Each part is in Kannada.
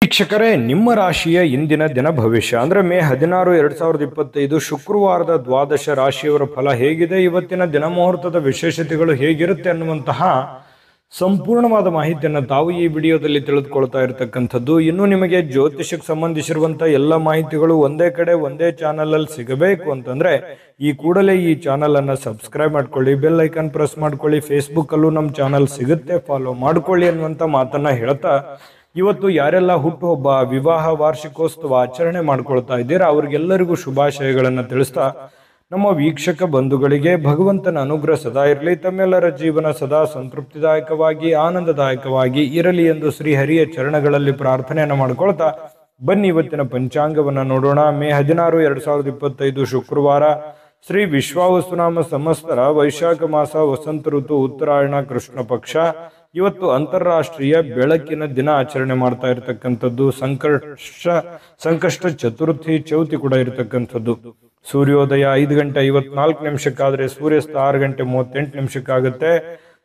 ವೀಕ್ಷಕರೇ, ನಿಮ್ಮ ರಾಶಿಯ ಇಂದಿನ ದಿನ ಭವಿಷ್ಯ ಅಂದ್ರೆ ಮೇ 16, 2025 ಶುಕ್ರವಾರದ ದ್ವಾದಶ ರಾಶಿಯವರ ಫಲ ಹೇಗಿದೆ, ಇವತ್ತಿನ ದಿನ ಮುಹೂರ್ತದ ವಿಶೇಷತೆಗಳು ಹೇಗಿರುತ್ತೆ ಅನ್ನುವಂತಹ ಸಂಪೂರ್ಣವಾದ ಮಾಹಿತಿಯನ್ನು ತಾವು ಈ ವಿಡಿಯೋದಲ್ಲಿ ತಿಳಿದುಕೊಳ್ತಾ ಇರತಕ್ಕಂಥದ್ದು. ಇನ್ನು ನಿಮಗೆ ಜ್ಯೋತಿಷಕ್ಕೆ ಸಂಬಂಧಿಸಿರುವಂತಹ ಎಲ್ಲ ಮಾಹಿತಿಗಳು ಒಂದೇ ಕಡೆ ಒಂದೇ ಚಾನಲ್ ಅಲ್ಲಿ ಸಿಗಬೇಕು ಅಂತಂದ್ರೆ ಈ ಕೂಡಲೇ ಈ ಚಾನಲ್ ಅನ್ನ ಸಬ್ಸ್ಕ್ರೈಬ್ ಮಾಡ್ಕೊಳ್ಳಿ, ಬೆಲ್ ಐಕಾನ್ ಪ್ರೆಸ್ ಮಾಡ್ಕೊಳ್ಳಿ, ಫೇಸ್ಬುಕ್ ಅಲ್ಲೂ ನಮ್ಮ ಚಾನಲ್ ಸಿಗುತ್ತೆ, ಫಾಲೋ ಮಾಡ್ಕೊಳ್ಳಿ ಅನ್ನುವಂತ ಮಾತನ್ನ ಹೇಳ್ತಾ ಇವತ್ತು ಯಾರೆಲ್ಲ ಹುಟ್ಟುಹಬ್ಬ, ವಿವಾಹ, ವಾರ್ಷಿಕೋತ್ಸವ ಆಚರಣೆ ಮಾಡ್ಕೊಳ್ತಾ ಇದ್ದೀರಾ ಅವ್ರಿಗೆಲ್ಲರಿಗೂ ಶುಭಾಶಯಗಳನ್ನು ತಿಳಿಸ್ತಾ ನಮ್ಮ ವೀಕ್ಷಕ ಬಂಧುಗಳಿಗೆ ಭಗವಂತನ ಅನುಗ್ರಹ ಸದಾ ಇರಲಿ, ತಮ್ಮೆಲ್ಲರ ಜೀವನ ಸದಾ ಸಂತೃಪ್ತಿದಾಯಕವಾಗಿ ಆನಂದದಾಯಕವಾಗಿ ಇರಲಿ ಎಂದು ಶ್ರೀಹರಿಯ ಚರಣಗಳಲ್ಲಿ ಪ್ರಾರ್ಥನೆಯನ್ನು ಮಾಡ್ಕೊಳ್ತಾ ಬನ್ನಿ ಇವತ್ತಿನ ಪಂಚಾಂಗವನ್ನ ನೋಡೋಣ. ಮೇ 16, 2025 ಶುಕ್ರವಾರ, ಶ್ರೀ ವಿಶ್ವಾವಸುನಾಮ ಸಂವತ್ಸರ, ವೈಶಾಖ ಮಾಸ, ವಸಂತ ಋತು, ಉತ್ತರಾಯಣ, ಕೃಷ್ಣ ಪಕ್ಷ. ಇವತ್ತು ಅಂತಾರಾಷ್ಟ್ರೀಯ ಬೆಳಕಿನ ದಿನ ಆಚರಣೆ ಮಾಡ್ತಾ ಇರತಕ್ಕಂಥದ್ದು. ಸಂಕಷ್ಟ ಚತುರ್ಥಿ, ಚೌತಿ ಕೂಡ ಇರತಕ್ಕಂಥದ್ದು. ಸೂರ್ಯೋದಯ 5 ಗಂಟೆ 54 ನಿಮಿಷಕ್ಕಾದ್ರೆ ಸೂರ್ಯಾಸ್ತ 6 ಗಂಟೆ 38 ನಿಮಿಷಕ್ಕಾಗುತ್ತೆ.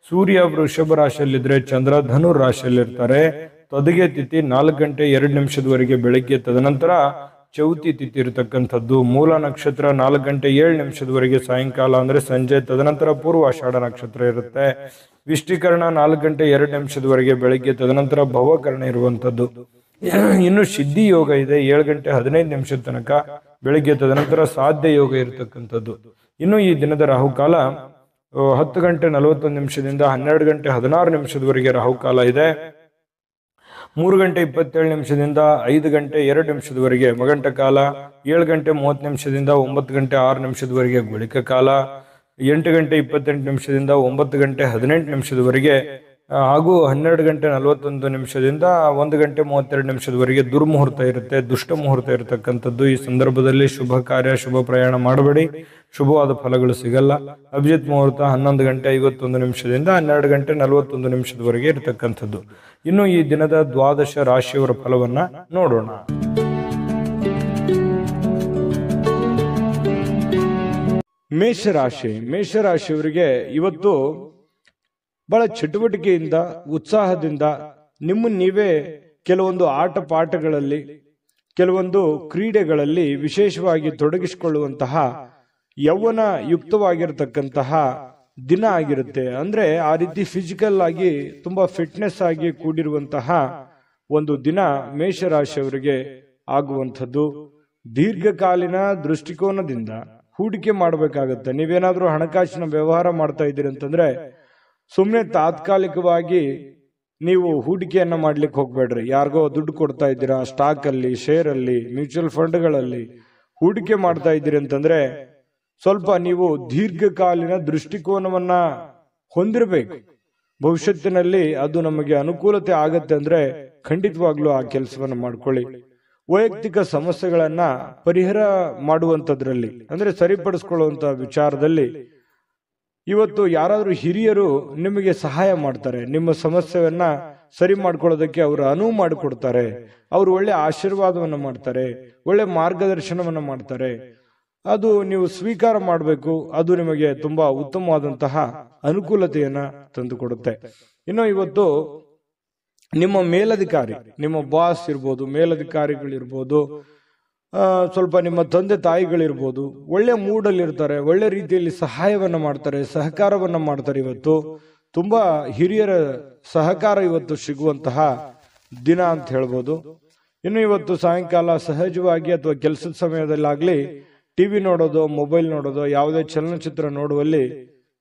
ಸೂರ್ಯ ವೃಷಭ ರಾಶಿಯಲ್ಲಿದ್ರೆ ಚಂದ್ರ ಧನುರ್ ರಾಶಿಯಲ್ಲಿರ್ತಾರೆ. ತದಿಗೆ ತಿಥಿ 4 ಗಂಟೆ 2 ನಿಮಿಷದವರೆಗೆ ಬೆಳಗ್ಗೆ, ತದನಂತರ ಚೌತಿ ತಿಥಿ ಇರತಕ್ಕಂಥದ್ದು. ಮೂಲ ನಕ್ಷತ್ರ 4 ಗಂಟೆ 7 ನಿಮಿಷದವರೆಗೆ ಸಾಯಂಕಾಲ ಅಂದ್ರೆ ಸಂಜೆ, ತದನಂತರ ಪೂರ್ವಾಷಾಢ ನಕ್ಷತ್ರ ಇರುತ್ತೆ. ವಿಷ್ಟಿಕರಣ 4 ಗಂಟೆ 2 ನಿಮಿಷದವರೆಗೆ ಬೆಳಗ್ಗೆ, ತದನಂತರ ಭವಕರಣ ಇರುವಂತದ್ದು. ಇನ್ನು ಸಿದ್ಧಿ ಯೋಗ ಇದೆ 7 ಗಂಟೆ 15 ನಿಮಿಷದ ತನಕ ಬೆಳಗ್ಗೆ, ತದನಂತರ ಸಾಧ್ಯ ಯೋಗ ಇರತಕ್ಕಂಥದ್ದು. ಇನ್ನು ಈ ದಿನದ ರಾಹುಕಾಲ 10 ಗಂಟೆ 41 ನಿಮಿಷದಿಂದ 12 ಗಂಟೆ 16 ನಿಮಿಷದವರೆಗೆ ರಾಹುಕಾಲ ಇದೆ. 3 ಗಂಟೆ 27 ನಿಮಿಷದಿಂದ 5 ಗಂಟೆ 2 ನಿಮಿಷದವರೆಗೆ ಮಗಂಟ ಕಾಲ. 7 ಗಂಟೆ 30 ನಿಮಿಷದಿಂದ 9 ಗಂಟೆ 6 ನಿಮಿಷದವರೆಗೆ ಗುಳಿಕ ಕಾಲ. 8 ಗಂಟೆ 28 ನಿಮಿಷದಿಂದ 9 ಗಂಟೆ 18 ನಿಮಿಷದವರೆಗೆ ಹಾಗೂ 12 ಗಂಟೆ 41 ನಿಮಿಷದಿಂದ 1 ಗಂಟೆ 32 ನಿಮಿಷದವರೆಗೆ ದುರ್ಮುಹೂರ್ತ ಇರುತ್ತೆ, ದುಷ್ಟ ಮುಹೂರ್ತ ಇರತಕ್ಕಂಥದ್ದು. ಈ ಸಂದರ್ಭದಲ್ಲಿ ಶುಭ ಕಾರ್ಯ, ಶುಭ ಪ್ರಯಾಣ ಮಾಡಬೇಡಿ, ಶುಭವಾದ ಫಲಗಳು ಸಿಗಲ್ಲ. ಅಭಿಜಿತ್ ಮುಹೂರ್ತ 11 ಗಂಟೆ 51 ನಿಮಿಷದಿಂದ 12 ಗಂಟೆ 41 ನಿಮಿಷದವರೆಗೆ ಇರತಕ್ಕಂಥದ್ದು. ಇನ್ನು ಈ ದಿನದ ದ್ವಾದಶ ರಾಶಿಯವರ ಫಲವನ್ನ ನೋಡೋಣ. ಮೇಷರಾಶಿಯವರಿಗೆ ಇವತ್ತು ಬಹಳ ಚಟುವಟಿಕೆಯಿಂದ, ಉತ್ಸಾಹದಿಂದ ನಿಮ್ಮನ್ನು ನೀವೇ ಕೆಲವೊಂದು ಆಟ ಪಾಠಗಳಲ್ಲಿ, ಕೆಲವೊಂದು ಕ್ರೀಡೆಗಳಲ್ಲಿ ವಿಶೇಷವಾಗಿ ತೊಡಗಿಸಿಕೊಳ್ಳುವಂತಹ ಯೌವನ ಯುಕ್ತವಾಗಿರತಕ್ಕಂತಹ ದಿನ ಆಗಿರುತ್ತೆ. ಅಂದ್ರೆ ಆ ರೀತಿ ಫಿಸಿಕಲ್ ಆಗಿ ತುಂಬಾ ಫಿಟ್ನೆಸ್ ಆಗಿ ಕೂಡಿರುವಂತಹ ಒಂದು ದಿನ ಮೇಷರಾಶಿಯವರಿಗೆ ಆಗುವಂಥದ್ದು. ದೀರ್ಘಕಾಲೀನ ದೃಷ್ಟಿಕೋನದಿಂದ ಹೂಡಿಕೆ ಮಾಡಬೇಕಾಗತ್ತೆ. ನೀವೇನಾದ್ರೂ ಹಣಕಾಸಿನ ವ್ಯವಹಾರ ಮಾಡ್ತಾ ಇದ್ದೀರಿ ಅಂತಂದ್ರೆ ಸುಮ್ಮನೆ ತಾತ್ಕಾಲಿಕವಾಗಿ ನೀವು ಹೂಡಿಕೆಯನ್ನ ಮಾಡ್ಲಿಕ್ಕೆ ಹೋಗ್ಬೇಡ್ರಿ. ಯಾರಿಗೋ ದುಡ್ಡು ಕೊಡ್ತಾ ಇದ್ದೀರಾ, ಸ್ಟಾಕ್ ಅಲ್ಲಿ, ಶೇರ್ ಅಲ್ಲಿ, ಮ್ಯೂಚುವಲ್ ಫಂಡ್ಗಳಲ್ಲಿ ಹೂಡಿಕೆ ಮಾಡ್ತಾ ಇದ್ದೀರಿ ಅಂತಂದ್ರೆ ಸ್ವಲ್ಪ ನೀವು ದೀರ್ಘಕಾಲೀನ ದೃಷ್ಟಿಕೋನವನ್ನ ಹೊಂದಿರಬೇಕು. ಭವಿಷ್ಯತ್ತಿನಲ್ಲಿ ಅದು ನಮಗೆ ಅನುಕೂಲತೆ ಆಗತ್ತೆ ಅಂದ್ರೆ ಖಂಡಿತವಾಗ್ಲೂ ಆ ಕೆಲಸವನ್ನ ಮಾಡ್ಕೊಳ್ಳಿ. ವೈಯಕ್ತಿಕ ಸಮಸ್ಯೆಗಳನ್ನ ಪರಿಹಾರ ಮಾಡುವಂತದ್ರಲ್ಲಿ ಅಂದ್ರೆ ಸರಿಪಡಿಸ್ಕೊಳ್ಳುವಂತ ವಿಚಾರದಲ್ಲಿ ಇವತ್ತು ಯಾರಾದ್ರೂ ಹಿರಿಯರು ನಿಮಗೆ ಸಹಾಯ ಮಾಡ್ತಾರೆ. ನಿಮ್ಮ ಸಮಸ್ಯೆಯನ್ನ ಸರಿ ಮಾಡ್ಕೊಳ್ಳೋದಕ್ಕೆ ಅವರು ಅನುವು ಮಾಡಿಕೊಡ್ತಾರೆ. ಅವರು ಒಳ್ಳೆ ಆಶೀರ್ವಾದವನ್ನ ಮಾಡ್ತಾರೆ, ಒಳ್ಳೆ ಮಾರ್ಗದರ್ಶನವನ್ನ ಮಾಡ್ತಾರೆ. ಅದು ನೀವು ಸ್ವೀಕಾರ ಮಾಡಬೇಕು. ಅದು ನಿಮಗೆ ತುಂಬಾ ಉತ್ತಮವಾದಂತಹ ಅನುಕೂಲತೆಯನ್ನ ತಂದುಕೊಡುತ್ತೆ. ಇನ್ನು ಇವತ್ತು ನಿಮ್ಮ ಮೇಲಧಿಕಾರಿ, ನಿಮ್ಮ ಬಾಸ್ ಇರ್ಬೋದು, ಮೇಲಧಿಕಾರಿಗಳಿರ್ಬೋದು, ಸ್ವಲ್ಪ ನಿಮ್ಮ ತಂದೆ ತಾಯಿಗಳಿರ್ಬೋದು, ಒಳ್ಳೆ ಮೂಡಲ್ಲಿ ಇರ್ತಾರೆ, ಒಳ್ಳೆ ರೀತಿಯಲ್ಲಿ ಸಹಾಯವನ್ನ ಮಾಡ್ತಾರೆ, ಸಹಕಾರವನ್ನ ಮಾಡ್ತಾರೆ. ಇವತ್ತು ತುಂಬಾ ಹಿರಿಯರ ಸಹಕಾರ ಇವತ್ತು ಸಿಗುವಂತಹ ದಿನ ಅಂತ ಹೇಳ್ಬೋದು. ಇನ್ನು ಇವತ್ತು ಸಾಯಂಕಾಲ ಸಹಜವಾಗಿ ಅಥವಾ ಕೆಲಸದ ಸಮಯದಲ್ಲಾಗ್ಲಿ ಟಿವಿ ನೋಡೋದು, ಮೊಬೈಲ್ ನೋಡೋದು, ಯಾವುದೇ ಚಲನಚಿತ್ರ ನೋಡುವಲ್ಲಿ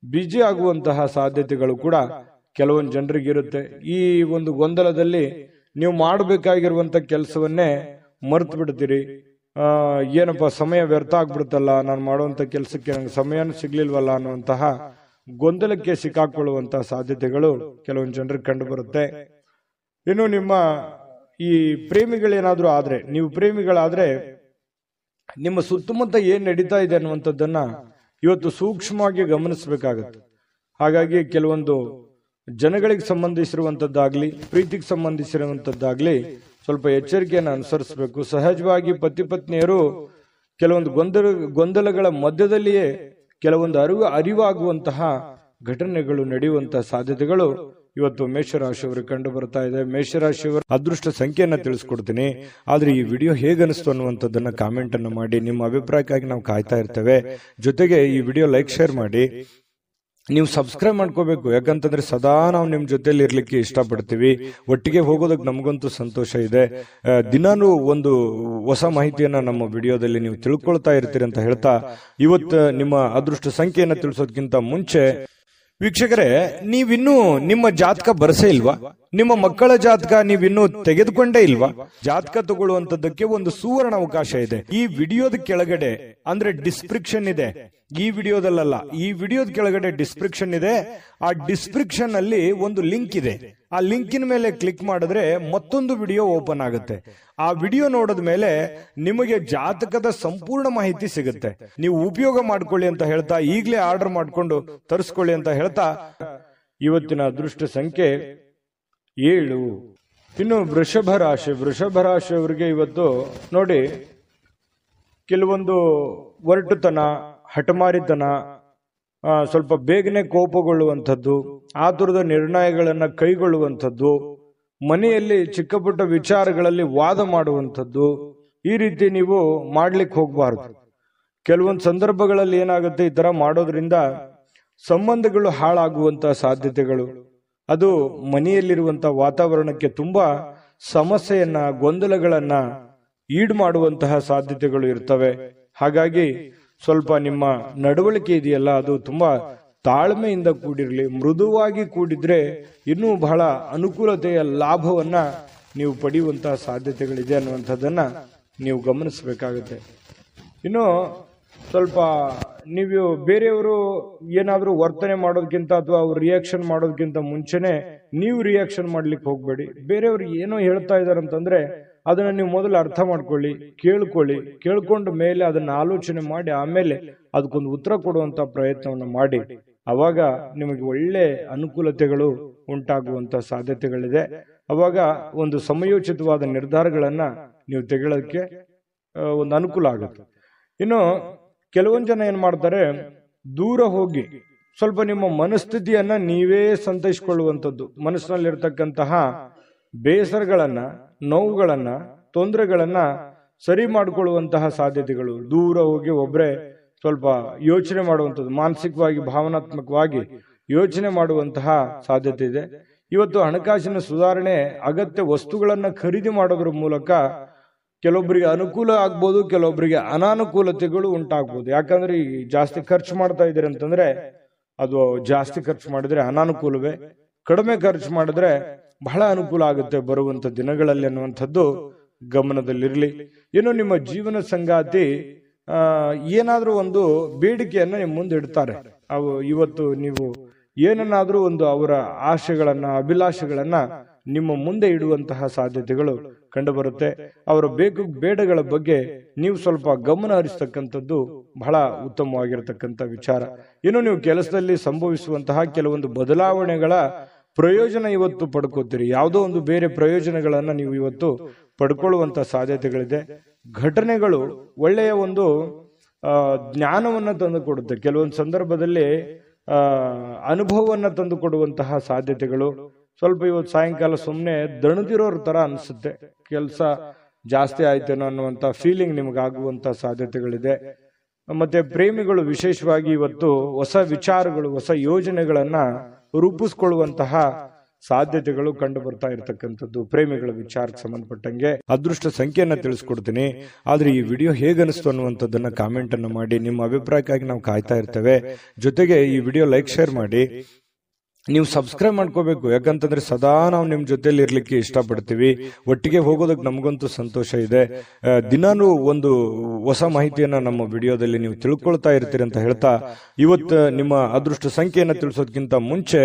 ಬಿಜಿ ಆಗುವಂತಹ ಸಾಧ್ಯತೆಗಳು ಕೂಡ ಕೆಲವೊಂದು ಜನರಿಗೆ ಇರುತ್ತೆ. ಈ ಒಂದು ಗೊಂದಲದಲ್ಲಿ ನೀವು ಮಾಡಬೇಕಾಗಿರುವಂತ ಕೆಲಸವನ್ನೇ ಮರ್ತು ಬಿಡ್ತೀರಿ. ಏನಪ್ಪ ಸಮಯ ವ್ಯರ್ಥ ಆಗ್ಬಿಡುತ್ತಲ್ಲ, ನಾನು ಮಾಡುವಂತ ಕೆಲಸಕ್ಕೆ ನಂಗೆ ಸಮಯನೂ ಸಿಗ್ಲಿಲ್ವಲ್ಲ ಅನ್ನುವಂತಹ ಗೊಂದಲಕ್ಕೆ ಸಿಕ್ಕಾಕೊಳ್ಳುವಂತಹ ಸಾಧ್ಯತೆಗಳು ಕೆಲವೊಂದು ಜನರಿಗೆ ಕಂಡು ಬರುತ್ತೆ. ಇನ್ನು ನಿಮ್ಮ ಈ ಪ್ರೇಮಿಗಳೇನಾದ್ರೂ ಆದ್ರೆ, ನೀವು ಪ್ರೇಮಿಗಳಾದ್ರೆ ನಿಮ್ಮ ಸುತ್ತಮುತ್ತ ಏನ್ ನಡೀತಾ ಇದೆ ಅನ್ನುವಂಥದ್ದನ್ನ ಇವತ್ತು ಸೂಕ್ಷ್ಮವಾಗಿ ಗಮನಿಸಬೇಕಾಗತ್ತೆ. ಹಾಗಾಗಿ ಕೆಲವೊಂದು ಜನಗಳಿಗೆ ಸಂಬಂಧಿಸಿರುವಂತದ್ದಾಗ್ಲಿ, ಪ್ರೀತಿಗೆ ಸಂಬಂಧಿಸಿರುವಂತದ್ದಾಗ್ಲಿ ಸ್ವಲ್ಪ ಎಚ್ಚರಿಕೆಯನ್ನು ಅನುಸರಿಸಬೇಕು. ಸಹಜವಾಗಿ ಪತಿ ಪತ್ನಿಯರು ಕೆಲವೊಂದು ಗೊಂದಲಗಳ ಮಧ್ಯದಲ್ಲಿಯೇ ಕೆಲವೊಂದು ಅರಿವಾಗುವಂತಹ ಘಟನೆಗಳು ನಡೆಯುವಂತಹ ಸಾಧ್ಯತೆಗಳು ಇವತ್ತು ಮೇಷರಾಶಿಯವರಿಗೆ ಕಂಡು ಬರ್ತಾ ಇದೆ. ಮೇಷರಾಶಿಯವರ ಅದೃಷ್ಟ ಸಂಖ್ಯೆಯನ್ನ ತಿಳಿಸ್ಕೊಡ್ತೀನಿ. ಆದ್ರೆ ಈ ವಿಡಿಯೋ ಹೇಗನಿಸ್ತು ಅನ್ನುವಂಥದ್ದನ್ನ ಕಾಮೆಂಟ್ ಅನ್ನು ಮಾಡಿ. ನಿಮ್ಮ ಅಭಿಪ್ರಾಯಕ್ಕಾಗಿ ನಾವು ಕಾಯ್ತಾ ಇರ್ತೇವೆ. ಜೊತೆಗೆ ಈ ವಿಡಿಯೋ ಲೈಕ್ ಶೇರ್ ಮಾಡಿ. ನೀವು ಸಬ್ಸ್ಕ್ರೈಬ್ ಮಾಡ್ಕೋಬೇಕು, ಯಾಕಂತಂದ್ರೆ ಸದಾ ನಾವು ನಿಮ್ ಜೊತೆಲಿ ಇರ್ಲಿಕ್ಕೆ ಇಷ್ಟಪಡ್ತೀವಿ. ಒಟ್ಟಿಗೆ ಹೋಗೋದಕ್ಕೆ ನಮಗಂತೂ ಸಂತೋಷ ಇದೆ. ದಿನಾನು ಒಂದು ಹೊಸ ಮಾಹಿತಿಯನ್ನ ನಮ್ಮ ವಿಡಿಯೋದಲ್ಲಿ ನೀವು ತಿಳ್ಕೊಳ್ತಾ ಇರ್ತೀರಿ ಅಂತ ಹೇಳ್ತಾ, ಇವತ್ತು ನಿಮ್ಮ ಅದೃಷ್ಟ ಸಂಖ್ಯೆಯನ್ನ ತಿಳಿಸೋದಕ್ಕಿಂತ ಮುಂಚೆ ವೀಕ್ಷಕರೇ, ನೀವಿನ್ನೂ ನಿಮ್ಮ ಜಾತಕ ಬರಸೇ ಇಲ್ವಾ? ನಿಮ್ಮ ಮಕ್ಕಳ ಜಾತಕ ನೀವಿನ್ನೂ ತೆಗೆದುಕೊಂಡೇ ಇಲ್ವಾ? ಜಾತಕ ತಗೊಳ್ಳುವಂತದ್ದಕ್ಕೆ ಒಂದು ಸುವರ್ಣ ಅವಕಾಶ ಇದೆ. ಈ ವಿಡಿಯೋದ ಕೆಳಗಡೆ ಅಂದ್ರೆ ಡಿಸ್ಕ್ರಿಪ್ಷನ್ ಇದೆ. ಈ ವಿಡಿಯೋದಲ್ಲ, ಈ ವಿಡಿಯೋದ ಕೆಳಗಡೆ ಡಿಸ್ಕ್ರಿಪ್ಷನ್ ಇದೆ. ಆ ಡಿಸ್ಕ್ರಿಪ್ಷನ್ ಅಲ್ಲಿ ಒಂದು ಲಿಂಕ್ ಇದೆ. ಆ ಲಿಂಕಿನ ಮೇಲೆ ಕ್ಲಿಕ್ ಮಾಡಿದ್ರೆ ಮತ್ತೊಂದು ವಿಡಿಯೋ ಓಪನ್ ಆಗುತ್ತೆ. ಆ ವಿಡಿಯೋ ನೋಡಿದ ಮೇಲೆ ನಿಮಗೆ ಜಾತಕದ ಸಂಪೂರ್ಣ ಮಾಹಿತಿ ಸಿಗುತ್ತೆ. ನೀವು ಉಪಯೋಗ ಮಾಡ್ಕೊಳ್ಳಿ ಅಂತ ಹೇಳ್ತಾ, ಈಗಲೇ ಆರ್ಡರ್ ಮಾಡ್ಕೊಂಡು ತರಿಸ್ಕೊಳ್ಳಿ ಅಂತ ಹೇಳ್ತಾ, ಇವತ್ತಿನ ಅದೃಷ್ಟ ಸಂಖ್ಯೆ 7. ಇನ್ನು ವೃಷಭ ರಾಶಿಯವರಿಗೆ ಇವತ್ತು ನೋಡಿ, ಕೆಲವೊಂದು ಒರಟುತನ, ಹಠಮಾರಿತನ, ಸ್ವಲ್ಪ ಬೇಗನೆ ಕೋಪಗೊಳ್ಳುವಂಥದ್ದು, ಆತುರದ ನಿರ್ಣಯಗಳನ್ನ ಕೈಗೊಳ್ಳುವಂಥದ್ದು, ಮನೆಯಲ್ಲಿ ಚಿಕ್ಕ ಪುಟ್ಟ ವಿಚಾರಗಳಲ್ಲಿ ವಾದ ಮಾಡುವಂಥದ್ದು, ಈ ರೀತಿ ನೀವು ಮಾಡ್ಲಿಕ್ಕೆ ಹೋಗಬಾರದು. ಕೆಲವೊಂದು ಸಂದರ್ಭಗಳಲ್ಲಿ ಏನಾಗುತ್ತೆ, ಈ ತರ ಮಾಡೋದ್ರಿಂದ ಸಂಬಂಧಗಳು ಹಾಳಾಗುವಂತಹ ಸಾಧ್ಯತೆಗಳು, ಅದು ಮನೆಯಲ್ಲಿರುವಂತಹ ವಾತಾವರಣಕ್ಕೆ ತುಂಬಾ ಸಮಸ್ಯೆಯನ್ನ, ಗೊಂದಲಗಳನ್ನ ಈಡು ಮಾಡುವಂತಹ ಸಾಧ್ಯತೆಗಳು ಇರ್ತವೆ. ಹಾಗಾಗಿ ಸ್ವಲ್ಪ ನಿಮ್ಮ ನಡವಳಿಕೆ ಇದೆಯಲ್ಲ, ಅದು ತುಂಬಾ ತಾಳ್ಮೆಯಿಂದ ಕೂಡಿರಲಿ. ಮೃದುವಾಗಿ ಕೂಡಿದ್ರೆ ಇನ್ನೂ ಬಹಳ ಅನುಕೂಲತೆಯ ಲಾಭವನ್ನ ನೀವು ಪಡೆಯುವಂತಹ ಸಾಧ್ಯತೆಗಳಿದೆ ಅನ್ನುವಂಥದ್ದನ್ನ ನೀವು ಗಮನಿಸಬೇಕಾಗುತ್ತೆ. ಇನ್ನು ಸ್ವಲ್ಪ ನೀವು ಬೇರೆಯವರು ಏನಾದ್ರೂ ವರ್ತನೆ ಮಾಡೋದಕ್ಕಿಂತ ಅಥವಾ ಅವ್ರು ರಿಯಾಕ್ಷನ್ ಮಾಡೋದಕ್ಕಿಂತ ಮುಂಚೆನೆ ನೀವು ರಿಯಾಕ್ಷನ್ ಮಾಡ್ಲಿಕ್ಕೆ ಹೋಗ್ಬೇಡಿ. ಬೇರೆಯವ್ರು ಏನೋ ಹೇಳ್ತಾ ಇದಾರೆ ಅಂತಂದ್ರೆ ಅದನ್ನ ನೀವು ಮೊದಲು ಅರ್ಥ ಮಾಡ್ಕೊಳ್ಳಿ, ಕೇಳ್ಕೊಂಡ ಮೇಲೆ ಅದನ್ನ ಆಲೋಚನೆ ಮಾಡಿ ಆಮೇಲೆ ಅದಕ್ಕೊಂದು ಉತ್ತರ ಕೊಡುವಂತ ಪ್ರಯತ್ನವನ್ನು ಮಾಡಿ. ಅವಾಗ ನಿಮಗೆ ಒಳ್ಳೆ ಅನುಕೂಲತೆಗಳು ಉಂಟಾಗುವಂತ ಸಾಧ್ಯತೆಗಳಿದೆ. ಅವಾಗ ಒಂದು ಸಮಯೋಚಿತವಾದ ನಿರ್ಧಾರಗಳನ್ನ ನೀವು ತೆಗೊಳ್ಳೋದಕ್ಕೆ ಒಂದು ಅನುಕೂಲ ಆಗುತ್ತೆ. ಇನ್ನು ಕೆಲವೊಂದು ಜನ ಏನ್ ಮಾಡ್ತಾರೆ, ದೂರ ಹೋಗಿ ಸ್ವಲ್ಪ ನಿಮ್ಮ ಮನಸ್ಥಿತಿಯನ್ನ ನೀವೇ ಸಂತೈಸಿಕೊಳ್ಳುವಂಥದ್ದು, ಮನಸ್ಸಿನಲ್ಲಿರ್ತಕ್ಕಂತಹ ಬೇಸರಗಳನ್ನ, ನೋವುಗಳನ್ನ, ತೊಂದರೆಗಳನ್ನ ಸರಿ ಮಾಡಿಕೊಳ್ಳುವಂತಹ ಸಾಧ್ಯತೆಗಳು. ದೂರ ಹೋಗಿ ಒಬ್ರೆ ಸ್ವಲ್ಪ ಯೋಚನೆ ಮಾಡುವಂಥದ್ದು, ಮಾನಸಿಕವಾಗಿ ಭಾವನಾತ್ಮಕವಾಗಿ ಯೋಚನೆ ಮಾಡುವಂತಹ ಸಾಧ್ಯತೆ ಇದೆ. ಇವತ್ತು ಹಣಕಾಸಿನ ಸುಧಾರಣೆ, ಅಗತ್ಯ ವಸ್ತುಗಳನ್ನ ಖರೀದಿ ಮಾಡೋದ್ರ ಮೂಲಕ ಕೆಲವೊಬ್ಬರಿಗೆ ಅನುಕೂಲ ಆಗ್ಬೋದು, ಕೆಲವೊಬ್ಬರಿಗೆ ಅನಾನುಕೂಲತೆಗಳು ಉಂಟಾಗ್ಬೋದು. ಯಾಕಂದ್ರೆ ಈ ಜಾಸ್ತಿ ಖರ್ಚು ಮಾಡ್ತಾ ಇದ್ದೀರಿ ಅಂತಂದ್ರೆ ಅದು ಜಾಸ್ತಿ ಖರ್ಚು ಮಾಡಿದ್ರೆ ಅನಾನುಕೂಲವೇ, ಕಡಿಮೆ ಖರ್ಚು ಮಾಡಿದ್ರೆ ಬಹಳ ಅನುಕೂಲ ಆಗುತ್ತೆ ಬರುವಂತ ದಿನಗಳಲ್ಲಿ ಅನ್ನುವಂಥದ್ದು ಗಮನದಲ್ಲಿರ್ಲಿ. ಇನ್ನು ನಿಮ್ಮ ಜೀವನ ಸಂಗಾತಿ ಏನಾದ್ರೂ ಒಂದು ಬೇಡಿಕೆಯನ್ನ ನಿಮ್ಮ ಮುಂದೆ ಇಡ್ತಾರೆ. ಅವು ಇವತ್ತು ನೀವು ಏನನ್ನಾದ್ರೂ ಒಂದು ಅವರ ಆಶೆಗಳನ್ನ, ಅಭಿಲಾಷೆಗಳನ್ನ ನಿಮ್ಮ ಮುಂದೆ ಇಡುವಂತಹ ಸಾಧ್ಯತೆಗಳು ಕಂಡು ಬರುತ್ತೆ. ಅವರ ಬೇಡಗಳ ಬಗ್ಗೆ ನೀವು ಸ್ವಲ್ಪ ಗಮನ ಹರಿಸ್ತಕ್ಕಂಥದ್ದು ಬಹಳ ಉತ್ತಮವಾಗಿರತಕ್ಕಂಥ ವಿಚಾರ. ಇನ್ನು ನೀವು ಕೆಲಸದಲ್ಲಿ ಸಂಭವಿಸುವಂತಹ ಕೆಲವೊಂದು ಬದಲಾವಣೆಗಳ ಪ್ರಯೋಜನ ಇವತ್ತು ಪಡ್ಕೋತೀರಿ. ಯಾವುದೋ ಒಂದು ಬೇರೆ ಪ್ರಯೋಜನಗಳನ್ನ ನೀವು ಇವತ್ತು ಪಡ್ಕೊಳ್ಳುವಂತ ಸಾಧ್ಯತೆಗಳಿದೆ. ಘಟನೆಗಳು ಒಳ್ಳೆಯ ಒಂದು ಜ್ಞಾನವನ್ನ ತಂದು ಕೊಡುತ್ತೆ. ಕೆಲವೊಂದು ಸಂದರ್ಭದಲ್ಲಿ ಅನುಭವವನ್ನ ತಂದು ಕೊಡುವಂತಹ ಸಾಧ್ಯತೆಗಳು. ಸ್ವಲ್ಪ ಇವತ್ತು ಸಾಯಂಕಾಲ ಸುಮ್ಮನೆ ದಣದಿರೋರ್ ತರ ಅನ್ಸುತ್ತೆ, ಕೆಲಸ ಜಾಸ್ತಿ ಆಯ್ತೇನೋ ಅನ್ನುವಂತ ಫೀಲಿಂಗ್ ನಿಮಗಾಗುವಂತ ಸಾಧ್ಯತೆಗಳಿದೆ. ಮತ್ತೆ ಪ್ರೇಮಿಗಳು ವಿಶೇಷವಾಗಿ ಇವತ್ತು ಹೊಸ ವಿಚಾರಗಳು, ಹೊಸ ಯೋಜನೆಗಳನ್ನ ರೂಪಿಸ್ಕೊಳ್ಳುವಂತಹ ಸಾಧ್ಯತೆಗಳು ಕಂಡು ಬರ್ತಾ ಇರತಕ್ಕಂಥದ್ದು. ಪ್ರೇಮಿಗಳ ವಿಚಾರಕ್ಕೆ ಸಂಬಂಧಪಟ್ಟಂಗೆ ಅದೃಷ್ಟ ಸಂಖ್ಯೆಯನ್ನ ತಿಳಿಸ್ಕೊಡ್ತೀನಿ. ಆದ್ರೆ ಈ ವಿಡಿಯೋ ಹೇಗನಿಸ್ತು ಅನ್ನುವಂಥದ್ದನ್ನ ಕಾಮೆಂಟ್ ಅನ್ನು ಮಾಡಿ. ನಿಮ್ಮ ಅಭಿಪ್ರಾಯಕ್ಕಾಗಿ ನಾವು ಕಾಯ್ತಾ ಇರ್ತೇವೆ. ಜೊತೆಗೆ ಈ ವಿಡಿಯೋ ಲೈಕ್ ಶೇರ್ ಮಾಡಿ. ನೀವು ಸಬ್ಸ್ಕ್ರೈಬ್ ಮಾಡ್ಕೋಬೇಕು, ಯಾಕಂತಂದ್ರೆ ಸದಾ ನಾವು ನಿಮ್ ಜೊತೆಲಿ ಇರ್ಲಿಕ್ಕೆ ಇಷ್ಟಪಡ್ತೀವಿ. ಒಟ್ಟಿಗೆ ಹೋಗೋದಕ್ಕೆ ನಮಗಂತೂ ಸಂತೋಷ ಇದೆ. ದಿನಾನು ಒಂದು ಹೊಸ ಮಾಹಿತಿಯನ್ನ ನಮ್ಮ ವಿಡಿಯೋದಲ್ಲಿ ನೀವು ತಿಳ್ಕೊಳ್ತಾ ಇರ್ತೀರಿ ಅಂತ ಹೇಳ್ತಾ, ಇವತ್ತು ನಿಮ್ಮ ಅದೃಷ್ಟ ಸಂಖ್ಯೆಯನ್ನ ತಿಳಿಸೋದಕ್ಕಿಂತ ಮುಂಚೆ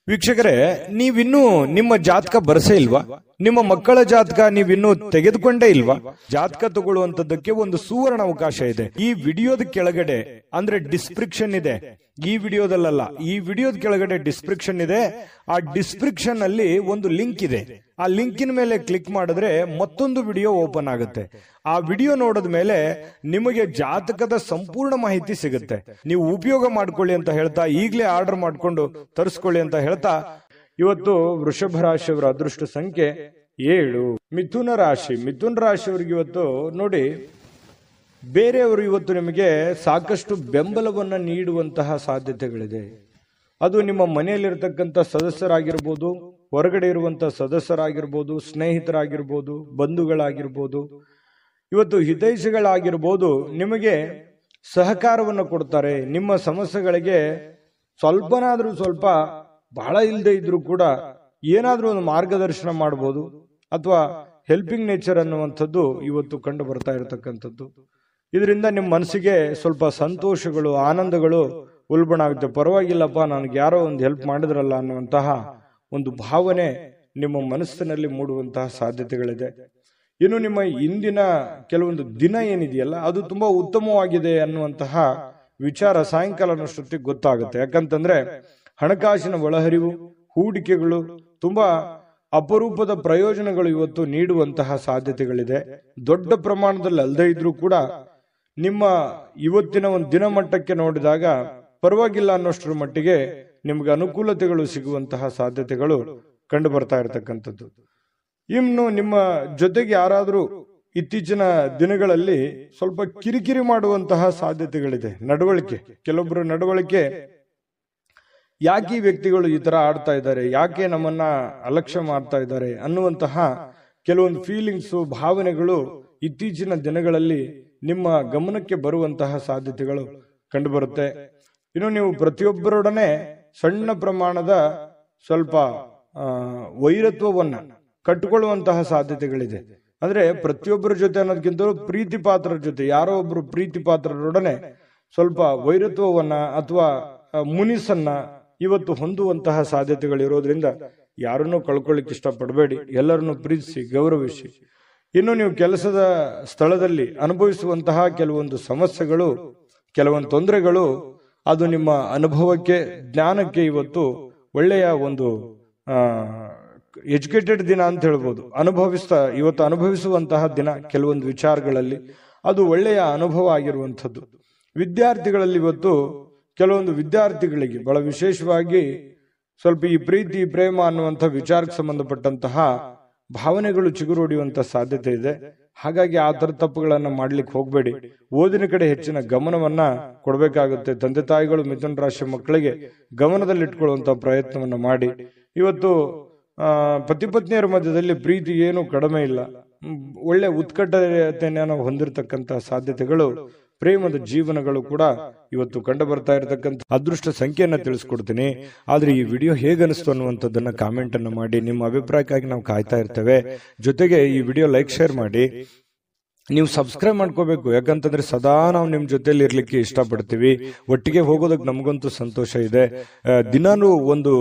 ವೀಕ್ಷಕರೇ, ನೀವಿನ್ನೂ ನಿಮ್ಮ ಜಾತಕ ಬರಸೇ ಇಲ್ವಾ? ನಿಮ್ಮ ಮಕ್ಕಳ ಜಾತಕ ನೀವಿನ್ನೂ ತೆಗೆದುಕೊಂಡೇ ಇಲ್ವಾ? ಜಾತಕ ತಗೊಳ್ಳುವಂತದ್ದಕ್ಕೆ ಒಂದು ಸುವರ್ಣ ಅವಕಾಶ ಇದೆ. ಈ ವಿಡಿಯೋದ ಕೆಳಗಡೆ ಅಂದ್ರೆ ಡಿಸ್ಕ್ರಿಪ್ಷನ್ ಇದೆ. ಈ ವಿಡಿಯೋದಲ್ಲ, ಈ ವಿಡಿಯೋದ ಕೆಳಗಡೆ ಡಿಸ್ಕ್ರಿಪ್ಷನ್ ಇದೆ. ಆ ಡಿಸ್ಕ್ರಿಪ್ಷನ್ ಅಲ್ಲಿ ಒಂದು ಲಿಂಕ್ ಇದೆ. ಆ ಲಿಂಕಿನ ಮೇಲೆ ಕ್ಲಿಕ್ ಮಾಡಿದ್ರೆ ಮತ್ತೊಂದು ವಿಡಿಯೋ ಓಪನ್ ಆಗುತ್ತೆ. ಆ ವಿಡಿಯೋ ನೋಡಿದ ಮೇಲೆ ನಿಮಗೆ ಜಾತಕದ ಸಂಪೂರ್ಣ ಮಾಹಿತಿ ಸಿಗುತ್ತೆ. ನೀವು ಉಪಯೋಗ ಮಾಡ್ಕೊಳ್ಳಿ ಅಂತ ಹೇಳ್ತಾ, ಈಗಲೇ ಆರ್ಡರ್ ಮಾಡ್ಕೊಂಡು ತರಿಸ್ಕೊಳ್ಳಿ ಅಂತ ಹೇಳ್ತಾ, ಇವತ್ತು ವೃಷಭ ರಾಶಿಯವರ ಅದೃಷ್ಟ ಸಂಖ್ಯೆ 7. ಮಿಥುನ ರಾಶಿಯವರಿಗೆ ಇವತ್ತು ನೋಡಿ, ಬೇರೆಯವರು ಇವತ್ತು ನಿಮಗೆ ಸಾಕಷ್ಟು ಬೆಂಬಲವನ್ನ ನೀಡುವಂತಹ ಸಾಧ್ಯತೆಗಳಿದೆ. ಅದು ನಿಮ್ಮ ಮನೆಯಲ್ಲಿರ್ತಕ್ಕಂಥ ಸದಸ್ಯರಾಗಿರ್ಬೋದು, ಹೊರಗಡೆ ಇರುವಂತಹ ಸದಸ್ಯರಾಗಿರ್ಬೋದು, ಸ್ನೇಹಿತರಾಗಿರ್ಬೋದು, ಬಂಧುಗಳಾಗಿರ್ಬೋದು, ಇವತ್ತು ಹಿತೈಷಿಗಳಾಗಿರ್ಬೋದು, ನಿಮಗೆ ಸಹಕಾರವನ್ನು ಕೊಡ್ತಾರೆ. ನಿಮ್ಮ ಸಮಸ್ಯೆಗಳಿಗೆ ಸ್ವಲ್ಪ ಬಹಳ ಇಲ್ಲದೆ ಇದ್ರೂ ಕೂಡ ಏನಾದ್ರೂ ಒಂದು ಮಾರ್ಗದರ್ಶನ ಮಾಡಬಹುದು, ಅಥವಾ ಹೆಲ್ಪಿಂಗ್ ನೇಚರ್ ಅನ್ನುವಂಥದ್ದು ಇವತ್ತು ಕಂಡು ಬರ್ತಾ ಇರತಕ್ಕಂಥದ್ದು. ಇದರಿಂದ ನಿಮ್ಮ ಮನಸ್ಸಿಗೆ ಸ್ವಲ್ಪ ಸಂತೋಷಗಳು, ಆನಂದಗಳು ಉಲ್ಬಣ ಆಗುತ್ತೆ. ಪರವಾಗಿಲ್ಲಪ್ಪ, ನನಗೆ ಯಾರೋ ಒಂದು ಹೆಲ್ಪ್ ಮಾಡಿದ್ರಲ್ಲ ಅನ್ನುವಂತಹ ಒಂದು ಭಾವನೆ ನಿಮ್ಮ ಮನಸ್ಸಿನಲ್ಲಿ ಮೂಡುವಂತಹ ಸಾಧ್ಯತೆಗಳಿದೆ. ಇನ್ನು ನಿಮ್ಮ ಇಂದಿನ ಕೆಲವೊಂದು ದಿನ ಏನಿದೆಯಲ್ಲ, ಅದು ತುಂಬಾ ಉತ್ತಮವಾಗಿದೆ ಅನ್ನುವಂತಹ ವಿಚಾರ ಸಾಯಂಕಾಲನಷ್ಟೊತ್ತಿಗೆ ಗೊತ್ತಾಗುತ್ತೆ. ಯಾಕಂತಂದ್ರೆ ಹಣಕಾಸಿನ ಒಳಹರಿವು, ಹೂಡಿಕೆಗಳು, ತುಂಬಾ ಅಪರೂಪದ ಪ್ರಯೋಜನಗಳು ಇವತ್ತು ನೀಡುವಂತಹ ಸಾಧ್ಯತೆಗಳಿದೆ. ದೊಡ್ಡ ಪ್ರಮಾಣದಲ್ಲಿ ಅಲ್ಲದೆ ಇದ್ರೂ ಕೂಡ ನಿಮ್ಮ ಇವತ್ತಿನ ಒಂದು ದಿನ ಮಟ್ಟಕ್ಕೆ ನೋಡಿದಾಗ ಪರವಾಗಿಲ್ಲ ಅನ್ನೋಷ್ಟರ ಮಟ್ಟಿಗೆ ನಿಮ್ಗೆ ಅನುಕೂಲತೆಗಳು ಸಿಗುವಂತಹ ಸಾಧ್ಯತೆಗಳು ಕಂಡು ಬರ್ತಾ ಇರತಕ್ಕಂಥದ್ದು. ಇನ್ನು ನಿಮ್ಮ ಜೊತೆಗೆ ಯಾರಾದರೂ ಇತ್ತೀಚಿನ ದಿನಗಳಲ್ಲಿ ಸ್ವಲ್ಪ ಕಿರಿಕಿರಿ ಮಾಡುವಂತಹ ಸಾಧ್ಯತೆಗಳಿದೆ. ಕೆಲವೊಬ್ಬರು ನಡವಳಿಕೆ, ಯಾಕೆ ಈ ವ್ಯಕ್ತಿಗಳು ಈ ತರ ಆಡ್ತಾ ಇದ್ದಾರೆ, ಯಾಕೆ ನಮ್ಮನ್ನ ಅಲಕ್ಷ್ಯ ಮಾಡ್ತಾ ಇದ್ದಾರೆ ಅನ್ನುವಂತಹ ಕೆಲವೊಂದು ಫೀಲಿಂಗ್ಸು, ಭಾವನೆಗಳು ಇತ್ತೀಚಿನ ದಿನಗಳಲ್ಲಿ ನಿಮ್ಮ ಗಮನಕ್ಕೆ ಬರುವಂತಹ ಸಾಧ್ಯತೆಗಳು ಕಂಡು ಬರುತ್ತೆ. ಇನ್ನು ನೀವು ಪ್ರತಿಯೊಬ್ಬರೊಡನೆ ಸಣ್ಣ ಪ್ರಮಾಣದ ಸ್ವಲ್ಪ ವೈರತ್ವವನ್ನ ಕಟ್ಟಿಕೊಳ್ಳುವಂತಹ ಸಾಧ್ಯತೆಗಳಿದೆ. ಅಂದ್ರೆ ಪ್ರತಿಯೊಬ್ಬರ ಜೊತೆ ಅನ್ನೋದಕ್ಕಿಂತ ಪ್ರೀತಿ ಪಾತ್ರರ ಜೊತೆ, ಯಾರೋ ಒಬ್ರು ಪ್ರೀತಿ ಪಾತ್ರರೊಡನೆ ಸ್ವಲ್ಪ ವೈರತ್ವವನ್ನ ಅಥವಾ ಮುನಿಸನ್ನ ಇವತ್ತು ಹೊಂದುವಂತಹ ಸಾಧ್ಯತೆಗಳಿರೋದ್ರಿಂದ ಯಾರನ್ನೂ ಕಳ್ಕೊಳ್ಳಿಕ್ಕೆ ಇಷ್ಟಪಡಬೇಡಿ. ಎಲ್ಲರನ್ನು ಪ್ರೀತಿಸಿ, ಗೌರವಿಸಿ. ಇನ್ನು ನೀವು ಕೆಲಸದ ಸ್ಥಳದಲ್ಲಿ ಅನುಭವಿಸುವಂತಹ ಕೆಲವೊಂದು ಸಮಸ್ಯೆಗಳು, ಕೆಲವೊಂದು ತೊಂದರೆಗಳು, ಅದು ನಿಮ್ಮ ಅನುಭವಕ್ಕೆ, ಜ್ಞಾನಕ್ಕೆ ಇವತ್ತು ಒಳ್ಳೆಯ ಒಂದು ಎಜುಕೇಟೆಡ್ ದಿನ ಅಂತ ಹೇಳ್ಬೋದು. ಇವತ್ತು ಅನುಭವಿಸುವಂತಹ ದಿನ ಕೆಲವೊಂದು ವಿಚಾರಗಳಲ್ಲಿ ಅದು ಒಳ್ಳೆಯ ಅನುಭವ ಆಗಿರುವಂಥದ್ದು. ವಿದ್ಯಾರ್ಥಿಗಳಲ್ಲಿ ಇವತ್ತು ಕೆಲವೊಂದು ವಿದ್ಯಾರ್ಥಿಗಳಿಗೆ ಬಹಳ ವಿಶೇಷವಾಗಿ ಸ್ವಲ್ಪ ಈ ಪ್ರೀತಿ, ಪ್ರೇಮ ಅನ್ನುವಂಥ ವಿಚಾರಕ್ಕೆ ಸಂಬಂಧಪಟ್ಟಂತಹ ಭಾವನೆಗಳು ಚಿಗುರೊಡೆಯುವಂತ ಸಾಧ್ಯತೆ ಇದೆ. ಹಾಗಾಗಿ ಆ ತರ ತಪ್ಪುಗಳನ್ನ ಮಾಡ್ಲಿಕ್ಕೆ ಹೋಗ್ಬೇಡಿ. ಓದಿನ ಕಡೆ ಹೆಚ್ಚಿನ ಗಮನವನ್ನ ಕೊಡಬೇಕಾಗುತ್ತೆ. ತಂದೆ ತಾಯಿಗಳು ಮಿಥುನ ರಾಶಿ ಮಕ್ಕಳಿಗೆ ಗಮನದಲ್ಲಿಟ್ಕೊಳ್ಳುವಂತ ಪ್ರಯತ್ನವನ್ನ ಮಾಡಿ. ಇವತ್ತು ಪತಿ ಪತ್ನಿಯರ ಮಧ್ಯದಲ್ಲಿ ಪ್ರೀತಿ ಏನು ಕಡಿಮೆ ಇಲ್ಲ, ಒಳ್ಳೆ ಉತ್ಕಟತೆಯನ್ನು ಹೊಂದಿರತಕ್ಕಂತ ಸಾಧ್ಯತೆಗಳು, ಪ್ರೇಮದ ಜೀವನಗಳು ಕೂಡ ಇವತ್ತು ಕಂಡು ಬರ್ತಾ ಇರತಕ್ಕಂಥ ಅದೃಷ್ಟ ಸಂಖ್ಯೆಯನ್ನ ತಿಳಿಸ್ಕೊಡ್ತೀನಿ. ಆದ್ರೆ ಈ ವಿಡಿಯೋ ಹೇಗನಿಸ್ತು ಅನ್ನುವಂಥದ್ದನ್ನ ಕಾಮೆಂಟ್ ಅನ್ನು ಮಾಡಿ. ನಿಮ್ಮ ಅಭಿಪ್ರಾಯಕ್ಕಾಗಿ ನಾವು ಕಾಯ್ತಾ ಇರ್ತೇವೆ. ಜೊತೆಗೆ ಈ ವಿಡಿಯೋ ಲೈಕ್, ಶೇರ್ ಮಾಡಿ. ನೀವು ಸಬ್ಸ್ಕ್ರೈಬ್ ಮಾಡ್ಕೋಬೇಕು. ಯಾಕಂತಂದ್ರೆ ಸದಾ ನಾವು ನಿಮ್ ಜೊತೆಲಿ ಇರ್ಲಿಕ್ಕೆ ಇಷ್ಟಪಡ್ತೀವಿ. ಒಟ್ಟಿಗೆ ಹೋಗೋದಕ್ಕೆ ನಮಗಂತೂ ಸಂತೋಷ ಇದೆ. ದಿನಾನು ಒಂದು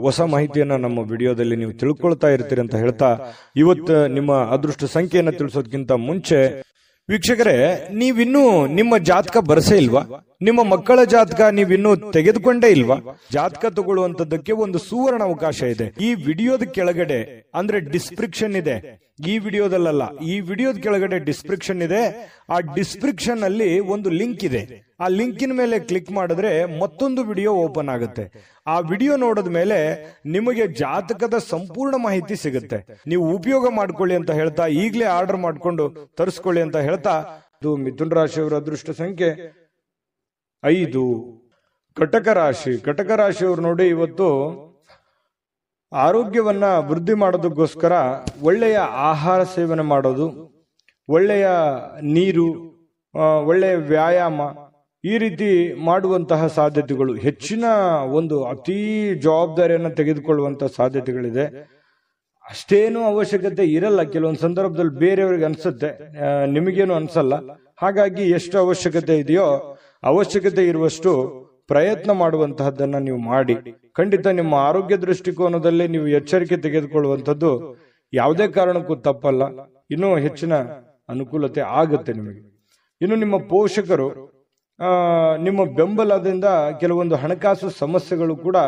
ಹೊಸ ಮಾಹಿತಿಯನ್ನ ನಮ್ಮ ವಿಡಿಯೋದಲ್ಲಿ ನೀವು ತಿಳ್ಕೊಳ್ತಾ ಇರ್ತೀರಿ ಅಂತ ಹೇಳ್ತಾ, ಇವತ್ತು ನಿಮ್ಮ ಅದೃಷ್ಟ ಸಂಖ್ಯೆಯನ್ನ ತಿಳಿಸೋದಕ್ಕಿಂತ ಮುಂಚೆ ವೀಕ್ಷಕರೇ, ನೀವಿನ್ನೂ ನಿಮ್ಮ ಜಾತಕ ಬರಸೇ ಇಲ್ವಾ? ನಿಮ್ಮ ಮಕ್ಕಳ ಜಾತಕ ನೀವಿನ್ನೂ ತೆಗೆದುಕೊಂಡೇ ಇಲ್ವಾ? ಜಾತಕ ತಗೊಳ್ಳುವಂತದ್ದಕ್ಕೆ ಒಂದು ಸುವರ್ಣ ಅವಕಾಶ ಇದೆ. ಈ ವಿಡಿಯೋದ ಕೆಳಗಡೆ ಅಂದ್ರೆ ಡಿಸ್ಕ್ರಿಪ್ಷನ್ ಇದೆ. ಈ ವಿಡಿಯೋದಲ್ಲ, ಈ ವಿಡಿಯೋದ ಕೆಳಗಡೆ ಡಿಸ್ಕ್ರಿಪ್ಷನ್ ಇದೆ. ಆ ಡಿಸ್ಕ್ರಿಪ್ಷನ್ ಅಲ್ಲಿ ಒಂದು ಲಿಂಕ್ ಇದೆ. ಆ ಲಿಂಕಿನ ಮೇಲೆ ಕ್ಲಿಕ್ ಮಾಡಿದ್ರೆ ಮತ್ತೊಂದು ವಿಡಿಯೋ ಓಪನ್ ಆಗುತ್ತೆ. ಆ ವಿಡಿಯೋ ನೋಡಿದ ಮೇಲೆ ನಿಮಗೆ ಜಾತಕದ ಸಂಪೂರ್ಣ ಮಾಹಿತಿ ಸಿಗುತ್ತೆ. ನೀವು ಉಪಯೋಗ ಮಾಡ್ಕೊಳ್ಳಿ ಅಂತ ಹೇಳ್ತಾ, ಈಗಲೇ ಆರ್ಡರ್ ಮಾಡ್ಕೊಂಡು ತರಿಸ್ಕೊಳ್ಳಿ ಅಂತ ಹೇಳ್ತಾ, ಇದು ಮಿಥುನ ರಾಶಿಯವರ ಅದೃಷ್ಟ ಸಂಖ್ಯೆ 5. ಕಟಕ ರಾಶಿಯವರು ನೋಡಿ, ಇವತ್ತು ಆರೋಗ್ಯವನ್ನ ವೃದ್ಧಿ ಮಾಡೋದಕ್ಕೋಸ್ಕರ ಒಳ್ಳೆಯ ಆಹಾರ ಸೇವನೆ ಮಾಡೋದು, ಒಳ್ಳೆಯ ನೀರು, ಒಳ್ಳೆಯ ವ್ಯಾಯಾಮ, ಈ ರೀತಿ ಮಾಡುವಂತಹ ಸಾಧ್ಯತೆಗಳು, ಹೆಚ್ಚಿನ ಒಂದು ಅತೀ ಜವಾಬ್ದಾರಿಯನ್ನು ತೆಗೆದುಕೊಳ್ಳುವಂತಹ ಸಾಧ್ಯತೆಗಳಿದೆ. ಅಷ್ಟೇನು ಅವಶ್ಯಕತೆ ಇರಲ್ಲ. ಕೆಲವೊಂದು ಸಂದರ್ಭದಲ್ಲಿ ಬೇರೆಯವ್ರಿಗೆ ಅನ್ಸುತ್ತೆ, ನಿಮಗೇನು ಅನ್ಸಲ್ಲ. ಹಾಗಾಗಿ ಎಷ್ಟು ಅವಶ್ಯಕತೆ ಇದೆಯೋ ಅವಶ್ಯಕತೆ ಇರುವಷ್ಟು ಪ್ರಯತ್ನ ಮಾಡುವಂತಹದ್ದನ್ನ ನೀವು ಮಾಡಿ. ಖಂಡಿತ ನಿಮ್ಮ ಆರೋಗ್ಯ ದೃಷ್ಟಿಕೋನದಲ್ಲಿ ನೀವು ಎಚ್ಚರಿಕೆ ತೆಗೆದುಕೊಳ್ಳುವಂಥದ್ದು ಯಾವುದೇ ಕಾರಣಕ್ಕೂ ತಪ್ಪಲ್ಲ. ಇನ್ನೂ ಹೆಚ್ಚಿನ ಅನುಕೂಲತೆ ಆಗುತ್ತೆ ನಿಮಗೆ. ಇನ್ನು ನಿಮ್ಮ ಪೋಷಕರು ನಿಮ್ಮ ಬೆಂಬಲದಿಂದ ಕೆಲವೊಂದು ಹಣಕಾಸು ಸಮಸ್ಯೆಗಳು ಕೂಡ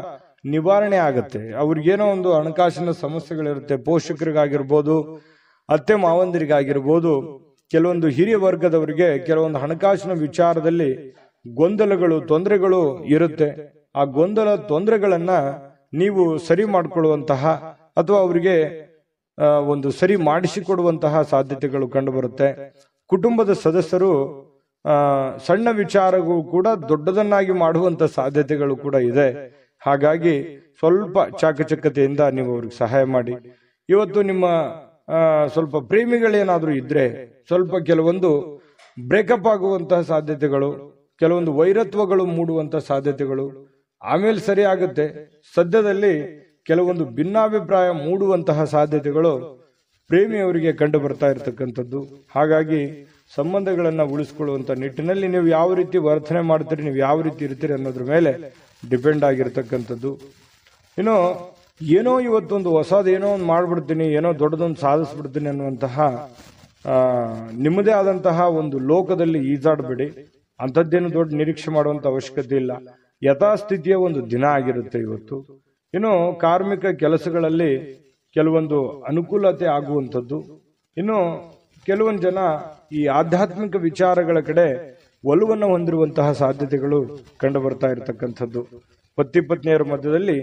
ನಿವಾರಣೆ ಆಗುತ್ತೆ. ಅವ್ರಿಗೇನೋ ಒಂದು ಹಣಕಾಸಿನ ಸಮಸ್ಯೆಗಳಿರುತ್ತೆ. ಪೋಷಕರಿಗಾಗಿರ್ಬೋದು, ಅತ್ತೆ ಮಾವಂದಿರಿಗಾಗಿರ್ಬೋದು, ಕೆಲವೊಂದು ಹಿರಿಯ ವರ್ಗದವರಿಗೆ ಕೆಲವೊಂದು ಹಣಕಾಸಿನ ವಿಚಾರದಲ್ಲಿ ಗೊಂದಲಗಳು, ತೊಂದರೆಗಳು ಇರುತ್ತೆ. ಆ ಗೊಂದಲ ತೊಂದರೆಗಳನ್ನ ನೀವು ಸರಿ ಮಾಡಿಕೊಳ್ಳುವಂತಹ ಅಥವಾ ಅವರಿಗೆ ಒಂದು ಸರಿ ಮಾಡಿಸಿಕೊಡುವಂತಹ ಸಾಧ್ಯತೆಗಳು ಕಂಡುಬರುತ್ತೆ. ಕುಟುಂಬದ ಸದಸ್ಯರು ಸಣ್ಣ ವಿಚಾರಗಳು ಕೂಡ ದೊಡ್ಡದನ್ನಾಗಿ ಮಾಡುವಂತ ಸಾಧ್ಯತೆಗಳು ಕೂಡ ಇದೆ. ಹಾಗಾಗಿ ಸ್ವಲ್ಪ ಚಾಕಚಕ್ಯತೆಯಿಂದ ನೀವು ಅವ್ರಿಗೆ ಸಹಾಯ ಮಾಡಿ. ಇವತ್ತು ನಿಮ್ಮ ಸ್ವಲ್ಪ ಪ್ರೇಮಿಗಳೇನಾದ್ರೂ ಇದ್ರೆ ಸ್ವಲ್ಪ ಕೆಲವೊಂದು ಬ್ರೇಕಪ್ ಆಗುವಂತಹ ಸಾಧ್ಯತೆಗಳು, ಕೆಲವೊಂದು ವೈರತ್ವಗಳು ಮೂಡುವಂತಹ ಸಾಧ್ಯತೆಗಳು ಆಮೇಲೆ ಸರಿ ಆಗುತ್ತೆ. ಸದ್ಯದಲ್ಲಿ ಕೆಲವೊಂದು ಭಿನ್ನಾಭಿಪ್ರಾಯ ಮೂಡುವಂತಹ ಸಾಧ್ಯತೆಗಳು ಪ್ರೇಮಿಯವರಿಗೆ ಕಂಡು ಬರ್ತಾ ಇರತಕ್ಕಂಥದ್ದು. ಹಾಗಾಗಿ ಸಂಬಂಧಗಳನ್ನ ಉಳಿಸ್ಕೊಳ್ಳುವಂತ ನಿಟ್ಟಿನಲ್ಲಿ ನೀವು ಯಾವ ರೀತಿ ವರ್ತನೆ ಮಾಡ್ತೀರಿ, ನೀವು ಯಾವ ರೀತಿ ಇರ್ತೀರಿ ಅನ್ನೋದ್ರ ಮೇಲೆ ಡಿಪೆಂಡ್ ಆಗಿರ್ತಕ್ಕಂಥದ್ದು. ಇನ್ನು ಏನೋ ಇವತ್ತೊಂದು ಹೊಸದೇನೋ ಒಂದು ಮಾಡ್ಬಿಡ್ತೀನಿ, ಏನೋ ದೊಡ್ಡದೊಂದು ಸಾಧಿಸ್ಬಿಡ್ತೀನಿ ಅನ್ನುವಂತಹ ನಿಮ್ಮದೇ ಆದಂತಹ ಒಂದು ಲೋಕದಲ್ಲಿ ಈಜಾಡಬೇಡಿ. ಅಂಥದ್ದೇನು ದೊಡ್ಡ ನಿರೀಕ್ಷೆ ಮಾಡುವಂತ ಅವಶ್ಯಕತೆ ಇಲ್ಲ. ಯಥಾಸ್ಥಿತಿಯ ಒಂದು ದಿನ ಆಗಿರುತ್ತೆ ಇವತ್ತು. ಇನ್ನು ಕಾರ್ಮಿಕ ಕೆಲಸಗಳಲ್ಲಿ ಕೆಲವೊಂದು ಅನುಕೂಲತೆ ಆಗುವಂಥದ್ದು. ಇನ್ನು ಕೆಲವೊಂದು ಜನ ಈ ಆಧ್ಯಾತ್ಮಿಕ ವಿಚಾರಗಳ ಕಡೆ ಒಲವನ್ನು ಹೊಂದಿರುವಂತಹ ಸಾಧ್ಯತೆಗಳು ಕಂಡು ಬರ್ತಾ ಇರತಕ್ಕಂಥದ್ದು. ಪತಿ ಪತ್ನಿಯರ ಮಧ್ಯದಲ್ಲಿ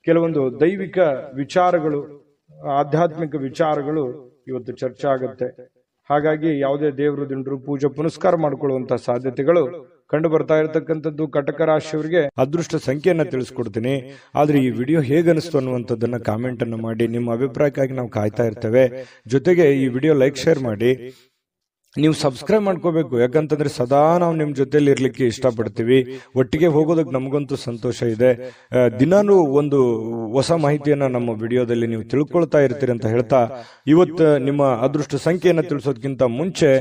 ಕೆಲವೊಂದು ದೈವಿಕ ವಿಚಾರಗಳು, ಆಧ್ಯಾತ್ಮಿಕ ವಿಚಾರಗಳು ಇವತ್ತು ಚರ್ಚೆ ಆಗುತ್ತೆ. ಹಾಗಾಗಿ ಯಾವುದೇ ದೇವರು ದಿಂಡ್ರು ಪೂಜೆ ಪುನಸ್ಕಾರ ಮಾಡಿಕೊಳ್ಳುವಂತಹ ಸಾಧ್ಯತೆಗಳು ಕಂಡು ಬರ್ತಾ ಇರತಕ್ಕಂಥದ್ದು. ಕಟಕ ರಾಶಿಯವರಿಗೆ ಅದೃಷ್ಟ ಸಂಖ್ಯೆಯನ್ನ ತಿಳಿಸ್ಕೊಡ್ತೀನಿ. ಆದ್ರೆ ಈ ವಿಡಿಯೋ ಹೇಗನಿಸ್ತು ಅನ್ನುವಂಥದ್ದನ್ನ ಕಾಮೆಂಟ್ ಅನ್ನು ಮಾಡಿ. ನಿಮ್ಮ ಅಭಿಪ್ರಾಯಕ್ಕಾಗಿ ನಾವು ಕಾಯ್ತಾ ಇರ್ತೇವೆ. ಜೊತೆಗೆ ಈ ವಿಡಿಯೋ ಲೈಕ್ ಶೇರ್ ಮಾಡಿ. ನೀವು ಸಬ್ಸ್ಕ್ರೈಬ್ ಮಾಡ್ಕೋಬೇಕು, ಯಾಕಂತಂದ್ರೆ ಸದಾ ನಾವು ನಿಮ್ ಜೊತೆಲಿ ಇರ್ಲಿಕ್ಕೆ ಇಷ್ಟಪಡ್ತೀವಿ. ಒಟ್ಟಿಗೆ ಹೋಗೋದಕ್ಕೆ ನಮಗಂತೂ ಸಂತೋಷ ಇದೆ. ದಿನಾನು ಒಂದು ಹೊಸ ಮಾಹಿತಿಯನ್ನ ನಮ್ಮ ವಿಡಿಯೋದಲ್ಲಿ ನೀವು ತಿಳ್ಕೊಳ್ತಾ ಇರ್ತೀರಿ ಅಂತ ಹೇಳ್ತಾ, ಇವತ್ತು ನಿಮ್ಮ ಅದೃಷ್ಟ ಸಂಖ್ಯೆಯನ್ನ ತಿಳಿಸೋದಕ್ಕಿಂತ ಮುಂಚೆ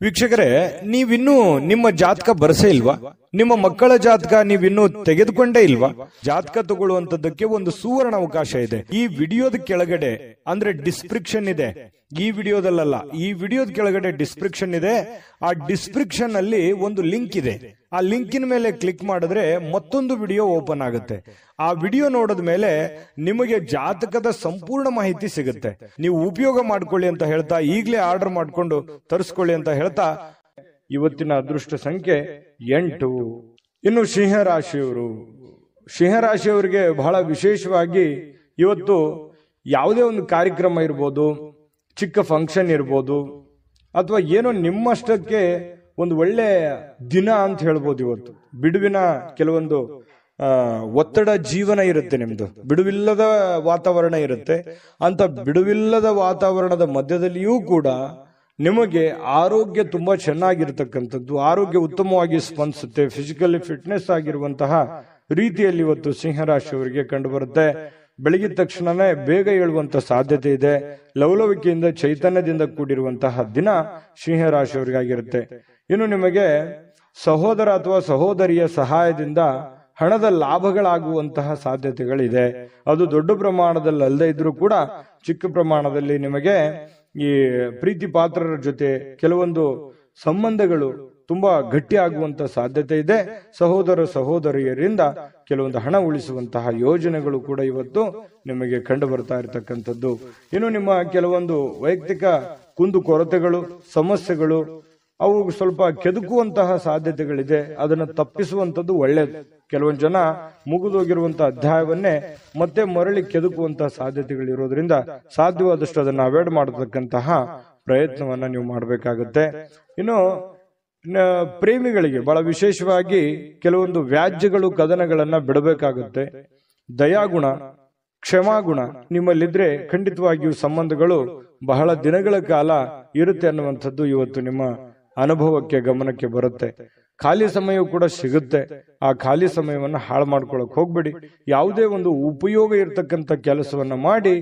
ವೀಕ್ಷಕರೇ, ನೀವಿನ್ನೂ ನಿಮ್ಮ ಜಾತಕ ಬರಸೇ ಇಲ್ವಾ? ನಿಮ್ಮ ಮಕ್ಕಳ ಜಾತಕ ನೀವಿನ್ನೂ ತೆಗೆದುಕೊಂಡೇ ಇಲ್ವಾ? ಜಾತಕ ತಗೊಳ್ಳುವಂತದ್ದಕ್ಕೆ ಒಂದು ಸುವರ್ಣ ಅವಕಾಶ ಇದೆ. ಈ ವಿಡಿಯೋದ ಕೆಳಗಡೆ ಅಂದ್ರೆ ಡಿಸ್ಕ್ರಿಪ್ಷನ್ ಇದೆ. ಈ ವಿಡಿಯೋದಲ್ಲ, ಈ ವಿಡಿಯೋದ ಕೆಳಗಡೆ ಡಿಸ್ಕ್ರಿಪ್ಷನ್ ಇದೆ. ಆ ಡಿಸ್ಕ್ರಿಪ್ಷನ್ ಅಲ್ಲಿ ಒಂದು ಲಿಂಕ್ ಇದೆ. ಆ ಲಿಂಕಿನ ಮೇಲೆ ಕ್ಲಿಕ್ ಮಾಡಿದ್ರೆ ಮತ್ತೊಂದು ವಿಡಿಯೋ ಓಪನ್ ಆಗುತ್ತೆ. ಆ ವಿಡಿಯೋ ನೋಡಿದ ಮೇಲೆ ನಿಮಗೆ ಜಾತಕದ ಸಂಪೂರ್ಣ ಮಾಹಿತಿ ಸಿಗುತ್ತೆ. ನೀವು ಉಪಯೋಗ ಮಾಡ್ಕೊಳ್ಳಿ ಅಂತ ಹೇಳ್ತಾ, ಈಗಲೇ ಆರ್ಡರ್ ಮಾಡ್ಕೊಂಡು ತರಿಸ್ಕೊಳ್ಳಿ ಅಂತ ಹೇಳ್ತಾ, ಇವತ್ತಿನ ಅದೃಷ್ಟ ಸಂಖ್ಯೆ 8. ಇನ್ನು ಸಿಂಹರಾಶಿಯವರು, ಸಿಂಹರಾಶಿಯವರಿಗೆ ಬಹಳ ವಿಶೇಷವಾಗಿ ಇವತ್ತು ಯಾವುದೇ ಒಂದು ಕಾರ್ಯಕ್ರಮ ಇರ್ಬೋದು, ಚಿಕ್ಕ ಫಂಕ್ಷನ್ ಇರ್ಬೋದು, ಅಥವಾ ಏನೋ ನಿಮ್ಮಷ್ಟಕ್ಕೆ ಒಂದು ಒಳ್ಳೆ ದಿನ ಅಂತ ಹೇಳ್ಬೋದು. ಇವತ್ತು ಬಿಡುವಿನ ಕೆಲವೊಂದು ಒತ್ತಡ ಜೀವನ ಇರುತ್ತೆ, ನಿಮ್ದು ಬಿಡುವಿಲ್ಲದ ವಾತಾವರಣ ಇರುತ್ತೆ. ಅಂತ ಬಿಡುವಿಲ್ಲದ ವಾತಾವರಣದ ಮಧ್ಯದಲ್ಲಿಯೂ ಕೂಡ ನಿಮಗೆ ಆರೋಗ್ಯ ತುಂಬಾ ಚೆನ್ನಾಗಿರ್ತಕ್ಕಂಥದ್ದು, ಆರೋಗ್ಯ ಉತ್ತಮವಾಗಿ ಸ್ಪಂದಿಸುತ್ತೆ. ಫಿಸಿಕಲಿ ಫಿಟ್ನೆಸ್ ಆಗಿರುವಂತಹ ರೀತಿಯಲ್ಲಿ ಇವತ್ತು ಸಿಂಹರಾಶಿಯವರಿಗೆ ಕಂಡು ಬರುತ್ತೆ. ಬೆಳಗಿದ ತಕ್ಷಣನೇ ಬೇಗ ಏಳುವಂತ ಸಾಧ್ಯತೆ ಇದೆ. ಲವಲವಿಕೆಯಿಂದ ಚೈತನ್ಯದಿಂದ ಕೂಡಿರುವಂತಹ ದಿನ ಸಿಂಹರಾಶಿಯವರಿಗಾಗಿರುತ್ತೆ. ಇನ್ನು ನಿಮಗೆ ಸಹೋದರ ಅಥವಾ ಸಹೋದರಿಯ ಸಹಾಯದಿಂದ ಹಣದ ಲಾಭಗಳಾಗುವಂತಹ ಸಾಧ್ಯತೆಗಳಿದೆ. ಅದು ದೊಡ್ಡ ಪ್ರಮಾಣದಲ್ಲಿ ಅಲ್ಲದೆ ಇದ್ರೂ ಕೂಡ ಚಿಕ್ಕ ಪ್ರಮಾಣದಲ್ಲಿ ನಿಮಗೆ ಈ ಪ್ರೀತಿ ಪಾತ್ರರ ಜೊತೆ ಕೆಲವೊಂದು ಸಂಬಂಧಗಳು ತುಂಬಾ ಗಟ್ಟಿ ಆಗುವಂತ ಸಾಧ್ಯತೆ ಇದೆ. ಸಹೋದರ ಸಹೋದರಿಯರಿಂದ ಕೆಲವೊಂದು ಹಣ ಉಳಿಸುವಂತಹ ಯೋಜನೆಗಳು ಕೂಡ ಇವತ್ತು ನಿಮಗೆ ಕಂಡು ಬರ್ತಾ ಇರತಕ್ಕಂಥದ್ದು. ಇನ್ನು ನಿಮ್ಮ ಕೆಲವೊಂದು ವೈಯಕ್ತಿಕ ಕುಂದು ಕೊರತೆಗಳು, ಸಮಸ್ಯೆಗಳು ಅವು ಸ್ವಲ್ಪ ಕೆದಕುವಂತಹ ಸಾಧ್ಯತೆಗಳಿದೆ. ಅದನ್ನು ತಪ್ಪಿಸುವಂತದ್ದು ಒಳ್ಳೆಯದು. ಕೆಲವೊಂದು ಜನ ಮುಗಿದೋಗಿರುವಂತಹ ಅಧ್ಯಾಯವನ್ನೇ ಮತ್ತೆ ಮರಳಿ ಕೆದಕುವಂತಹ ಸಾಧ್ಯತೆಗಳಿರೋದ್ರಿಂದ ಸಾಧ್ಯವಾದಷ್ಟು ಅದನ್ನು ಅವಾಯ್ಡ್ ಮಾಡತಕ್ಕಂತಹ ಪ್ರಯತ್ನವನ್ನ ನೀವು ಮಾಡಬೇಕಾಗುತ್ತೆ. ಇನ್ನು ಪ್ರೇಮಿಗಳಿಗೆ ಬಹಳ ವಿಶೇಷವಾಗಿ ಕೆಲವೊಂದು ವ್ಯಾಜ್ಯಗಳು, ಕದನಗಳನ್ನ ಬಿಡಬೇಕಾಗುತ್ತೆ. ದಯಾಗುಣ, ಕ್ಷಮಾಗುಣ ನಿಮ್ಮಲ್ಲಿದ್ರೆ ಖಂಡಿತವಾಗಿಯೂ ಸಂಬಂಧಗಳು ಬಹಳ ದಿನಗಳ ಕಾಲ ಇರುತ್ತೆ ಅನ್ನುವಂಥದ್ದು ಇವತ್ತು ನಿಮ್ಮ ಅನುಭವಕ್ಕೆ, ಗಮನಕ್ಕೆ ಬರುತ್ತೆ. ಖಾಲಿ ಸಮಯವೂ ಕೂಡ ಸಿಗುತ್ತೆ. ಆ ಖಾಲಿ ಸಮಯವನ್ನ ಹಾಳು ಮಾಡ್ಕೊಳಕ್ ಹೋಗ್ಬೇಡಿ. ಯಾವುದೇ ಒಂದು ಉಪಯೋಗ ಇರತಕ್ಕಂತ ಕೆಲಸವನ್ನ ಮಾಡಿ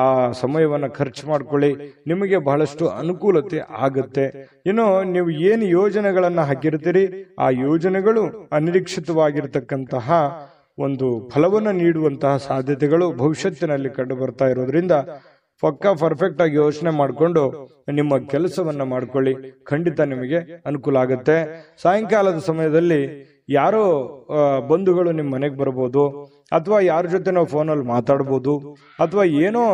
ಆ ಸಮಯವನ್ನ ಖರ್ಚು ಮಾಡ್ಕೊಳ್ಳಿ. ನಿಮಗೆ ಬಹಳಷ್ಟು ಅನುಕೂಲತೆ ಆಗುತ್ತೆ. ಇನ್ನು ನೀವು ಏನು ಯೋಜನೆಗಳನ್ನ ಹಾಕಿರ್ತೀರಿ, ಆ ಯೋಜನೆಗಳು ಅನಿರೀಕ್ಷಿತವಾಗಿರ್ತಕ್ಕಂತಹ ಒಂದು ಫಲವನ್ನು ನೀಡುವಂತಹ ಸಾಧ್ಯತೆಗಳು ಭವಿಷ್ಯತ್ತಿನಲ್ಲಿ ಕಂಡು ಬರ್ತಾ ಇರೋದ್ರಿಂದ ಪಕ್ಕಾ ಪರ್ಫೆಕ್ಟ್ ಆಗಿ ಯೋಚನೆ ಮಾಡಿಕೊಂಡು ನಿಮ್ಮ ಕೆಲಸವನ್ನ ಮಾಡ್ಕೊಳ್ಳಿ. ಖಂಡಿತ ನಿಮಗೆ ಅನುಕೂಲ ಆಗುತ್ತೆ. ಸಾಯಂಕಾಲದ ಸಮಯದಲ್ಲಿ ಯಾರೋ ಬಂಧುಗಳು ನಿಮ್ಮ ಮನೆಗೆ ಬರ್ಬೋದು, ಅಥವಾ ಯಾರ ಜೊತೆ ನಾವು ಫೋನಲ್ಲಿ ಮಾತಾಡ್ಬೋದು, ಅಥವಾ ಏನೋ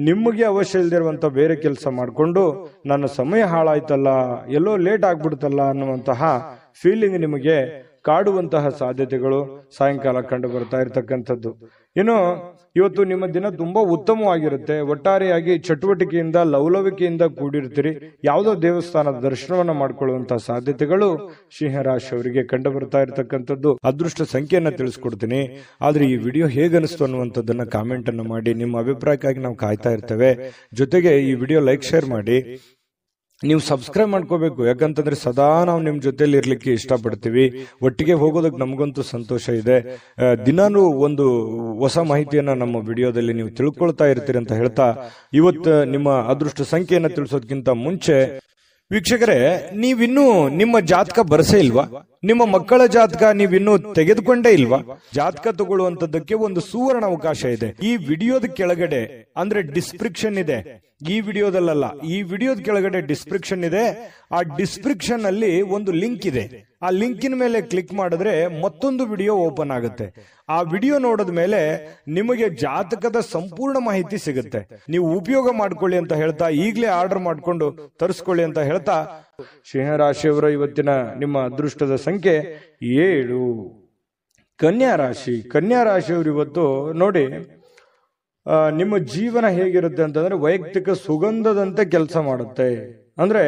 ನಿಮಗೆ ಅವಶ್ಯ ಇಲ್ದಿರುವಂತ ಬೇರೆ ಕೆಲಸ ಮಾಡಿಕೊಂಡು ನನ್ನ ಸಮಯ ಹಾಳಾಯ್ತಲ್ಲ, ಎಲ್ಲೋ ಲೇಟ್ ಆಗ್ಬಿಡ್ತಲ್ಲ ಅನ್ನುವಂತಹ ಫೀಲಿಂಗ್ ನಿಮಗೆ ಕಾಡುವಂತಹ ಸಾಧ್ಯತೆಗಳು ಸಾಯಂಕಾಲ ಕಂಡು ಬರ್ತಾ ಇರತಕ್ಕಂಥದ್ದು. ಇನ್ನು ಇವತ್ತು ನಿಮ್ಮ ದಿನ ತುಂಬಾ ಉತ್ತಮವಾಗಿರುತ್ತೆ. ಒಟ್ಟಾರೆಯಾಗಿ ಚಟುವಟಿಕೆಯಿಂದ ಲವಲವಿಕೆಯಿಂದ ಕೂಡಿರ್ತೀರಿ. ಯಾವುದೋ ದೇವಸ್ಥಾನದ ದರ್ಶನವನ್ನ ಮಾಡಿಕೊಳ್ಳುವಂತಹ ಸಾಧ್ಯತೆಗಳು ಸಿಂಹರಾಶಿಯವರಿಗೆ ಕಂಡು ಬರ್ತಾ ಇರತಕ್ಕಂಥದ್ದು. ಅದೃಷ್ಟ ಸಂಖ್ಯೆಯನ್ನ ತಿಳಿಸ್ಕೊಡ್ತೀನಿ. ಆದ್ರೆ ಈ ವಿಡಿಯೋ ಹೇಗನಿಸ್ತು ಅನ್ನುವಂಥದ್ದನ್ನ ಕಾಮೆಂಟ್ ಅನ್ನು ಮಾಡಿ. ನಿಮ್ಮ ಅಭಿಪ್ರಾಯಕ್ಕಾಗಿ ನಾವು ಕಾಯ್ತಾ ಇರ್ತೇವೆ. ಜೊತೆಗೆ ಈ ವಿಡಿಯೋ ಲೈಕ್ ಶೇರ್ ಮಾಡಿ. ನೀವು ಸಬ್ಸ್ಕ್ರೈಬ್ ಮಾಡ್ಕೋಬೇಕು. ಯಾಕಂತಂದ್ರೆ ಸದಾ ನಾವು ನಿಮ್ ಜೊತೆಲಿ ಇರ್ಲಿಕ್ಕೆ ಇಷ್ಟಪಡ್ತೀವಿ. ಒಟ್ಟಿಗೆ ಹೋಗೋದಕ್ಕೆ ನಮಗಂತೂ ಸಂತೋಷ ಇದೆ. ದಿನಾನು ಒಂದು ಹೊಸ ಮಾಹಿತಿಯನ್ನ ನಮ್ಮ ವಿಡಿಯೋದಲ್ಲಿ ನೀವು ತಿಳ್ಕೊಳ್ತಾ ಇರ್ತೀರಿ ಅಂತ ಹೇಳ್ತಾ, ಇವತ್ತು ನಿಮ್ಮ ಅದೃಷ್ಟ ಸಂಖ್ಯೆಯನ್ನ ತಿಳಿಸೋದಕ್ಕಿಂತ ಮುಂಚೆ ವೀಕ್ಷಕರೇ, ನೀವಿನ್ನೂ ನಿಮ್ಮ ಜಾತಕ ಬರಸೇ ಇಲ್ವಾ? ನಿಮ್ಮ ಮಕ್ಕಳ ಜಾತಕ ನೀವಿನ್ನೂ ತೆಗೆದುಕೊಂಡೇ ಇಲ್ವಾ? ಜಾತಕ ತಗೊಳ್ಳುವಂತದ್ದಕ್ಕೆ ಒಂದು ಸುವರ್ಣ ಅವಕಾಶ ಇದೆ. ಈ ವಿಡಿಯೋದ ಕೆಳಗಡೆ ಅಂದ್ರೆ ಡಿಸ್ಕ್ರಿಪ್ಷನ್ ಇದೆ. ಈ ವಿಡಿಯೋದಲ್ಲ, ಈ ವಿಡಿಯೋದ ಕೆಳಗಡೆ ಡಿಸ್ಕ್ರಿಪ್ಷನ್ ಇದೆ. ಆ ಡಿಸ್ಕ್ರಿಪ್ಷನ್ ಅಲ್ಲಿ ಒಂದು ಲಿಂಕ್ ಇದೆ. ಆ ಲಿಂಕಿನ ಮೇಲೆ ಕ್ಲಿಕ್ ಮಾಡಿದ್ರೆ ಮತ್ತೊಂದು ವಿಡಿಯೋ ಓಪನ್ ಆಗುತ್ತೆ. ಆ ವಿಡಿಯೋ ನೋಡಿದ ಮೇಲೆ ನಿಮಗೆ ಜಾತಕದ ಸಂಪೂರ್ಣ ಮಾಹಿತಿ ಸಿಗುತ್ತೆ. ನೀವು ಉಪಯೋಗ ಮಾಡ್ಕೊಳ್ಳಿ ಅಂತ ಹೇಳ್ತಾ, ಈಗಲೇ ಆರ್ಡರ್ ಮಾಡ್ಕೊಂಡು ತರಿಸ್ಕೊಳ್ಳಿ ಅಂತ ಹೇಳ್ತಾ, ಸಿಂಹರಾಶಿಯವರ ಇವತ್ತಿನ ನಿಮ್ಮ ಅದೃಷ್ಟದ ಸಂಖ್ಯೆ 7. ಕನ್ಯಾ ರಾಶಿ. ಕನ್ಯಾ ರಾಶಿಯವರು ಇವತ್ತು ನೋಡಿ, ನಿಮ್ಮ ಜೀವನ ಹೇಗಿರುತ್ತೆ ಅಂತಂದ್ರೆ ವೈಯಕ್ತಿಕ ಸುಗಂಧದಂತೆ ಕೆಲಸ ಮಾಡುತ್ತೆ. ಅಂದ್ರೆ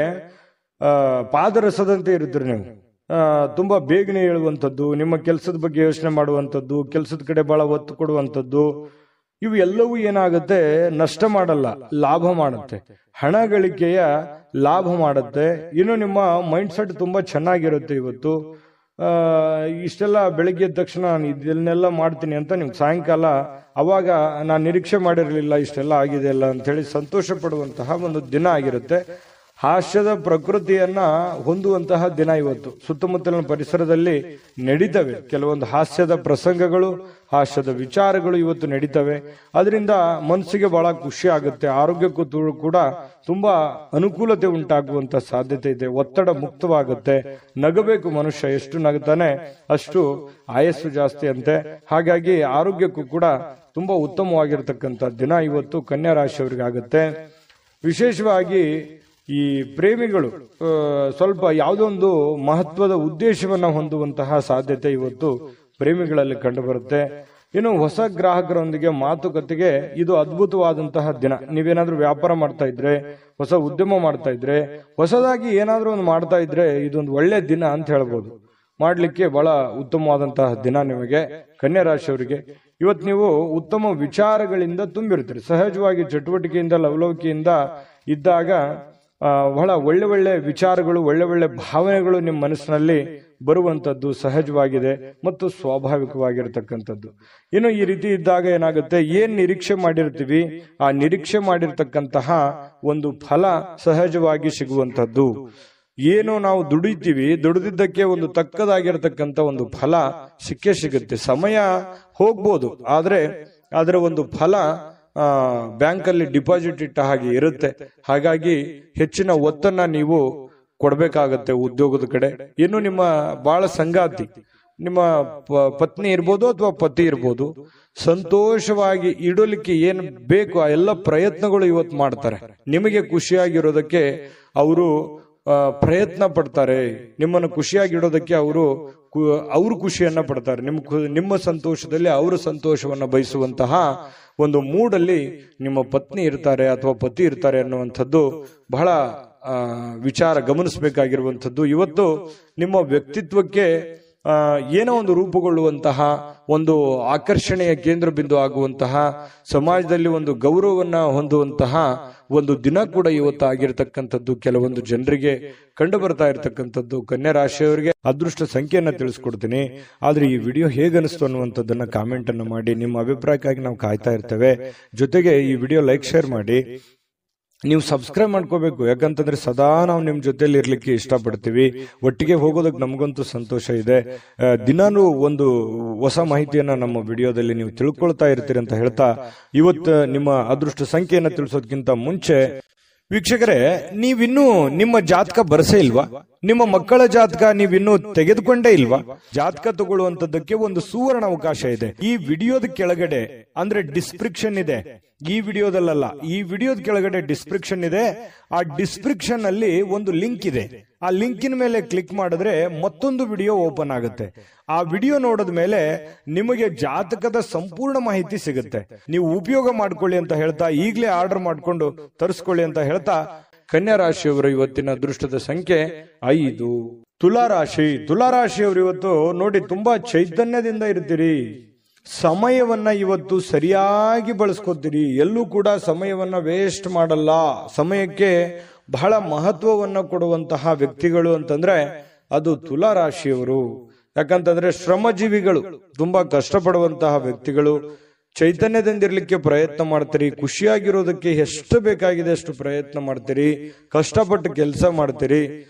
ಪಾದರಸದಂತೆ ಇರುತ್ತೀರಿ ನೀವು. ತುಂಬಾ ಬೇಗನೆ ಹೇಳುವಂಥದ್ದು, ನಿಮ್ಮ ಕೆಲಸದ ಬಗ್ಗೆ ಯೋಚನೆ ಮಾಡುವಂಥದ್ದು, ಕೆಲಸದ ಕಡೆ ಬಹಳ ಒತ್ತು ಕೊಡುವಂಥದ್ದು, ಇವು ಎಲ್ಲವೂ ಏನಾಗುತ್ತೆ, ನಷ್ಟ ಮಾಡಲ್ಲ, ಲಾಭ ಮಾಡುತ್ತೆ. ಹಣ ಗಳಿಕೆಯ ಲಾಭ ಮಾಡುತ್ತೆ. ಇನ್ನು ನಿಮ್ಮ ಮೈಂಡ್ ಸೆಟ್ ತುಂಬಾ ಚೆನ್ನಾಗಿರುತ್ತೆ. ಇವತ್ತು ಇಷ್ಟೆಲ್ಲ ಬೆಳಿಗ್ಗೆ ಎದ್ದ ತಕ್ಷಣ ನಾನು ಇದನ್ನೆಲ್ಲ ಮಾಡ್ತೀನಿ ಅಂತ ನಿಮ್ಗೆ ಸಾಯಂಕಾಲ ಅವಾಗ ನಾನು ನಿರೀಕ್ಷೆ ಮಾಡಿರಲಿಲ್ಲ ಇಷ್ಟೆಲ್ಲ ಆಗಿದೆ ಅಲ್ಲ ಅಂತೇಳಿ ಸಂತೋಷ ಪಡುವಂತಹ ಒಂದು ದಿನ ಆಗಿರುತ್ತೆ. ಹಾಸ್ಯದ ಪ್ರಕೃತಿಯನ್ನ ಹೊಂದುವಂತಹ ದಿನ ಇವತ್ತು. ಸುತ್ತಮುತ್ತಲಿನ ಪರಿಸರದಲ್ಲಿ ನಡೀತವೆ ಕೆಲವೊಂದು ಹಾಸ್ಯದ ಪ್ರಸಂಗಗಳು, ಹಾಸ್ಯದ ವಿಚಾರಗಳು ಇವತ್ತು ನಡೀತವೆ. ಅದರಿಂದ ಮನಸ್ಸಿಗೆ ಬಹಳ ಖುಷಿ ಆಗುತ್ತೆ. ಆರೋಗ್ಯಕ್ಕೂ ಕೂಡ ತುಂಬಾ ಅನುಕೂಲತೆ ಉಂಟಾಗುವಂತ ಸಾಧ್ಯತೆ ಇದೆ. ಒತ್ತಡ ಮುಕ್ತವಾಗುತ್ತೆ. ನಗಬೇಕು ಮನುಷ್ಯ. ಎಷ್ಟು ನಗುತ್ತಾನೆ ಅಷ್ಟು ಆಯಸ್ಸು ಜಾಸ್ತಿ ಅಂತೆ. ಹಾಗಾಗಿ ಆರೋಗ್ಯಕ್ಕೂ ಕೂಡ ತುಂಬಾ ಉತ್ತಮವಾಗಿರ್ತಕ್ಕಂಥ ದಿನ ಇವತ್ತು ಕನ್ಯಾ ರಾಶಿಯವರಿಗೆ ಆಗುತ್ತೆ. ವಿಶೇಷವಾಗಿ ಈ ಪ್ರೇಮಿಗಳು ಸ್ವಲ್ಪ ಯಾವುದೊಂದು ಮಹತ್ವದ ಉದ್ದೇಶವನ್ನ ಹೊಂದುವಂತಹ ಸಾಧ್ಯತೆ ಇವತ್ತು ಪ್ರೇಮಿಗಳಲ್ಲಿ ಕಂಡು ಬರುತ್ತೆ. ಇನ್ನು ಹೊಸ ಗ್ರಾಹಕರೊಂದಿಗೆ ಮಾತುಕತೆಗೆ ಇದು ಅದ್ಭುತವಾದಂತಹ ದಿನ. ನೀವೇನಾದ್ರೂ ವ್ಯಾಪಾರ ಮಾಡ್ತಾ ಇದ್ರೆ, ಹೊಸ ಉದ್ಯಮ ಮಾಡ್ತಾ ಇದ್ರೆ, ಹೊಸದಾಗಿ ಏನಾದ್ರೂ ಒಂದು ಮಾಡ್ತಾ ಇದ್ರೆ ಇದೊಂದು ಒಳ್ಳೆ ದಿನ ಅಂತ ಹೇಳ್ಬೋದು. ಮಾಡ್ಲಿಕ್ಕೆ ಬಹಳ ಉತ್ತಮವಾದಂತಹ ದಿನ ನಿಮಗೆ ಕನ್ಯಾ ರಾಶಿಯವರಿಗೆ. ಇವತ್ತು ನೀವು ಉತ್ತಮ ವಿಚಾರಗಳಿಂದ ತುಂಬಿರ್ತೀರಿ. ಸಹಜವಾಗಿ ಚಟುವಟಿಕೆಯಿಂದ ಲವಲವಿಕೆಯಿಂದ ಇದ್ದಾಗ ಬಹಳ ಒಳ್ಳೆ ಒಳ್ಳೆ ವಿಚಾರಗಳು, ಒಳ್ಳೆ ಒಳ್ಳೆ ಭಾವನೆಗಳು ನಿಮ್ಮ ಮನಸ್ಸಿನಲ್ಲಿ ಬರುವಂತದ್ದು ಸಹಜವಾಗಿದೆ ಮತ್ತು ಸ್ವಾಭಾವಿಕವಾಗಿರತಕ್ಕಂಥದ್ದು. ಇನ್ನು ಈ ರೀತಿ ಇದ್ದಾಗ ಏನಾಗುತ್ತೆ, ಏನ್ ನಿರೀಕ್ಷೆ ಮಾಡಿರ್ತೀವಿ ಆ ನಿರೀಕ್ಷೆ ಮಾಡಿರ್ತಕ್ಕಂತಹ ಒಂದು ಫಲ ಸಹಜವಾಗಿ ಸಿಗುವಂತದ್ದು. ಏನು ನಾವು ದುಡಿತೀವಿ, ದುಡಿದಿದ್ದಕ್ಕೆ ಒಂದು ತಕ್ಕದಾಗಿರ್ತಕ್ಕಂಥ ಒಂದು ಫಲ ಸಿಕ್ಕೇ ಸಿಗುತ್ತೆ. ಸಮಯ ಹೋಗ್ಬೋದು, ಆದ್ರೆ ಅದರ ಒಂದು ಫಲ ಬ್ಯಾಂಕ್ ಅಲ್ಲಿ ಡಿಪಾಸಿಟ್ ಇಟ್ಟ ಹಾಗೆ ಇರುತ್ತೆ. ಹಾಗಾಗಿ ಹೆಚ್ಚಿನ ಒತ್ತನ್ನ ನೀವು ಕೊಡ್ಬೇಕಾಗತ್ತೆ ಉದ್ಯೋಗದ ಕಡೆ. ಇನ್ನು ನಿಮ್ಮ ಬಹಳ ಸಂಗಾತಿ, ನಿಮ್ಮ ಪತ್ನಿ ಇರ್ಬೋದು ಅಥವಾ ಪತಿ ಇರ್ಬೋದು, ಸಂತೋಷವಾಗಿ ಇಡಲಿಕ್ಕೆ ಏನ್ ಬೇಕು ಆ ಎಲ್ಲ ಪ್ರಯತ್ನಗಳು ಇವತ್ತು ಮಾಡ್ತಾರೆ. ನಿಮಗೆ ಖುಷಿಯಾಗಿರೋದಕ್ಕೆ ಅವರು ಪ್ರಯತ್ನ ಪಡ್ತಾರೆ. ನಿಮ್ಮನ್ನು ಖುಷಿಯಾಗಿಡೋದಕ್ಕೆ ಅವರು ಖುಷಿಯನ್ನ ಪಡ್ತಾರೆ. ನಿಮ್ಮ ಸಂತೋಷದಲ್ಲಿ ಅವರು ಸಂತೋಷವನ್ನ ಬಯಸುವಂತಹ ಒಂದು ಮೂಡಲ್ಲಿ ನಿಮ್ಮ ಪತ್ನಿ ಇರ್ತಾರೆ ಅಥವಾ ಪತಿ ಇರ್ತಾರೆ ಅನ್ನುವಂಥದ್ದು ಬಹಳ ವಿಚಾರ ಗಮನಿಸಬೇಕಾಗಿರುವಂಥದ್ದು. ಇವತ್ತು ನಿಮ್ಮ ವ್ಯಕ್ತಿತ್ವಕ್ಕೆ ಏನೋ ಒಂದು ರೂಪುಗೊಳ್ಳುವಂತಹ, ಒಂದು ಆಕರ್ಷಣೆಯ ಕೇಂದ್ರ ಬಿಂದು ಆಗುವಂತಹ, ಸಮಾಜದಲ್ಲಿ ಒಂದು ಗೌರವವನ್ನ ಹೊಂದುವಂತಹ ಒಂದು ದಿನ ಕೂಡ ಇವತ್ತು ಆಗಿರತಕ್ಕಂಥದ್ದು ಕೆಲವೊಂದು ಜನರಿಗೆ ಕಂಡು ಬರ್ತಾ ಇರತಕ್ಕಂಥದ್ದು. ಕನ್ಯಾ ರಾಶಿಯವರಿಗೆ ಅದೃಷ್ಟ ಸಂಖ್ಯೆಯನ್ನ ತಿಳಿಸ್ಕೊಡ್ತೀನಿ. ಆದ್ರೆ ಈ ವಿಡಿಯೋ ಹೇಗನಿಸ್ತು ಅನ್ನುವಂಥದ್ದನ್ನ ಕಾಮೆಂಟ್ ಅನ್ನು ಮಾಡಿ. ನಿಮ್ಮ ಅಭಿಪ್ರಾಯಕ್ಕಾಗಿ ನಾವು ಕಾಯ್ತಾ ಇರ್ತೇವೆ. ಜೊತೆಗೆ ಈ ವಿಡಿಯೋ ಲೈಕ್ ಶೇರ್ ಮಾಡಿ. ನೀವು ಸಬ್ಸ್ಕ್ರೈಬ್ ಮಾಡ್ಕೋಬೇಕು. ಯಾಕಂತಂದ್ರೆ ಸದಾ ನಾವು ನಿಮ್ ಜೊತೆಲಿ ಇರ್ಲಿಕ್ಕೆ ಇಷ್ಟಪಡ್ತೀವಿ. ಒಟ್ಟಿಗೆ ಹೋಗೋದಕ್ಕೆ ನಮಗಂತೂ ಸಂತೋಷ ಇದೆ. ದಿನಾನು ಒಂದು ಹೊಸ ಮಾಹಿತಿಯನ್ನ ನಮ್ಮ ವಿಡಿಯೋದಲ್ಲಿ ನೀವು ತಿಳ್ಕೊಳ್ತಾ ಇರ್ತೀರಿ ಅಂತ ಹೇಳ್ತಾ, ಇವತ್ತು ನಿಮ್ಮ ಅದೃಷ್ಟ ಸಂಖ್ಯೆಯನ್ನ ತಿಳಿಸೋದಕ್ಕಿಂತ ಮುಂಚೆ ವೀಕ್ಷಕರೇ, ನೀವಿನ್ನೂ ನಿಮ್ಮ ಜಾತಕ ಬರಸೇ ಇಲ್ವಾ? ನಿಮ್ಮ ಮಕ್ಕಳ ಜಾತಕ ನೀವಿನ್ನೂ ತೆಗೆದುಕೊಂಡೇ ಇಲ್ವಾ? ಜಾತಕ ತಗೊಳ್ಳುವಂತದ್ದಕ್ಕೆ ಒಂದು ಸುವರ್ಣ ಅವಕಾಶ ಇದೆ. ಈ ವಿಡಿಯೋದ ಕೆಳಗಡೆ ಅಂದ್ರೆ ಡಿಸ್ಕ್ರಿಪ್ಷನ್ ಇದೆ, ಈ ವಿಡಿಯೋದಲ್ಲ, ಈ ವಿಡಿಯೋದ ಕೆಳಗಡೆ ಡಿಸ್ಕ್ರಿಪ್ಷನ್ ಇದೆ. ಆ ಡಿಸ್ಕ್ರಿಪ್ಷನ್ ಅಲ್ಲಿ ಒಂದು ಲಿಂಕ್ ಇದೆ. ಆ ಲಿಂಕಿನ ಮೇಲೆ ಕ್ಲಿಕ್ ಮಾಡಿದ್ರೆ ಮತ್ತೊಂದು ವಿಡಿಯೋ ಓಪನ್ ಆಗುತ್ತೆ. ಆ ವಿಡಿಯೋ ನೋಡಿದ ಮೇಲೆ ನಿಮಗೆ ಜಾತಕದ ಸಂಪೂರ್ಣ ಮಾಹಿತಿ ಸಿಗುತ್ತೆ. ನೀವು ಉಪಯೋಗ ಮಾಡ್ಕೊಳ್ಳಿ ಅಂತ ಹೇಳ್ತಾ, ಈಗಲೇ ಆರ್ಡರ್ ಮಾಡ್ಕೊಂಡು ತರಿಸ್ಕೊಳ್ಳಿ ಅಂತ ಹೇಳ್ತಾ, ಕನ್ಯಾ ರಾಶಿಯವರ ಇವತ್ತಿನ ಅದೃಷ್ಟದ ಸಂಖ್ಯೆ 5. ತುಲಾರಾಶಿಯವರು ಇವತ್ತು ನೋಡಿ ತುಂಬಾ ಚೈತನ್ಯದಿಂದ ಇರ್ತೀರಿ. ಸಮಯವನ್ನ ಇವತ್ತು ಸರಿಯಾಗಿ ಬಳಸ್ಕೊತೀರಿ. ಎಲ್ಲೂ ಕೂಡ ಸಮಯವನ್ನ ವೇಸ್ಟ್ ಮಾಡಲ್ಲ. ಸಮಯಕ್ಕೆ ಬಹಳ ಮಹತ್ವವನ್ನ ಕೊಡುವಂತಹ ವ್ಯಕ್ತಿಗಳು ಅಂತಂದ್ರೆ ಅದು ತುಲಾರಾಶಿಯವರು. ಯಾಕಂತಂದ್ರೆ ಶ್ರಮಜೀವಿಗಳು, ತುಂಬಾ ಕಷ್ಟಪಡುವಂತಹ ವ್ಯಕ್ತಿಗಳು. ಚೈತನ್ಯದಿಂದಿರ್ಲಿಕ್ಕೆ ಪ್ರಯತ್ನ ಮಾಡ್ತೀರಿ. ಖುಷಿಯಾಗಿರೋದಕ್ಕೆ ಎಷ್ಟು ಬೇಕಾಗಿದೆ ಅಷ್ಟು ಪ್ರಯತ್ನ ಮಾಡ್ತೀರಿ. ಕಷ್ಟಪಟ್ಟು ಕೆಲಸ ಮಾಡ್ತೀರಿ.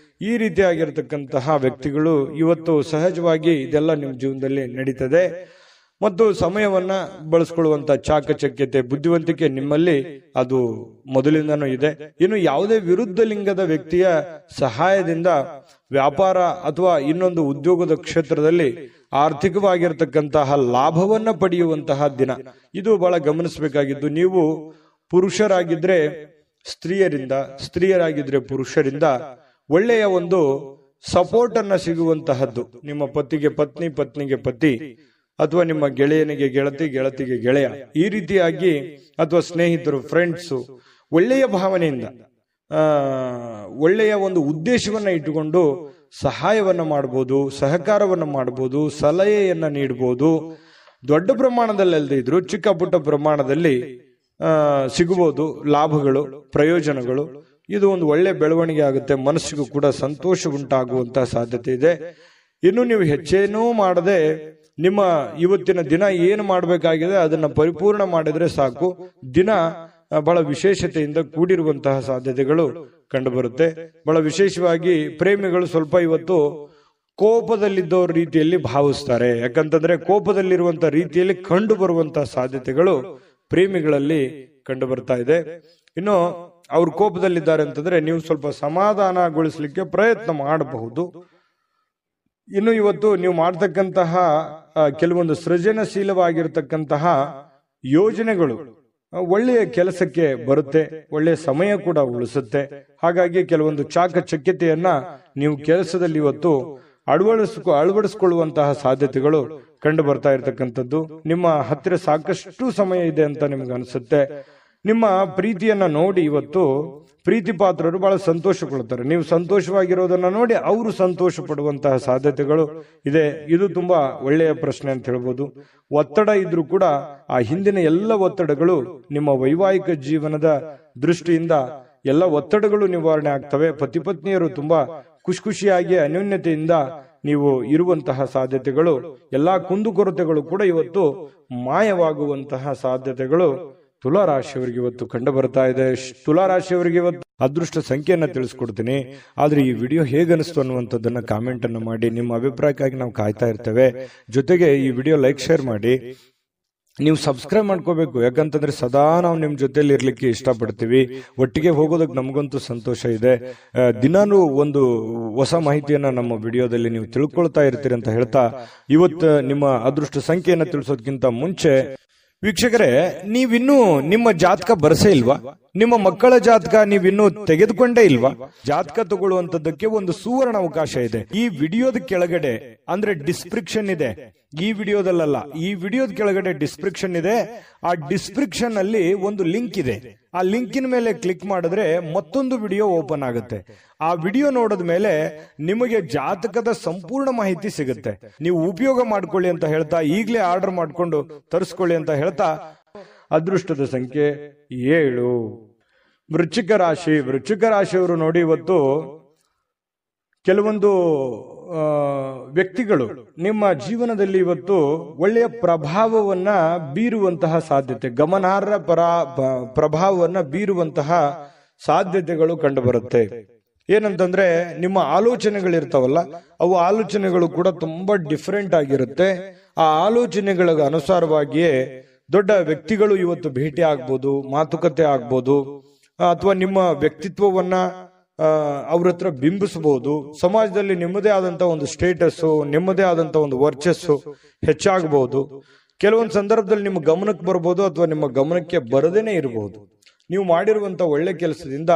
ಈ ರೀತಿಯಾಗಿರ್ತಕ್ಕಂತಹ ವ್ಯಕ್ತಿಗಳು ಇವತ್ತು ಸಹಜವಾಗಿ ಇದೆಲ್ಲ ನಿಮ್ಮ ಜೀವನದಲ್ಲಿ ನಡೀತದೆ. ಮತ್ತು ಸಮಯವನ್ನ ಬಳಸ್ಕೊಳ್ಳುವಂತ ಚಾಕಚಕ್ಯತೆ, ಬುದ್ಧಿವಂತಿಕೆ ನಿಮ್ಮಲ್ಲಿ ಅದು ಮೊದಲಿಂದನೂ ಇದೆ. ಇನ್ನು ಯಾವುದೇ ವಿರುದ್ಧ ಲಿಂಗದ ವ್ಯಕ್ತಿಯ ಸಹಾಯದಿಂದ ವ್ಯಾಪಾರ ಅಥವಾ ಇನ್ನೊಂದು ಉದ್ಯೋಗದ ಕ್ಷೇತ್ರದಲ್ಲಿ ಆರ್ಥಿಕವಾಗಿರ್ತಕ್ಕಂತಹ ಲಾಭವನ್ನ ಪಡೆಯುವಂತಹ ದಿನ ಇದು. ಬಹಳ ಗಮನಿಸಬೇಕಾಗಿದ್ದು, ನೀವು ಪುರುಷರಾಗಿದ್ರೆ ಸ್ತ್ರೀಯರಿಂದ, ಸ್ತ್ರೀಯರಾಗಿದ್ರೆ ಪುರುಷರಿಂದ ಒಳ್ಳೆಯ ಒಂದು ಸಪೋರ್ಟ್ ಅನ್ನ ಸಿಗುವಂತಹದ್ದು. ನಿಮ್ಮ ಪತಿಗೆ ಪತ್ನಿ, ಪತ್ನಿಗೆ ಪತಿ, ಅಥವಾ ನಿಮ್ಮ ಗೆಳೆಯನಿಗೆ ಗೆಳತಿ, ಗೆಳತಿಗೆ ಗೆಳೆಯ, ಈ ರೀತಿಯಾಗಿ, ಅಥವಾ ಸ್ನೇಹಿತರು, ಫ್ರೆಂಡ್ಸು, ಒಳ್ಳೆಯ ಭಾವನೆಯಿಂದ ಒಳ್ಳೆಯ ಒಂದು ಉದ್ದೇಶವನ್ನ ಇಟ್ಟುಕೊಂಡು ಸಹಾಯವನ್ನ ಮಾಡಬಹುದು, ಸಹಕಾರವನ್ನ ಮಾಡಬಹುದು, ಸಲಹೆಯನ್ನ ನೀಡಬಹುದು. ದೊಡ್ಡ ಪ್ರಮಾಣದಲ್ಲಿ ಅಲ್ಲದೆ ಇದ್ರು ಚಿಕ್ಕ ಪುಟ್ಟ ಪ್ರಮಾಣದಲ್ಲಿ ಸಿಗಬಹುದು ಲಾಭಗಳು, ಪ್ರಯೋಜನಗಳು. ಇದು ಒಂದು ಒಳ್ಳೆ ಬೆಳವಣಿಗೆ ಆಗುತ್ತೆ. ಮನಸ್ಸಿಗೂ ಕೂಡ ಸಂತೋಷ ಉಂಟಾಗುವಂತಹ ಸಾಧ್ಯತೆ ಇದೆ. ಇನ್ನು ನೀವು ಹೆಚ್ಚೇನೂ ಮಾಡದೆ ನಿಮ್ಮ ಇವತ್ತಿನ ದಿನ ಏನು ಮಾಡಬೇಕಾಗಿದೆ ಅದನ್ನ ಪರಿಪೂರ್ಣ ಮಾಡಿದ್ರೆ ಸಾಕು. ದಿನ ಬಹಳ ವಿಶೇಷತೆಯಿಂದ ಕೂಡಿರುವಂತಹ ಸಾಧ್ಯತೆಗಳು ಕಂಡುಬರುತ್ತೆ. ಬಹಳ ವಿಶೇಷವಾಗಿ ಪ್ರೇಮಿಗಳು ಸ್ವಲ್ಪ ಇವತ್ತು ಕೋಪದಲ್ಲಿದ್ದವ್ರ ರೀತಿಯಲ್ಲಿ ಭಾವಿಸ್ತಾರೆ. ಯಾಕಂತಂದ್ರೆ ಕೋಪದಲ್ಲಿರುವಂತಹ ರೀತಿಯಲ್ಲಿ ಕಂಡು ಬರುವಂತಹ ಸಾಧ್ಯತೆಗಳು ಪ್ರೇಮಿಗಳಲ್ಲಿ ಕಂಡು ಬರ್ತಾ ಇದೆ. ಇನ್ನು ಅವ್ರು ಕೋಪದಲ್ಲಿದ್ದಾರೆ ಅಂತಂದ್ರೆ ನೀವು ಸ್ವಲ್ಪ ಸಮಾಧಾನಗೊಳಿಸ್ಲಿಕ್ಕೆ ಪ್ರಯತ್ನ ಮಾಡಬಹುದು. ಇನ್ನು ಇವತ್ತು ನೀವು ಮಾಡ್ತಕ್ಕಂತಹ ಕೆಲವೊಂದು ಸೃಜನಶೀಲವಾಗಿರ್ತಕ್ಕಂತಹ ಯೋಜನೆಗಳು ಒಳ್ಳೆಯ ಕೆಲಸಕ್ಕೆ ಬರುತ್ತೆ, ಒಳ್ಳೆಯ ಸಮಯ ಕೂಡ ಉಳಿಸುತ್ತೆ. ಹಾಗಾಗಿ ಕೆಲವೊಂದು ಚಾಕಚಕ್ಯತೆಯನ್ನ ನೀವು ಕೆಲಸದಲ್ಲಿ ಇವತ್ತು ಅಳವಡಿಸಿಕೊಳ್ಳುವಂತಹ ಸಾಧ್ಯತೆಗಳು ಕಂಡು ಬರ್ತಾ ಇರತಕ್ಕಂಥದ್ದು. ನಿಮ್ಮ ಹತ್ತಿರ ಸಾಕಷ್ಟು ಸಮಯ ಇದೆ ಅಂತ ನಿಮ್ಗೆ ಅನಿಸುತ್ತೆ. ನಿಮ್ಮ ಪ್ರೀತಿಯನ್ನ ನೋಡಿ ಇವತ್ತು ಪ್ರೀತಿ ಪಾತ್ರರು ಬಹಳ ಸಂತೋಷಗೊಳ್ಳುತ್ತಾರೆ. ನೀವು ಸಂತೋಷವಾಗಿರೋದನ್ನ ನೋಡಿ ಅವರು ಸಂತೋಷ ಪಡುವಂತಹ ಸಾಧ್ಯತೆಗಳು ಇದೆ. ಇದು ತುಂಬಾ ಒಳ್ಳೆಯ ಪ್ರಶ್ನೆ ಅಂತ ಹೇಳ್ಬೋದು. ಒತ್ತಡ ಇದ್ರೂ ಕೂಡ ಆ ಹಿಂದಿನ ಎಲ್ಲ ಒತ್ತಡಗಳು ನಿಮ್ಮ ವೈವಾಹಿಕ ಜೀವನದ ದೃಷ್ಟಿಯಿಂದ ಎಲ್ಲ ಒತ್ತಡಗಳು ನಿವಾರಣೆ ಆಗ್ತವೆ. ಪತಿ ಪತ್ನಿಯರು ತುಂಬಾ ಖುಷಿಯಾಗಿ ಅನ್ಯೋನ್ಯತೆಯಿಂದ ನೀವು ಇರುವಂತಹ ಸಾಧ್ಯತೆಗಳು, ಎಲ್ಲಾ ಕುಂದುಕೊರತೆಗಳು ಕೂಡ ಇವತ್ತು ಮಾಯವಾಗುವಂತಹ ಸಾಧ್ಯತೆಗಳು ತುಲಾರಾಶಿಯವರಿಗೆ ಇವತ್ತು ಕಂಡು ಬರ್ತಾ ಇದೆ. ತುಲಾರಾಶಿಯವರಿಗೆ ಇವತ್ತು ಅದೃಷ್ಟ ಸಂಖ್ಯೆಯನ್ನ ತಿಳಿಸ್ಕೊಡ್ತೀನಿ. ಆದ್ರೆ ಈ ವಿಡಿಯೋ ಹೇಗನಿಸ್ತು ಅನ್ನುವಂಥದ್ದನ್ನ ಕಾಮೆಂಟ್ ಅನ್ನ ಮಾಡಿ. ನಿಮ್ಮ ಅಭಿಪ್ರಾಯಕ್ಕಾಗಿ ನಾವು ಕಾಯ್ತಾ ಇರ್ತೇವೆ. ಜೊತೆಗೆ ಈ ವಿಡಿಯೋ ಲೈಕ್, ಶೇರ್ ಮಾಡಿ. ನೀವು ಸಬ್ಸ್ಕ್ರೈಬ್ ಮಾಡ್ಕೋಬೇಕು. ಯಾಕಂತಂದ್ರೆ ಸದಾ ನಾವು ನಿಮ್ ಜೊತೆಲಿ ಇರ್ಲಿಕ್ಕೆ ಇಷ್ಟಪಡ್ತೀವಿ. ಒಟ್ಟಿಗೆ ಹೋಗೋದಕ್ಕೆ ನಮಗಂತೂ ಸಂತೋಷ ಇದೆ. ದಿನಾನು ಒಂದು ಹೊಸ ಮಾಹಿತಿಯನ್ನ ನಮ್ಮ ವಿಡಿಯೋದಲ್ಲಿ ನೀವು ತಿಳ್ಕೊಳ್ತಾ ಇರ್ತೀರಿ ಅಂತ ಹೇಳ್ತಾ, ಇವತ್ತು ನಿಮ್ಮ ಅದೃಷ್ಟ ಸಂಖ್ಯೆಯನ್ನ ತಿಳಿಸೋದಕ್ಕಿಂತ ಮುಂಚೆ ವೀಕ್ಷಕರೇ, ನೀವಿನ್ನೂ ನಿಮ್ಮ ಜಾತಕ ಬರಸೇ ಇಲ್ವಾ? ನಿಮ್ಮ ಮಕ್ಕಳ ಜಾತಕ ನೀವಿನ್ನೂ ತೆಗೆದುಕೊಂಡೇ ಇಲ್ವಾ? ಜಾತಕ ತಗೊಳ್ಳುವಂತದ್ದಕ್ಕೆ ಒಂದು ಸುವರ್ಣ ಅವಕಾಶ ಇದೆ. ಈ ವಿಡಿಯೋದ ಕೆಳಗಡೆ ಅಂದ್ರೆ ಡಿಸ್ಕ್ರಿಪ್ಷನ್ ಇದೆ, ಈ ವಿಡಿಯೋದಲ್ಲ, ಈ ವಿಡಿಯೋದ ಕೆಳಗಡೆ ಡಿಸ್ಕ್ರಿಪ್ಷನ್ ಇದೆ. ಆ ಡಿಸ್ಕ್ರಿಪ್ಷನ್ ಅಲ್ಲಿ ಒಂದು ಲಿಂಕ್ ಇದೆ. ಆ ಲಿಂಕಿನ ಮೇಲೆ ಕ್ಲಿಕ್ ಮಾಡಿದ್ರೆ ಮತ್ತೊಂದು ವಿಡಿಯೋ ಓಪನ್ ಆಗುತ್ತೆ. ಆ ವಿಡಿಯೋ ನೋಡಿದ ಮೇಲೆ ನಿಮಗೆ ಜಾತಕದ ಸಂಪೂರ್ಣ ಮಾಹಿತಿ ಸಿಗುತ್ತೆ. ನೀವು ಉಪಯೋಗ ಮಾಡ್ಕೊಳ್ಳಿ ಅಂತ ಹೇಳ್ತಾ, ಈಗಲೇ ಆರ್ಡರ್ ಮಾಡ್ಕೊಂಡು ತರಿಸ್ಕೊಳ್ಳಿ ಅಂತ ಹೇಳ್ತಾ, ಅದೃಷ್ಟದ ಸಂಖ್ಯೆ 7. ವೃಶ್ಚಿಕ ರಾಶಿಯವರು ನೋಡಿ ಇವತ್ತು ಕೆಲವೊಂದು ವ್ಯಕ್ತಿಗಳು ನಿಮ್ಮ ಜೀವನದಲ್ಲಿ ಇವತ್ತು ಒಳ್ಳೆಯ ಪ್ರಭಾವವನ್ನ ಬೀರುವಂತಹ ಸಾಧ್ಯತೆ, ಗಮನಾರ್ಹ ಪ್ರಭಾವವನ್ನ ಬೀರುವಂತಹ ಸಾಧ್ಯತೆಗಳು ಕಂಡು ಬರುತ್ತೆ. ಏನಂತಂದ್ರೆ ನಿಮ್ಮ ಆಲೋಚನೆಗಳಿರ್ತಾವಲ್ಲ, ಅವು ಆಲೋಚನೆಗಳು ಕೂಡ ತುಂಬಾ ಡಿಫರೆಂಟ್ ಆಗಿರುತ್ತೆ. ಆ ಆಲೋಚನೆಗಳ ಅನುಸಾರವಾಗಿಯೇ ದೊಡ್ಡ ವ್ಯಕ್ತಿಗಳು ಇವತ್ತು ಭೇಟಿ ಆಗ್ಬೋದು, ಮಾತುಕತೆ ಆಗ್ಬೋದು, ಅಥವಾ ನಿಮ್ಮ ವ್ಯಕ್ತಿತ್ವವನ್ನ ಅವ್ರ ಹತ್ರ ಬಿಂಬಿಸಬಹುದು. ಸಮಾಜದಲ್ಲಿ ನಿಮ್ಮದೇ ಆದಂತ ಒಂದು ಸ್ಟೇಟಸ್, ನಿಮ್ಮದೇ ಆದಂತ ಒಂದು ವರ್ಚಸ್ಸು ಹೆಚ್ಚಾಗಬಹುದು. ಕೆಲವೊಂದು ಸಂದರ್ಭದಲ್ಲಿ ನಿಮ್ಮ ಗಮನಕ್ಕೆ ಬರ್ಬೋದು ಅಥವಾ ನಿಮ್ಮ ಗಮನಕ್ಕೆ ಬರದೇನೆ ಇರಬಹುದು. ನೀವು ಮಾಡಿರುವಂತ ಒಳ್ಳೆ ಕೆಲಸದಿಂದ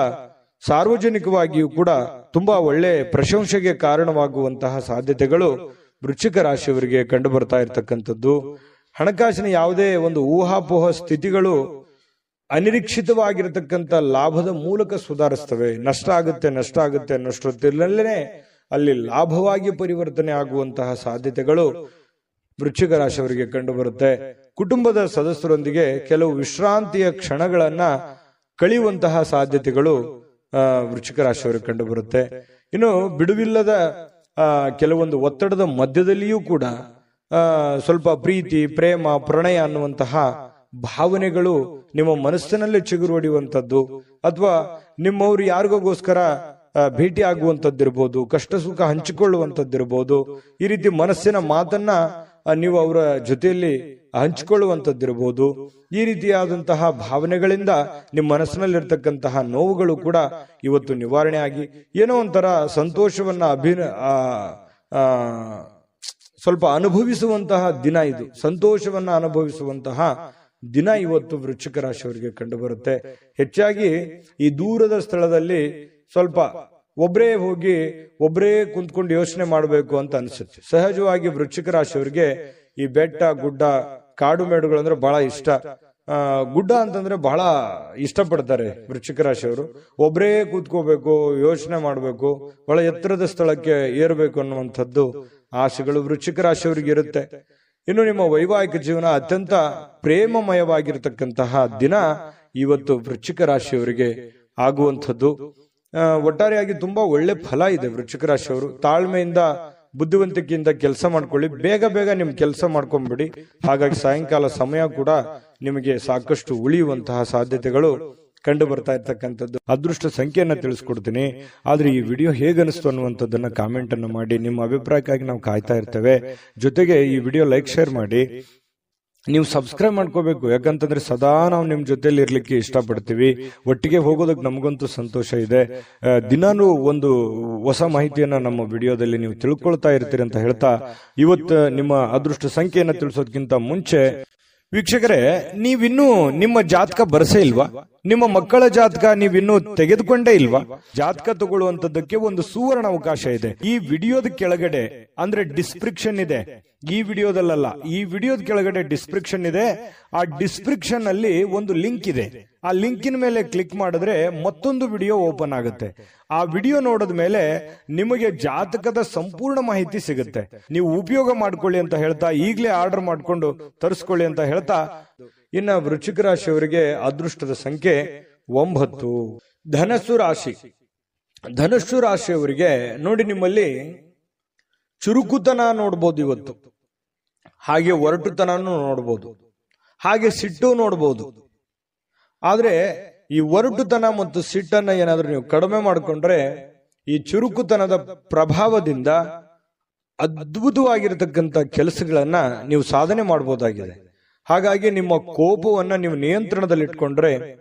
ಸಾರ್ವಜನಿಕವಾಗಿಯೂ ಕೂಡ ತುಂಬಾ ಒಳ್ಳೆ ಪ್ರಶಂಸೆಗೆ ಕಾರಣವಾಗುವಂತಹ ಸಾಧ್ಯತೆಗಳು ವೃಶ್ಚಿಕ ರಾಶಿಯವರಿಗೆ ಕಂಡು ಬರ್ತಾ ಇರತಕ್ಕಂಥದ್ದು. ಹಣಕಾಸಿನ ಯಾವುದೇ ಒಂದು ಊಹಾಪೋಹ ಸ್ಥಿತಿಗಳು ಅನಿರೀಕ್ಷಿತವಾಗಿರತಕ್ಕಂಥ ಲಾಭದ ಮೂಲಕ ಸುಧಾರಿಸ್ತವೆ. ನಷ್ಟ ಆಗುತ್ತೆ ಅನ್ನೋಷ್ಟೊತ್ತಿನಲ್ಲೇ ಅಲ್ಲಿ ಲಾಭವಾಗಿ ಪರಿವರ್ತನೆ ಆಗುವಂತಹ ಸಾಧ್ಯತೆಗಳು ವೃಶ್ಚಿಕ ರಾಶಿಯವರಿಗೆ ಕಂಡು ಬರುತ್ತೆ. ಕುಟುಂಬದ ಸದಸ್ಯರೊಂದಿಗೆ ಕೆಲವು ವಿಶ್ರಾಂತಿಯ ಕ್ಷಣಗಳನ್ನ ಕಳೆಯುವಂತಹ ಸಾಧ್ಯತೆಗಳು ವೃಶ್ಚಿಕ ರಾಶಿಯವರಿಗೆ ಕಂಡು ಬರುತ್ತೆ. ಇನ್ನು ಬಿಡುವಿಲ್ಲದ ಕೆಲವೊಂದು ಒತ್ತಡದ ಮಧ್ಯದಲ್ಲಿಯೂ ಕೂಡ ಸ್ವಲ್ಪ ಪ್ರೀತಿ, ಪ್ರೇಮ, ಪ್ರಣಯ ಅನ್ನುವಂತಹ ಭಾವನೆಗಳು ನಿಮ್ಮ ಮನಸ್ಸಿನಲ್ಲೇ ಚಿಗುರು ಹೊಡೆಯುವಂಥದ್ದು, ಅಥವಾ ನಿಮ್ಮವರು ಯಾರಿಗೋಸ್ಕರ ಭೇಟಿ ಆಗುವಂಥದ್ದಿರ್ಬೋದು, ಕಷ್ಟ ಸುಖ ಹಂಚಿಕೊಳ್ಳುವಂಥದ್ದಿರ್ಬೋದು. ಈ ರೀತಿ ಮನಸ್ಸಿನ ಮಾತನ್ನ ನೀವು ಅವರ ಜೊತೆಯಲ್ಲಿ ಹಂಚಿಕೊಳ್ಳುವಂಥದ್ದಿರ್ಬೋದು. ಈ ರೀತಿಯಾದಂತಹ ಭಾವನೆಗಳಿಂದ ನಿಮ್ಮ ಮನಸ್ಸಿನಲ್ಲಿರ್ತಕ್ಕಂತಹ ನೋವುಗಳು ಕೂಡ ಇವತ್ತು ನಿವಾರಣೆ ಆಗಿ ಏನೋ ಒಂಥರ ಸಂತೋಷವನ್ನ ಸ್ವಲ್ಪ ಅನುಭವಿಸುವಂತಹ ದಿನ ಇದು. ಸಂತೋಷವನ್ನ ಅನುಭವಿಸುವಂತಹ ದಿನ ಇವತ್ತು ವೃಶ್ಚಿಕ ರಾಶಿಯವರಿಗೆ ಕಂಡು ಬರುತ್ತೆ. ಹೆಚ್ಚಾಗಿ ಈ ದೂರದ ಸ್ಥಳದಲ್ಲಿ ಸ್ವಲ್ಪ ಒಬ್ಬರೇ ಹೋಗಿ ಒಬ್ಬರೇ ಕುಂತ್ಕೊಂಡು ಯೋಚನೆ ಮಾಡಬೇಕು ಅಂತ ಅನ್ಸುತ್ತೆ. ಸಹಜವಾಗಿ ವೃಶ್ಚಿಕ ರಾಶಿಯವರಿಗೆ ಈ ಬೆಟ್ಟ, ಗುಡ್ಡ, ಕಾಡು ಮೇಡುಗಳು ಅಂದ್ರೆ ಬಹಳ ಇಷ್ಟ. ಗುಡ್ಡ ಅಂತಂದ್ರೆ ಬಹಳ ಇಷ್ಟಪಡ್ತಾರೆ ವೃಶ್ಚಿಕ ರಾಶಿಯವರು. ಒಬ್ಬರೇ ಕೂತ್ಕೋಬೇಕು, ಯೋಚನೆ ಮಾಡಬೇಕು, ಬಹಳ ಎತ್ತರದ ಸ್ಥಳಕ್ಕೆ ಏರಬೇಕು ಅನ್ನುವಂಥದ್ದು ಆಸೆಗಳು ವೃಶ್ಚಿಕ ರಾಶಿಯವರಿಗೆ ಇರುತ್ತೆ. ಇನ್ನು ನಿಮ್ಮ ವೈವಾಹಿಕ ಜೀವನ ಅತ್ಯಂತ ಪ್ರೇಮಮಯವಾಗಿರ್ತಕ್ಕಂತಹ ದಿನ ಇವತ್ತು ವೃಶ್ಚಿಕ ರಾಶಿಯವರಿಗೆ ಆಗುವಂಥದ್ದು. ಒಟ್ಟಾರೆಯಾಗಿ ತುಂಬಾ ಒಳ್ಳೆ ಫಲ ಇದೆ ವೃಶ್ಚಿಕ ರಾಶಿಯವರು. ತಾಳ್ಮೆಯಿಂದ, ಬುದ್ಧಿವಂತಿಕೆಯಿಂದ ಕೆಲಸ ಮಾಡ್ಕೊಳ್ಳಿ. ಬೇಗ ನಿಮ್ ಕೆಲಸ ಮಾಡ್ಕೊಂಡ್ಬಿಡಿ. ಹಾಗಾಗಿ ಸಾಯಂಕಾಲ ಸಮಯ ಕೂಡ ನಿಮಗೆ ಸಾಕಷ್ಟು ಉಳಿಯುವಂತಹ ಸಾಧ್ಯತೆಗಳು ಕಂಡು ಬರ್ತಾ ಇರ್ತಕ್ಕಂಥದ್ದು. ಅದೃಷ್ಟ ಸಂಖ್ಯೆಯನ್ನ ತಿಳಿಸ್ಕೊಡ್ತೀನಿ. ಆದ್ರೆ ಈ ವಿಡಿಯೋ ಹೇಗನಿಸ್ತು ಅನ್ನುವಂಥದ್ದನ್ನ ಕಾಮೆಂಟ್ ಅನ್ನು ಮಾಡಿ. ನಿಮ್ಮ ಅಭಿಪ್ರಾಯಕ್ಕಾಗಿ ನಾವು ಕಾಯ್ತಾ ಇರ್ತೇವೆ. ಜೊತೆಗೆ ಈ ವಿಡಿಯೋ ಲೈಕ್, ಶೇರ್ ಮಾಡಿ. ನೀವು ಸಬ್ಸ್ಕ್ರೈಬ್ ಮಾಡ್ಕೋಬೇಕು. ಯಾಕಂತಂದ್ರೆ ಸದಾ ನಾವು ನಿಮ್ ಜೊತೆಲಿ ಇರ್ಲಿಕ್ಕೆ ಇಷ್ಟಪಡ್ತೀವಿ. ಒಟ್ಟಿಗೆ ಹೋಗೋದಕ್ಕೆ ನಮಗಂತೂ ಸಂತೋಷ ಇದೆ. ದಿನಾನು ಒಂದು ಹೊಸ ಮಾಹಿತಿಯನ್ನ ನಮ್ಮ ವಿಡಿಯೋದಲ್ಲಿ ನೀವು ತಿಳ್ಕೊಳ್ತಾ ಇರ್ತೀರಿ ಅಂತ ಹೇಳ್ತಾ, ಇವತ್ತು ನಿಮ್ಮ ಅದೃಷ್ಟ ಸಂಖ್ಯೆಯನ್ನ ತಿಳಿಸೋದಕ್ಕಿಂತ ಮುಂಚೆ ವೀಕ್ಷಕರೇ, ನೀವಿನ್ನೂ ನಿಮ್ಮ ಜಾತಕ ಬರಸೇ ಇಲ್ವಾ? ನಿಮ್ಮ ಮಕ್ಕಳ ಜಾತಕ ನೀವಿನ್ನೂ ತೆಗೆದುಕೊಂಡೇ ಇಲ್ವಾ? ಜಾತಕ ತಗೊಳ್ಳುವಂತದ್ದಕ್ಕೆ ಒಂದು ಸುವರ್ಣ ಅವಕಾಶ ಇದೆ. ಈ ವಿಡಿಯೋದ ಕೆಳಗಡೆ ಅಂದ್ರೆ ಡಿಸ್ಕ್ರಿಪ್ಷನ್ ಇದೆ. ಈ ವಿಡಿಯೋದಲ್ಲ, ಈ ವಿಡಿಯೋದ ಕೆಳಗಡೆ ಡಿಸ್ಕ್ರಿಪ್ಷನ್ ಇದೆ. ಆ ಡಿಸ್ಕ್ರಿಪ್ಷನ್ ಅಲ್ಲಿ ಒಂದು ಲಿಂಕ್ ಇದೆ. ಆ ಲಿಂಕಿನ ಮೇಲೆ ಕ್ಲಿಕ್ ಮಾಡಿದ್ರೆ ಮತ್ತೊಂದು ವಿಡಿಯೋ ಓಪನ್ ಆಗುತ್ತೆ. ಆ ವಿಡಿಯೋ ನೋಡಿದ ಮೇಲೆ ನಿಮಗೆ ಜಾತಕದ ಸಂಪೂರ್ಣ ಮಾಹಿತಿ ಸಿಗುತ್ತೆ. ನೀವು ಉಪಯೋಗ ಮಾಡ್ಕೊಳ್ಳಿ ಅಂತ ಹೇಳ್ತಾ, ಈಗಲೇ ಆರ್ಡರ್ ಮಾಡ್ಕೊಂಡು ತರಿಸ್ಕೊಳ್ಳಿ ಅಂತ ಹೇಳ್ತಾ, ಇನ್ನ ವೃಶ್ಚಿಕ ರಾಶಿಯವರಿಗೆ ಅದೃಷ್ಟದ ಸಂಖ್ಯೆ 9. ಧನಸ್ಸು ರಾಶಿ. ಧನಸ್ಸು ರಾಶಿಯವರಿಗೆ ನೋಡಿ, ನಿಮ್ಮಲ್ಲಿ ಚುರುಕುತನ ನೋಡ್ಬೋದು ಇವತ್ತು, ಹಾಗೆ ಒರಟುತನೂ ನೋಡ್ಬೋದು, ಹಾಗೆ ಸಿಟ್ಟು ನೋಡ್ಬೋದು. ಆದ್ರೆ ಈ ಒರಟುತನ ಮತ್ತು ಸಿಟ್ಟನ್ನ ಏನಾದ್ರೂ ನೀವು ಕಡಿಮೆ ಮಾಡಿಕೊಂಡ್ರೆ ಈ ಚುರುಕುತನದ ಪ್ರಭಾವದಿಂದ ಅದ್ಭುತವಾಗಿರತಕ್ಕಂತ ಕೆಲಸಗಳನ್ನ ನೀವು ಸಾಧನೆ ಮಾಡಬಹುದಾಗಿದೆ. ಹಾಗಾಗಿ ನಿಮ್ಮ ಕೋಪವನ್ನ ನೀವು ನಿಯಂತ್ರಣದಲ್ಲಿಟ್ಕೊಂಡ್ರೆ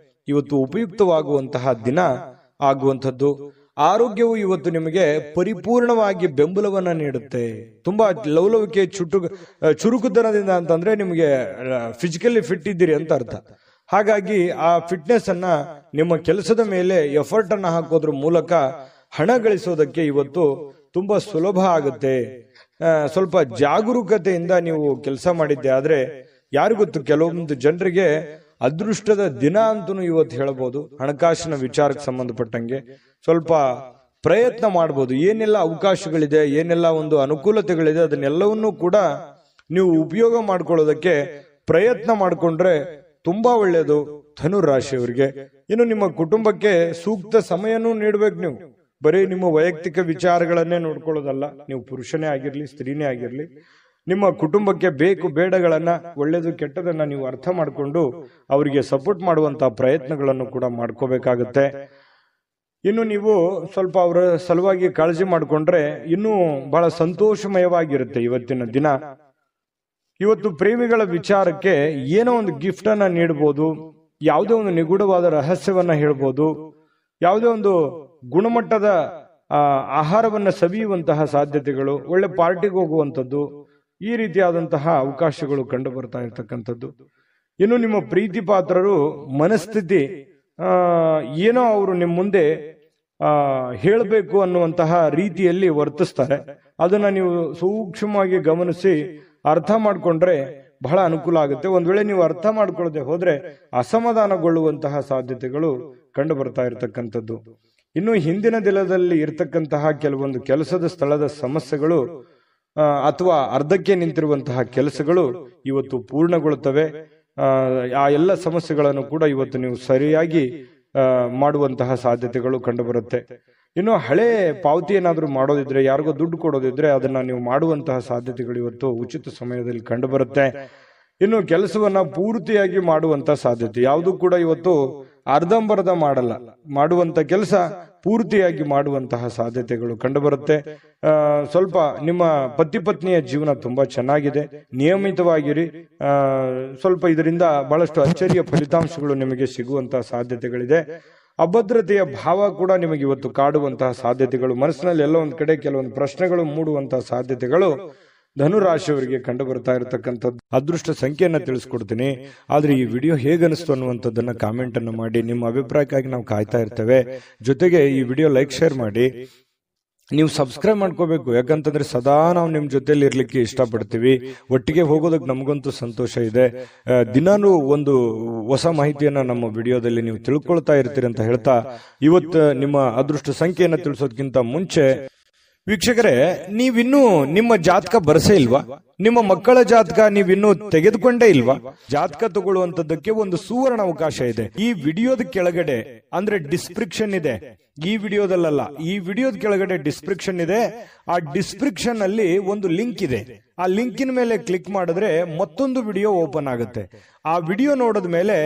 ಇವತ್ತು ಉಪಯುಕ್ತವಾಗುವಂತಹ ದಿನ ಆಗುವಂಥದ್ದು. ಆರೋಗ್ಯವು ಇವತ್ತು ನಿಮಗೆ ಪರಿಪೂರ್ಣವಾಗಿ ಬೆಂಬಲವನ್ನ ನೀಡುತ್ತೆ. ತುಂಬಾ ಲವಲವಿಕೆ, ಚುರುಕುತನದಿಂದ ಅಂತಂದ್ರೆ ನಿಮಗೆ ಫಿಸಿಕಲಿ ಫಿಟ್ ಇದ್ದೀರಿ ಅಂತ ಅರ್ಥ. ಹಾಗಾಗಿ ಆ ಫಿಟ್ನೆಸ್ ಅನ್ನ ನಿಮ್ಮ ಕೆಲಸದ ಮೇಲೆ ಎಫರ್ಟ್ ಅನ್ನ ಹಾಕೋದ್ರ ಮೂಲಕ ಹಣ ಗಳಿಸೋದಕ್ಕೆ ಇವತ್ತು ತುಂಬಾ ಸುಲಭ ಆಗುತ್ತೆ. ಸ್ವಲ್ಪ ಜಾಗರೂಕತೆಯಿಂದ ನೀವು ಕೆಲಸ ಮಾಡಿದ್ದೆ ಆದ್ರೆ ಯಾರಿಗೊತ್ತು, ಕೆಲವೊಂದು ಜನರಿಗೆ ಅದೃಷ್ಟದ ದಿನ ಅಂತೂ ಇವತ್ತು ಹೇಳಬಹುದು. ಹಣಕಾಸಿನ ವಿಚಾರಕ್ಕೆ ಸಂಬಂಧಪಟ್ಟಂಗೆ ಸ್ವಲ್ಪ ಪ್ರಯತ್ನ ಮಾಡಬಹುದು. ಏನೆಲ್ಲ ಅವಕಾಶಗಳಿದೆ, ಏನೆಲ್ಲ ಒಂದು ಅನುಕೂಲತೆಗಳಿದೆ, ಅದನ್ನೆಲ್ಲವನ್ನೂ ಕೂಡ ನೀವು ಉಪಯೋಗ ಮಾಡ್ಕೊಳ್ಳೋದಕ್ಕೆ ಪ್ರಯತ್ನ ಮಾಡಿಕೊಂಡ್ರೆ ತುಂಬಾ ಒಳ್ಳೆಯದು ಧನುರಾಶಿಯವರಿಗೆ. ಇನ್ನು ನಿಮ್ಮ ಕುಟುಂಬಕ್ಕೆ ಸೂಕ್ತ ಸಮಯನೂ ನೀಡಬೇಕು. ನೀವು ಬರೀ ನಿಮ್ಮ ವೈಯಕ್ತಿಕ ವಿಚಾರಗಳನ್ನೇ ನೋಡ್ಕೊಳ್ಳೋದಲ್ಲ. ನೀವು ಪುರುಷನೇ ಆಗಿರ್ಲಿ, ಸ್ತ್ರೀನೇ ಆಗಿರ್ಲಿ, ನಿಮ್ಮ ಕುಟುಂಬಕ್ಕೆ ಬೇಕು ಬೇಡಗಳನ್ನ, ಒಳ್ಳೇದು ಕೆಟ್ಟದನ್ನ ನೀವು ಅರ್ಥ ಮಾಡಿಕೊಂಡು ಅವರಿಗೆ ಸಪೋರ್ಟ್ ಮಾಡುವಂತಹ ಪ್ರಯತ್ನಗಳನ್ನು ಕೂಡ ಮಾಡ್ಕೋಬೇಕಾಗತ್ತೆ. ಇನ್ನು ನೀವು ಸ್ವಲ್ಪ ಅವರ ಸಲುವಾಗಿ ಕಾಳಜಿ ಮಾಡಿಕೊಂಡ್ರೆ ಇನ್ನೂ ಬಹಳ ಸಂತೋಷಮಯವಾಗಿರುತ್ತೆ ಇವತ್ತಿನ ದಿನ. ಇವತ್ತು ಪ್ರೇಮಿಗಳ ವಿಚಾರಕ್ಕೆ ಏನೋ ಒಂದು ಗಿಫ್ಟ್ ಅನ್ನ ನೀಡಬಹುದು, ಯಾವುದೇ ಒಂದು ನಿಗೂಢವಾದ ರಹಸ್ಯವನ್ನ ಹೇಳ್ಬೋದು, ಯಾವುದೇ ಒಂದು ಗುಣಮಟ್ಟದ ಆಹಾರವನ್ನು ಸವಿಯುವಂತಹ ಸಾಧ್ಯತೆಗಳು, ಒಳ್ಳೆ ಪಾರ್ಟಿಗೆ ಹೋಗುವಂಥದ್ದು, ಈ ರೀತಿಯಾದಂತಹ ಅವಕಾಶಗಳು ಕಂಡು ಬರ್ತಾ ಇರ್ತಕ್ಕಂಥದ್ದು. ಇನ್ನು ನಿಮ್ಮ ಪ್ರೀತಿ ಪಾತ್ರರು ಮನಸ್ಥಿತಿ ಏನೋ ಅವರು ನಿಮ್ಮ ಮುಂದೆ ಹೇಳಬೇಕು ಅನ್ನುವಂತಹ ರೀತಿಯಲ್ಲಿ ವರ್ತಿಸ್ತಾರೆ. ಅದನ್ನ ನೀವು ಸೂಕ್ಷ್ಮವಾಗಿ ಗಮನಿಸಿ ಅರ್ಥ ಮಾಡ್ಕೊಂಡ್ರೆ ಬಹಳ ಅನುಕೂಲ ಆಗುತ್ತೆ. ಒಂದ್ ವೇಳೆ ನೀವು ಅರ್ಥ ಮಾಡ್ಕೊಳ್ಳದೆ ಹೋದ್ರೆ ಅಸಮಾಧಾನಗೊಳ್ಳುವಂತಹ ಸಾಧ್ಯತೆಗಳು ಕಂಡು ಬರ್ತಾ ಇರತಕ್ಕಂಥದ್ದು. ಇನ್ನು ಹಿಂದಿನ ದಿನದಲ್ಲಿ ಇರತಕ್ಕಂತಹ ಕೆಲವೊಂದು ಕೆಲಸದ ಸ್ಥಳದ ಸಮಸ್ಯೆಗಳು ಅಥವಾ ಅರ್ಧಕ್ಕೆ ನಿಂತಿರುವಂತಹ ಕೆಲಸಗಳು ಇವತ್ತು ಪೂರ್ಣಗೊಳ್ಳುತ್ತವೆ. ಆ ಎಲ್ಲ ಸಮಸ್ಯೆಗಳನ್ನು ಕೂಡ ಇವತ್ತು ನೀವು ಸರಿಯಾಗಿ ಮಾಡುವಂತಹ ಸಾಧ್ಯತೆಗಳು ಕಂಡು ಬರುತ್ತೆ. ಇನ್ನು ಹಳೆ ಪಾವತಿ ಏನಾದ್ರೂ ಮಾಡೋದಿದ್ರೆ, ಯಾರಿಗೋ ದುಡ್ಡು ಕೊಡೋದಿದ್ರೆ ಅದನ್ನ ನೀವು ಮಾಡುವಂತಹ ಸಾಧ್ಯತೆಗಳು ಇವತ್ತು ಉಚಿತ ಸಮಯದಲ್ಲಿ ಕಂಡು ಬರುತ್ತೆ. ಇನ್ನು ಕೆಲಸವನ್ನ ಪೂರ್ತಿಯಾಗಿ ಮಾಡುವಂತ ಸಾಧ್ಯತೆ, ಯಾವುದು ಕೂಡ ಇವತ್ತು ಅರ್ಧಂಬರ್ಧ ಮಾಡಲ್ಲ, ಮಾಡುವಂತ ಕೆಲಸ ಪೂರ್ತಿಯಾಗಿ ಮಾಡುವಂತಹ ಸಾಧ್ಯತೆಗಳು ಕಂಡು ಬರುತ್ತೆ. ಸ್ವಲ್ಪ ನಿಮ್ಮ ಪತಿ ಪತ್ನಿಯ ಜೀವನ ತುಂಬಾ ಚೆನ್ನಾಗಿದೆ, ನಿಯಮಿತವಾಗಿರಿ. ಸ್ವಲ್ಪ ಇದರಿಂದ ಬಹಳಷ್ಟು ಅಚ್ಚರಿಯ ಫಲಿತಾಂಶಗಳು ನಿಮಗೆ ಸಿಗುವಂತಹ ಸಾಧ್ಯತೆಗಳಿದೆ. ಅಭದ್ರತೆಯ ಭಾವ ಕೂಡ ನಿಮಗೆ ಇವತ್ತು ಕಾಡುವಂತಹ ಸಾಧ್ಯತೆಗಳು, ಮನಸ್ಸಿನಲ್ಲಿ ಎಲ್ಲ ಒಂದ್ ಕಡೆ ಕೆಲವೊಂದು ಪ್ರಶ್ನೆಗಳು ಮೂಡುವಂತಹ ಸಾಧ್ಯತೆಗಳು ಧನುರಾಶಿಯವರಿಗೆ ಕಂಡು ಬರ್ತಾ ಇರತಕ್ಕಂಥದ್ದು. ಅದೃಷ್ಟ ಸಂಖ್ಯೆಯನ್ನ ತಿಳಿಸ್ಕೊಡ್ತೀನಿ, ಆದ್ರೆ ಈ ವಿಡಿಯೋ ಹೇಗನಿಸ್ತು ಅನ್ನುವಂಥದ್ದನ್ನ ಕಾಮೆಂಟ್ ಅನ್ನು ಮಾಡಿ. ನಿಮ್ಮ ಅಭಿಪ್ರಾಯಕ್ಕಾಗಿ ನಾವು ಕಾಯ್ತಾ ಇರ್ತೇವೆ. ಜೊತೆಗೆ ಈ ವಿಡಿಯೋ ಲೈಕ್, ಶೇರ್ ಮಾಡಿ. ನೀವು ಸಬ್ಸ್ಕ್ರೈಬ್ ಮಾಡ್ಕೋಬೇಕು, ಯಾಕಂತಂದ್ರೆ ಸದಾ ನಾವು ನಿಮ್ ಜೊತೆಲಿ ಇರ್ಲಿಕ್ಕೆ ಇಷ್ಟಪಡ್ತೀವಿ. ಒಟ್ಟಿಗೆ ಹೋಗೋದಕ್ಕೆ ನಮಗಂತೂ ಸಂತೋಷ ಇದೆ. ದಿನಾನು ಒಂದು ಹೊಸ ಮಾಹಿತಿಯನ್ನ ನಮ್ಮ ವಿಡಿಯೋದಲ್ಲಿ ನೀವು ತಿಳ್ಕೊಳ್ತಾ ಇರ್ತೀರಿ ಅಂತ ಹೇಳ್ತಾ, ಇವತ್ತು ನಿಮ್ಮ ಅದೃಷ್ಟ ಸಂಖ್ಯೆಯನ್ನ ತಿಳಿಸೋದಕ್ಕಿಂತ ಮುಂಚೆ ವೀಕ್ಷಕರೇ, ನೀವಿನ್ನೂ ನಿಮ್ಮ ಜಾತಕ ಬರಸೇ ಇಲ್ವಾ? ನಿಮ್ಮ ಮಕ್ಕಳ ಜಾತಕ ನೀವಿನ್ನೂ ತೆಗೆದುಕೊಂಡೇ ಇಲ್ವಾ? ಜಾತಕ ತಗೊಳ್ಳುವಂತದ್ದಕ್ಕೆ ಒಂದು ಸುವರ್ಣ ಅವಕಾಶ ಇದೆ. ಈ ವಿಡಿಯೋದ ಕೆಳಗಡೆ ಅಂದ್ರೆ ಡಿಸ್ಕ್ರಿಪ್ಷನ್ ಇದೆ, ಈ ವಿಡಿಯೋದಲ್ಲ, ಈ ವಿಡಿಯೋದ ಕೆಳಗಡೆ ಡಿಸ್ಕ್ರಿಪ್ಷನ್ ಇದೆ. ಆ ಡಿಸ್ಕ್ರಿಪ್ಷನ್ ಅಲ್ಲಿ ಒಂದು ಲಿಂಕ್ ಇದೆ. ಆ ಲಿಂಕಿನ ಮೇಲೆ ಕ್ಲಿಕ್ ಮಾಡಿದ್ರೆ ಮತ್ತೊಂದು ವಿಡಿಯೋ ಓಪನ್ ಆಗುತ್ತೆ. ಆ ವಿಡಿಯೋ ನೋಡಿದ ಮೇಲೆ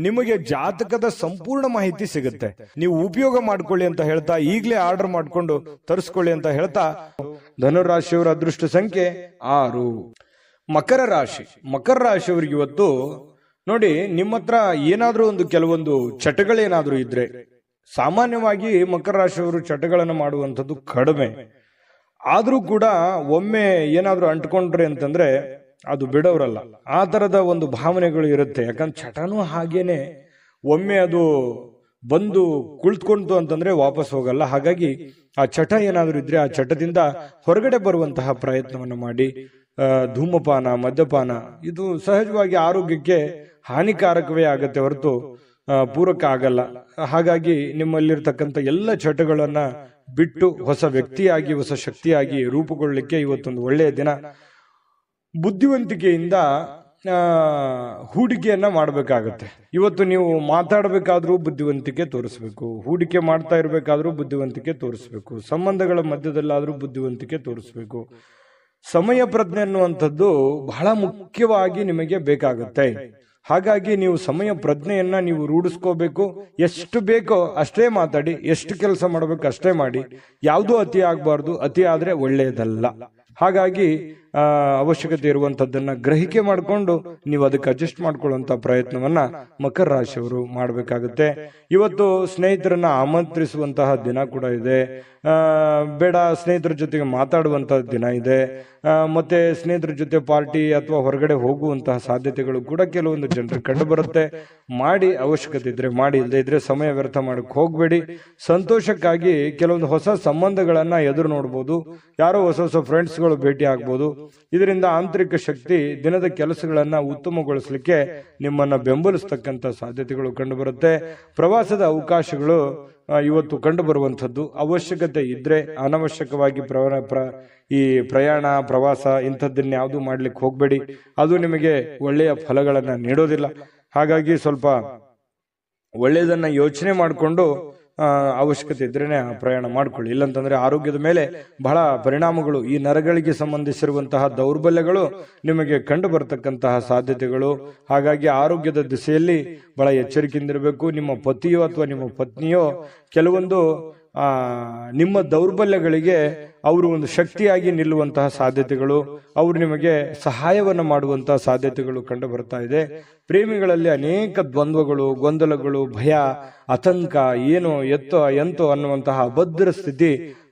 ನಿಮಗೆ ಜಾತಕದ ಸಂಪೂರ್ಣ ಮಾಹಿತಿ ಸಿಗುತ್ತೆ. ನೀವು ಉಪಯೋಗ ಮಾಡ್ಕೊಳ್ಳಿ ಅಂತ ಹೇಳ್ತಾ, ಈಗಲೇ ಆರ್ಡರ್ ಮಾಡ್ಕೊಂಡು ತರಿಸ್ಕೊಳ್ಳಿ ಅಂತ ಹೇಳ್ತಾ, ಧನುರಾಶಿಯವರ ಅದೃಷ್ಟ ಸಂಖ್ಯೆ 6. ಮಕರ ರಾಶಿ. ಮಕರ ರಾಶಿಯವರಿಗೆ ಇವತ್ತು ನೋಡಿ, ನಿಮ್ಮ ಹತ್ರ ಏನಾದ್ರೂ ಒಂದು ಕೆಲವೊಂದು ಚಟಗಳೇನಾದ್ರೂ ಇದ್ರೆ, ಸಾಮಾನ್ಯವಾಗಿ ಮಕರ ರಾಶಿಯವರು ಚಟಗಳನ್ನು ಮಾಡುವಂಥದ್ದು ಕಡಿಮೆ. ಆದ್ರೂ ಕೂಡ ಒಮ್ಮೆ ಏನಾದ್ರೂ ಅಂಟ್ಕೊಂಡ್ರೆ ಅಂತಂದ್ರೆ ಅದು ಬಿಡೋರಲ್ಲ. ಆ ತರದ ಒಂದು ಭಾವನೆಗಳು ಇರುತ್ತೆ. ಯಾಕಂದ್ರೆ ಚಟನೂ ಹಾಗೇನೆ, ಒಮ್ಮೆ ಅದು ಬಂದು ಕುಳಿತುಕೊಂತು ಅಂತಂದ್ರೆ ವಾಪಸ್ ಹೋಗಲ್ಲ. ಹಾಗಾಗಿ ಆ ಚಟ ಏನಾದ್ರೂ ಇದ್ರೆ ಆ ಚಟದಿಂದ ಹೊರಗಡೆ ಬರುವಂತಹ ಪ್ರಯತ್ನವನ್ನು ಮಾಡಿ. ಧೂಮಪಾನ, ಮದ್ಯಪಾನ ಇದು ಸಹಜವಾಗಿ ಆರೋಗ್ಯಕ್ಕೆ ಹಾನಿಕಾರಕವೇ ಆಗತ್ತೆ ಹೊರತು ಪೂರಕ ಆಗಲ್ಲ. ಹಾಗಾಗಿ ನಿಮ್ಮಲ್ಲಿರ್ತಕ್ಕಂಥ ಎಲ್ಲ ಚಟಗಳನ್ನ ಬಿಟ್ಟು ಹೊಸ ವ್ಯಕ್ತಿಯಾಗಿ, ಹೊಸ ಶಕ್ತಿಯಾಗಿ ರೂಪುಗೊಳ್ಳಲಿಕ್ಕೆ ಇವತ್ತೊಂದು ಒಳ್ಳೆಯ ದಿನ. ಬುದ್ಧಿವಂತಿಕೆಯಿಂದ ಹೂಡಿಕೆಯನ್ನ ಮಾಡಬೇಕಾಗತ್ತೆ. ಇವತ್ತು ನೀವು ಮಾತಾಡಬೇಕಾದ್ರೂ ಬುದ್ಧಿವಂತಿಕೆ ತೋರಿಸ್ಬೇಕು, ಹೂಡಿಕೆ ಮಾಡ್ತಾ ಇರಬೇಕಾದ್ರೂ ಬುದ್ಧಿವಂತಿಕೆ ತೋರಿಸ್ಬೇಕು, ಸಂಬಂಧಗಳ ಮಧ್ಯದಲ್ಲಾದ್ರೂ ಬುದ್ಧಿವಂತಿಕೆ ತೋರಿಸ್ಬೇಕು. ಸಮಯ ಪ್ರಜ್ಞೆ ಅನ್ನುವಂಥದ್ದು ಬಹಳ ಮುಖ್ಯವಾಗಿ ನಿಮಗೆ ಬೇಕಾಗುತ್ತೆ. ಹಾಗಾಗಿ ನೀವು ಸಮಯ ಪ್ರಜ್ಞೆಯನ್ನ ನೀವು ರೂಢಿಸ್ಕೋಬೇಕು. ಎಷ್ಟು ಬೇಕೋ ಅಷ್ಟೇ ಮಾತಾಡಿ, ಎಷ್ಟು ಕೆಲಸ ಮಾಡಬೇಕು ಅಷ್ಟೇ ಮಾಡಿ. ಯಾವುದೂ ಅತಿ ಆಗಬಾರ್ದು, ಅತಿ ಆದ್ರೆ ಒಳ್ಳೆಯದಲ್ಲ. ಹಾಗಾಗಿ ಅವಶ್ಯಕತೆ ಇರುವಂತದ್ದನ್ನ ಗ್ರಹಿಕೆ ಮಾಡಿಕೊಂಡು ನೀವು ಅದಕ್ಕೆ ಅಡ್ಜಸ್ಟ್ ಮಾಡ್ಕೊಳ್ಳುವಂತ ಪ್ರಯತ್ನವನ್ನ ಮಕರ ರಾಶಿಯವರು ಮಾಡಬೇಕಾಗುತ್ತೆ. ಇವತ್ತು ಸ್ನೇಹಿತರನ್ನ ಆಮಂತ್ರಿಸುವಂತಹ ದಿನ ಕೂಡ ಇದೆ. ಬೇಡ ಸ್ನೇಹಿತರ ಜೊತೆಗೆ ಮಾತಾಡುವಂತಹ ದಿನ ಇದೆ. ಮತ್ತೆ ಸ್ನೇಹಿತರ ಜೊತೆ ಪಾರ್ಟಿ ಅಥವಾ ಹೊರಗಡೆ ಹೋಗುವಂತಹ ಸಾಧ್ಯತೆಗಳು ಕೂಡ ಕೆಲವೊಂದು ಜನರಿಗೆ ಕಂಡು ಬರುತ್ತೆ. ಮಾಡಿ, ಅವಶ್ಯಕತೆ ಇದ್ರೆ ಮಾಡಿ, ಇಲ್ಲದೆ ಇದ್ರೆ ಸಮಯ ವ್ಯರ್ಥ ಮಾಡಕ್ ಹೋಗ್ಬೇಡಿ. ಸಂತೋಷಕ್ಕಾಗಿ ಕೆಲವೊಂದು ಹೊಸ ಸಂಬಂಧಗಳನ್ನ ಎದುರು ನೋಡ್ಬೋದು, ಯಾರೋ ಹೊಸ ಹೊಸ ಫ್ರೆಂಡ್ಸ್ಗಳು ಭೇಟಿ ಆಗ್ಬೋದು. ಇದರಿಂದ ಆಂತರಿಕ ಶಕ್ತಿ ದಿನದ ಕೆಲಸಗಳನ್ನ ಉತ್ತಮಗೊಳಿಸಲಿಕ್ಕೆ ನಿಮ್ಮನ್ನ ಬೆಂಬಲಿಸತಕ್ಕಂತ ಸಾಧ್ಯತೆಗಳು ಕಂಡು ಬರುತ್ತೆ. ಪ್ರವಾಸದ ಅವಕಾಶಗಳು ಇವತ್ತು ಕಂಡು ಬರುವಂತದ್ದು. ಅವಶ್ಯಕತೆ ಇದ್ರೆ ಅನವಶ್ಯಕವಾಗಿ ಈ ಪ್ರಯಾಣ, ಪ್ರವಾಸ ಇಂಥದ್ದನ್ನ ಯಾವುದು ಮಾಡ್ಲಿಕ್ಕೆ ಹೋಗ್ಬೇಡಿ. ಅದು ನಿಮಗೆ ಒಳ್ಳೆಯ ಫಲಗಳನ್ನ ನೀಡೋದಿಲ್ಲ. ಹಾಗಾಗಿ ಸ್ವಲ್ಪ ಒಳ್ಳೆಯದನ್ನ ಯೋಚನೆ ಮಾಡಿಕೊಂಡು ಅವಶ್ಯಕತೆ ಇದ್ರೇನೆ ಪ್ರಯಾಣ ಮಾಡ್ಕೊಳ್ಳಿ. ಇಲ್ಲಂತಂದ್ರೆ ಆರೋಗ್ಯದ ಮೇಲೆ ಬಹಳ ಪರಿಣಾಮಗಳು, ಈ ನರಗಳಿಗೆ ಸಂಬಂಧಿಸಿರುವಂತಹ ದೌರ್ಬಲ್ಯಗಳು ನಿಮಗೆ ಕಂಡು ಬರತಕ್ಕಂತಹ ಸಾಧ್ಯತೆಗಳು. ಹಾಗಾಗಿ ಆರೋಗ್ಯದ ದಿಸೆಯಲ್ಲಿ ಬಹಳ ಎಚ್ಚರಿಕೆಯಿಂದಿರಬೇಕು. ನಿಮ್ಮ ಪತಿಯೋ ಅಥವಾ ನಿಮ್ಮ ಪತ್ನಿಯೋ ಕೆಲವೊಂದು ನಿಮ್ಮ ದೌರ್ಬಲ್ಯಗಳಿಗೆ ಅವರು ಒಂದು ಶಕ್ತಿಯಾಗಿ ನಿಲ್ಲುವಂತಹ ಸಾಧ್ಯತೆಗಳು, ಅವರು ನಿಮಗೆ ಸಹಾಯವನ್ನು ಮಾಡುವಂತಹ ಸಾಧ್ಯತೆಗಳು ಕಂಡು ಬರ್ತಾ ಇದೆ. ಪ್ರೇಮಿಗಳಲ್ಲಿ ಅನೇಕ ದ್ವಂದ್ವಗಳು, ಗೊಂದಲಗಳು, ಭಯ, ಆತಂಕ, ಏನೋ ಎಂತೋ ಅನ್ನುವಂತಹ ಅಭದ್ರ ಸ್ಥಿತಿ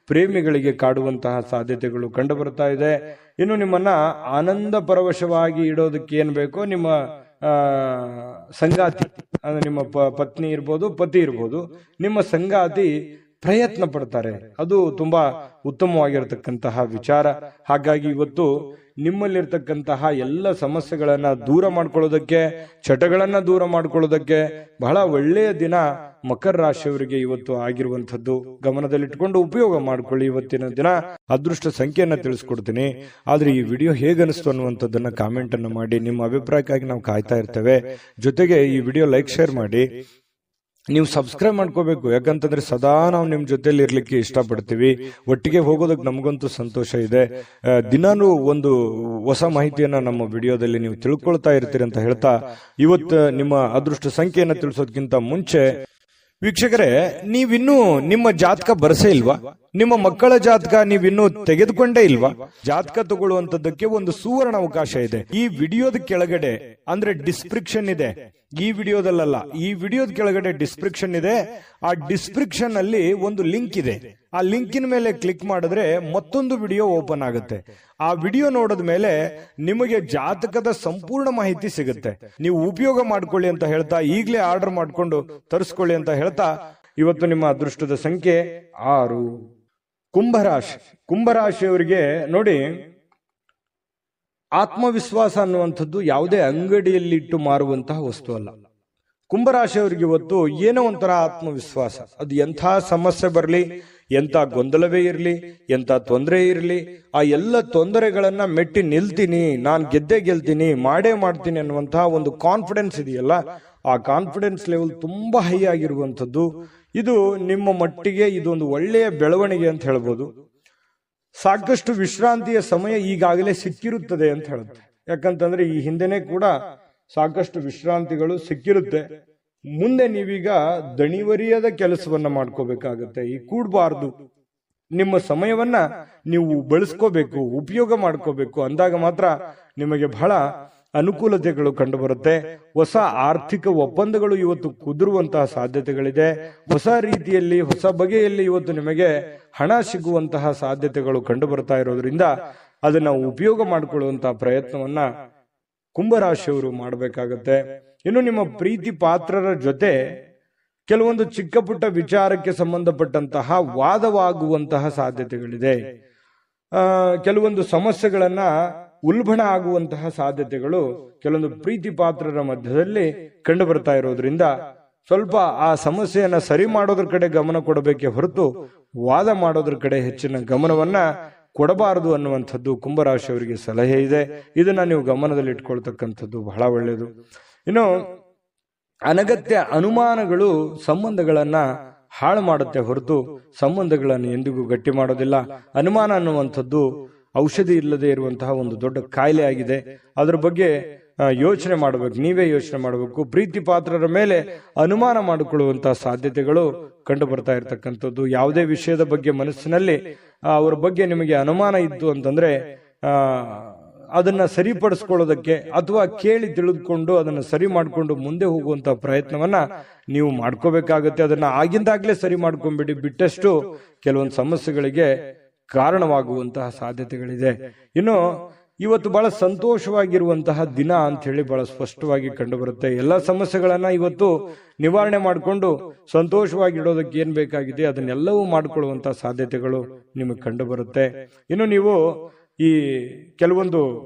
ಪ್ರೇಮಿಗಳಿಗೆ ಕಾಡುವಂತಹ ಸಾಧ್ಯತೆಗಳು ಕಂಡು ಬರ್ತಾ ಇದೆ. ಇನ್ನು ನಿಮ್ಮನ್ನ ಆನಂದ ಪರವಶವಾಗಿ ಇಡೋದಕ್ಕೆ ಏನ್ ಬೇಕೋ ನಿಮ್ಮ ಸಂಗಾತಿ, ಅಂದ್ರೆ ನಿಮ್ಮ ಪತ್ನಿ ಇರ್ಬೋದು, ಪತಿ ಇರ್ಬೋದು, ನಿಮ್ಮ ಸಂಗಾತಿ ಪ್ರಯತ್ನ ಪಡ್ತಾರೆ. ಅದು ತುಂಬಾ ಉತ್ತಮವಾಗಿರತಕ್ಕಂತಹ ವಿಚಾರ. ಹಾಗಾಗಿ ಇವತ್ತು ನಿಮ್ಮಲ್ಲಿರ್ತಕ್ಕಂತಹ ಎಲ್ಲ ಸಮಸ್ಯೆಗಳನ್ನ ದೂರ ಮಾಡ್ಕೊಳ್ಳೋದಕ್ಕೆ, ಚಟಗಳನ್ನ ದೂರ ಮಾಡ್ಕೊಳ್ಳೋದಕ್ಕೆ ಬಹಳ ಒಳ್ಳೆಯ ದಿನ ಮಕರ ರಾಶಿಯವರಿಗೆ ಇವತ್ತು ಆಗಿರುವಂತದ್ದು. ಗಮನದಲ್ಲಿಟ್ಕೊಂಡು ಉಪಯೋಗ ಮಾಡ್ಕೊಳ್ಳಿ. ಇವತ್ತಿನ ದಿನ ಅದೃಷ್ಟ ಸಂಖ್ಯೆಯನ್ನ ತಿಳಿಸ್ಕೊಡ್ತೀನಿ. ಆದ್ರೆ ಈ ವಿಡಿಯೋ ಹೇಗನಿಸ್ತು ಅನ್ನುವಂಥದ್ದನ್ನ ಕಾಮೆಂಟ್ ಅನ್ನು ಮಾಡಿ. ನಿಮ್ಮ ಅಭಿಪ್ರಾಯಕ್ಕಾಗಿ ನಾವು ಕಾಯ್ತಾ ಇರ್ತೇವೆ. ಜೊತೆಗೆ ಈ ವಿಡಿಯೋ ಲೈಕ್, ಶೇರ್ ಮಾಡಿ. ನೀವು ಸಬ್ಸ್ಕ್ರೈಬ್ ಮಾಡ್ಕೋಬೇಕು. ಯಾಕಂತಂದ್ರೆ ಸದಾ ನಾವು ನಿಮ್ ಜೊತೆಲಿ ಇರ್ಲಿಕ್ಕೆ ಇಷ್ಟಪಡ್ತೀವಿ. ಒಟ್ಟಿಗೆ ಹೋಗೋದಕ್ಕೆ ನಮಗಂತೂ ಸಂತೋಷ ಇದೆ. ದಿನಾನು ಒಂದು ಹೊಸ ಮಾಹಿತಿಯನ್ನ ನಮ್ಮ ವಿಡಿಯೋದಲ್ಲಿ ನೀವು ತಿಳ್ಕೊಳ್ತಾ ಇರ್ತೀರಿ ಅಂತ ಹೇಳ್ತಾ, ಇವತ್ತು ನಿಮ್ಮ ಅದೃಷ್ಟ ಸಂಖ್ಯೆಯನ್ನ ತಿಳಿಸೋದಕ್ಕಿಂತ ಮುಂಚೆ ವೀಕ್ಷಕರೇ, ನೀವಿನ್ನೂ ನಿಮ್ಮ ಜಾತಕ ಬರಸೇ ಇಲ್ವಾ? ನಿಮ್ಮ ಮಕ್ಕಳ ಜಾತಕ ನೀವಿನ್ನೂ ತೆಗೆದುಕೊಂಡೇ ಇಲ್ವಾ? ಜಾತಕ ತಗೊಳ್ಳುವಂತದ್ದಕ್ಕೆ ಒಂದು ಸುವರ್ಣ ಅವಕಾಶ ಇದೆ. ಈ ವಿಡಿಯೋದ ಕೆಳಗಡೆ, ಅಂದ್ರೆ ಡಿಸ್ಕ್ರಿಪ್ಷನ್ ಇದೆ, ಈ ವಿಡಿಯೋದಲ್ಲ, ಈ ವಿಡಿಯೋದ ಕೆಳಗಡೆ ಡಿಸ್ಕ್ರಿಪ್ಷನ್ ಇದೆ. ಆ ಡಿಸ್ಕ್ರಿಪ್ಷನ್ ಅಲ್ಲಿ ಒಂದು ಲಿಂಕ್ ಇದೆ. ಆ ಲಿಂಕಿನ ಮೇಲೆ ಕ್ಲಿಕ್ ಮಾಡಿದ್ರೆ ಮತ್ತೊಂದು ವಿಡಿಯೋ ಓಪನ್ ಆಗುತ್ತೆ. ಆ ವಿಡಿಯೋ ನೋಡಿದ ಮೇಲೆ ನಿಮಗೆ ಜಾತಕದ ಸಂಪೂರ್ಣ ಮಾಹಿತಿ ಸಿಗುತ್ತೆ. ನೀವು ಉಪಯೋಗ ಮಾಡ್ಕೊಳ್ಳಿ ಅಂತ ಹೇಳ್ತಾ, ಈಗಲೇ ಆರ್ಡರ್ ಮಾಡ್ಕೊಂಡು ತರಿಸ್ಕೊಳ್ಳಿ ಅಂತ ಹೇಳ್ತಾ, ಇವತ್ತು ನಿಮ್ಮ ಅದೃಷ್ಟದ ಸಂಖ್ಯೆ 6. ಕುಂಭರಾಶಿ. ಕುಂಭರಾಶಿಯವರಿಗೆ ನೋಡಿ, ಆತ್ಮವಿಶ್ವಾಸ ಅನ್ನುವಂಥದ್ದು ಯಾವುದೇ ಅಂಗಡಿಯಲ್ಲಿ ಇಟ್ಟು ಮಾರುವಂತಹ ವಸ್ತು ಅಲ್ಲ. ಕುಂಭರಾಶಿಯವರಿಗೆ ಇವತ್ತು ಏನೋ ಒಂಥರ ಆತ್ಮವಿಶ್ವಾಸ. ಅದು ಎಂಥ ಸಮಸ್ಯೆ ಬರಲಿ, ಎಂಥ ಗೊಂದಲವೇ ಇರಲಿ, ಎಂಥ ತೊಂದರೆ ಇರಲಿ, ಆ ಎಲ್ಲ ತೊಂದರೆಗಳನ್ನ ಮೆಟ್ಟಿ ನಿಲ್ತೀನಿ, ನಾನು ಗೆದ್ದೇ ಗೆಲ್ತೀನಿ, ಮಾಡೇ ಮಾಡ್ತೀನಿ ಅನ್ನುವಂತಹ ಒಂದು ಕಾನ್ಫಿಡೆನ್ಸ್ ಇದೆಯಲ್ಲ, ಆ ಕಾನ್ಫಿಡೆನ್ಸ್ ಲೆವೆಲ್ ತುಂಬಾ ಹೈ ಆಗಿರುವಂಥದ್ದು. ಇದು ನಿಮ್ಮ ಮಟ್ಟಿಗೆ ಇದೊಂದು ಒಳ್ಳೆಯ ಬೆಳವಣಿಗೆ ಅಂತ ಹೇಳ್ಬೋದು. ಸಾಕಷ್ಟು ವಿಶ್ರಾಂತಿಯ ಸಮಯ ಈಗಾಗಲೇ ಸಿಕ್ಕಿರುತ್ತದೆ ಅಂತ ಹೇಳುತ್ತೆ. ಯಾಕಂತಂದ್ರೆ ಈ ಹಿಂದೆನೆ ಕೂಡ ಸಾಕಷ್ಟು ವಿಶ್ರಾಂತಿಗಳು ಸಿಕ್ಕಿರುತ್ತೆ. ಮುಂದೆ ನೀವೀಗ ದಣಿವರಿಯದ ಕೆಲಸವನ್ನ ಮಾಡ್ಕೋಬೇಕಾಗತ್ತೆ. ಈ ಕೂಡಬಾರ್ದು. ನಿಮ್ಮ ಸಮಯವನ್ನ ನೀವು ಬಳಸ್ಕೋಬೇಕು, ಉಪಯೋಗ ಮಾಡ್ಕೋಬೇಕು. ಅಂದಾಗ ಮಾತ್ರ ನಿಮಗೆ ಬಹಳ ಅನುಕೂಲತೆಗಳು ಕಂಡು ಬರುತ್ತೆ. ಹೊಸ ಆರ್ಥಿಕ ಒಪ್ಪಂದಗಳು ಇವತ್ತು ಕುದುರುವಂತಹ ಸಾಧ್ಯತೆಗಳಿದೆ. ಹೊಸ ರೀತಿಯಲ್ಲಿ, ಹೊಸ ಬಗೆಯಲ್ಲಿ ಇವತ್ತು ನಿಮಗೆ ಹಣ ಸಿಗುವಂತಹ ಸಾಧ್ಯತೆಗಳು ಕಂಡು ಬರ್ತಾ ಇರೋದ್ರಿಂದ ಅದನ್ನ ಉಪಯೋಗ ಮಾಡಿಕೊಳ್ಳುವಂತಹ ಪ್ರಯತ್ನವನ್ನ ಕುಂಭರಾಶಿಯವರು ಮಾಡಬೇಕಾಗತ್ತೆ. ಇನ್ನು ನಿಮ್ಮ ಪ್ರೀತಿ ಪಾತ್ರರ ಜೊತೆ ಕೆಲವೊಂದು ಚಿಕ್ಕ ಪುಟ್ಟ ವಿಚಾರಕ್ಕೆ ಸಂಬಂಧಪಟ್ಟಂತಹ ವಾದವಾಗುವಂತಹ ಸಾಧ್ಯತೆಗಳಿದೆ. ಕೆಲವೊಂದು ಸಮಸ್ಯೆಗಳನ್ನ ಉಲ್ಬಣ ಆಗುವಂತಹ ಸಾಧ್ಯತೆಗಳು ಕೆಲವೊಂದು ಪ್ರೀತಿ ಪಾತ್ರರ ಮಧ್ಯದಲ್ಲಿ ಕಂಡು ಬರ್ತಾ ಇರೋದ್ರಿಂದ ಸ್ವಲ್ಪ ಆ ಸಮಸ್ಯೆಯನ್ನ ಸರಿ ಮಾಡೋದ್ರ ಕಡೆ ಗಮನ ಕೊಡಬೇಕೆ ಹೊರತು ವಾದ ಮಾಡೋದ್ರ ಕಡೆ ಹೆಚ್ಚಿನ ಗಮನವನ್ನ ಕೊಡಬಾರದು ಅನ್ನುವಂಥದ್ದು ಕುಂಭರಾಶಿಯವರಿಗೆ ಸಲಹೆ ಇದೆ. ಇದನ್ನ ನೀವು ಗಮನದಲ್ಲಿ ಇಟ್ಕೊಳ್ತಕ್ಕಂಥದ್ದು ಬಹಳ ಒಳ್ಳೆಯದು. ಇನ್ನು ಅನಗತ್ಯ ಅನುಮಾನಗಳು ಸಂಬಂಧಗಳನ್ನ ಹಾಳು ಮಾಡುತ್ತೆ ಹೊರತು ಸಂಬಂಧಗಳನ್ನು ಎಂದಿಗೂ ಗಟ್ಟಿ ಮಾಡೋದಿಲ್ಲ. ಅನುಮಾನ ಅನ್ನುವಂಥದ್ದು ಔಷಧಿ ಇಲ್ಲದೆ ಇರುವಂತಹ ಒಂದು ದೊಡ್ಡ ಕಾಯಿಲೆ ಆಗಿದೆ. ಅದ್ರ ಬಗ್ಗೆ ಯೋಚನೆ ಮಾಡಬೇಕು, ನೀವೇ ಯೋಚನೆ ಮಾಡಬೇಕು. ಪ್ರೀತಿ ಪಾತ್ರರ ಮೇಲೆ ಅನುಮಾನ ಮಾಡಿಕೊಳ್ಳುವಂತಹ ಸಾಧ್ಯತೆಗಳು ಕಂಡು ಬರ್ತಾ ಇರತಕ್ಕಂಥದ್ದು. ಯಾವುದೇ ವಿಷಯದ ಬಗ್ಗೆ ಮನಸ್ಸಿನಲ್ಲಿ ಅವರ ಬಗ್ಗೆ ನಿಮಗೆ ಅನುಮಾನ ಇತ್ತು ಅಂತಂದ್ರೆ ಅದನ್ನ ಸರಿಪಡಿಸ್ಕೊಳ್ಳೋದಕ್ಕೆ ಅಥವಾ ಕೇಳಿ ತಿಳಿದುಕೊಂಡು ಅದನ್ನ ಸರಿ ಮಾಡಿಕೊಂಡು ಮುಂದೆ ಹೋಗುವಂತಹ ಪ್ರಯತ್ನವನ್ನ ನೀವು ಮಾಡ್ಕೋಬೇಕಾಗತ್ತೆ. ಅದನ್ನ ಆಗಿಂದಾಗ್ಲೇ ಸರಿ ಮಾಡ್ಕೊಂಡ್ಬಿಡಿ. ಬಿಟ್ಟಷ್ಟು ಕೆಲವೊಂದು ಸಮಸ್ಯೆಗಳಿಗೆ ಕಾರಣವಾಗುವಂತಹ ಸಾಧ್ಯತೆಗಳಿದೆ. ಇನ್ನು ಇವತ್ತು ಬಹಳ ಸಂತೋಷವಾಗಿರುವಂತಹ ದಿನ ಅಂತ ಹೇಳಿ ಬಹಳ ಸ್ಪಷ್ಟವಾಗಿ ಕಂಡು ಬರುತ್ತೆ. ಎಲ್ಲ ಸಮಸ್ಯೆಗಳನ್ನ ಇವತ್ತು ನಿವಾರಣೆ ಮಾಡಿಕೊಂಡು ಸಂತೋಷವಾಗಿ ಇಡೋದಕ್ಕೆ ಏನ್ ಬೇಕಾಗಿದೆ ಅದನ್ನೆಲ್ಲವೂ ಮಾಡಿಕೊಳ್ಳುವಂತಹ ಸಾಧ್ಯತೆಗಳು ನಿಮಗೆ ಕಂಡು ಬರುತ್ತೆ. ಇನ್ನು ನೀವು ಈ ಕೆಲವೊಂದು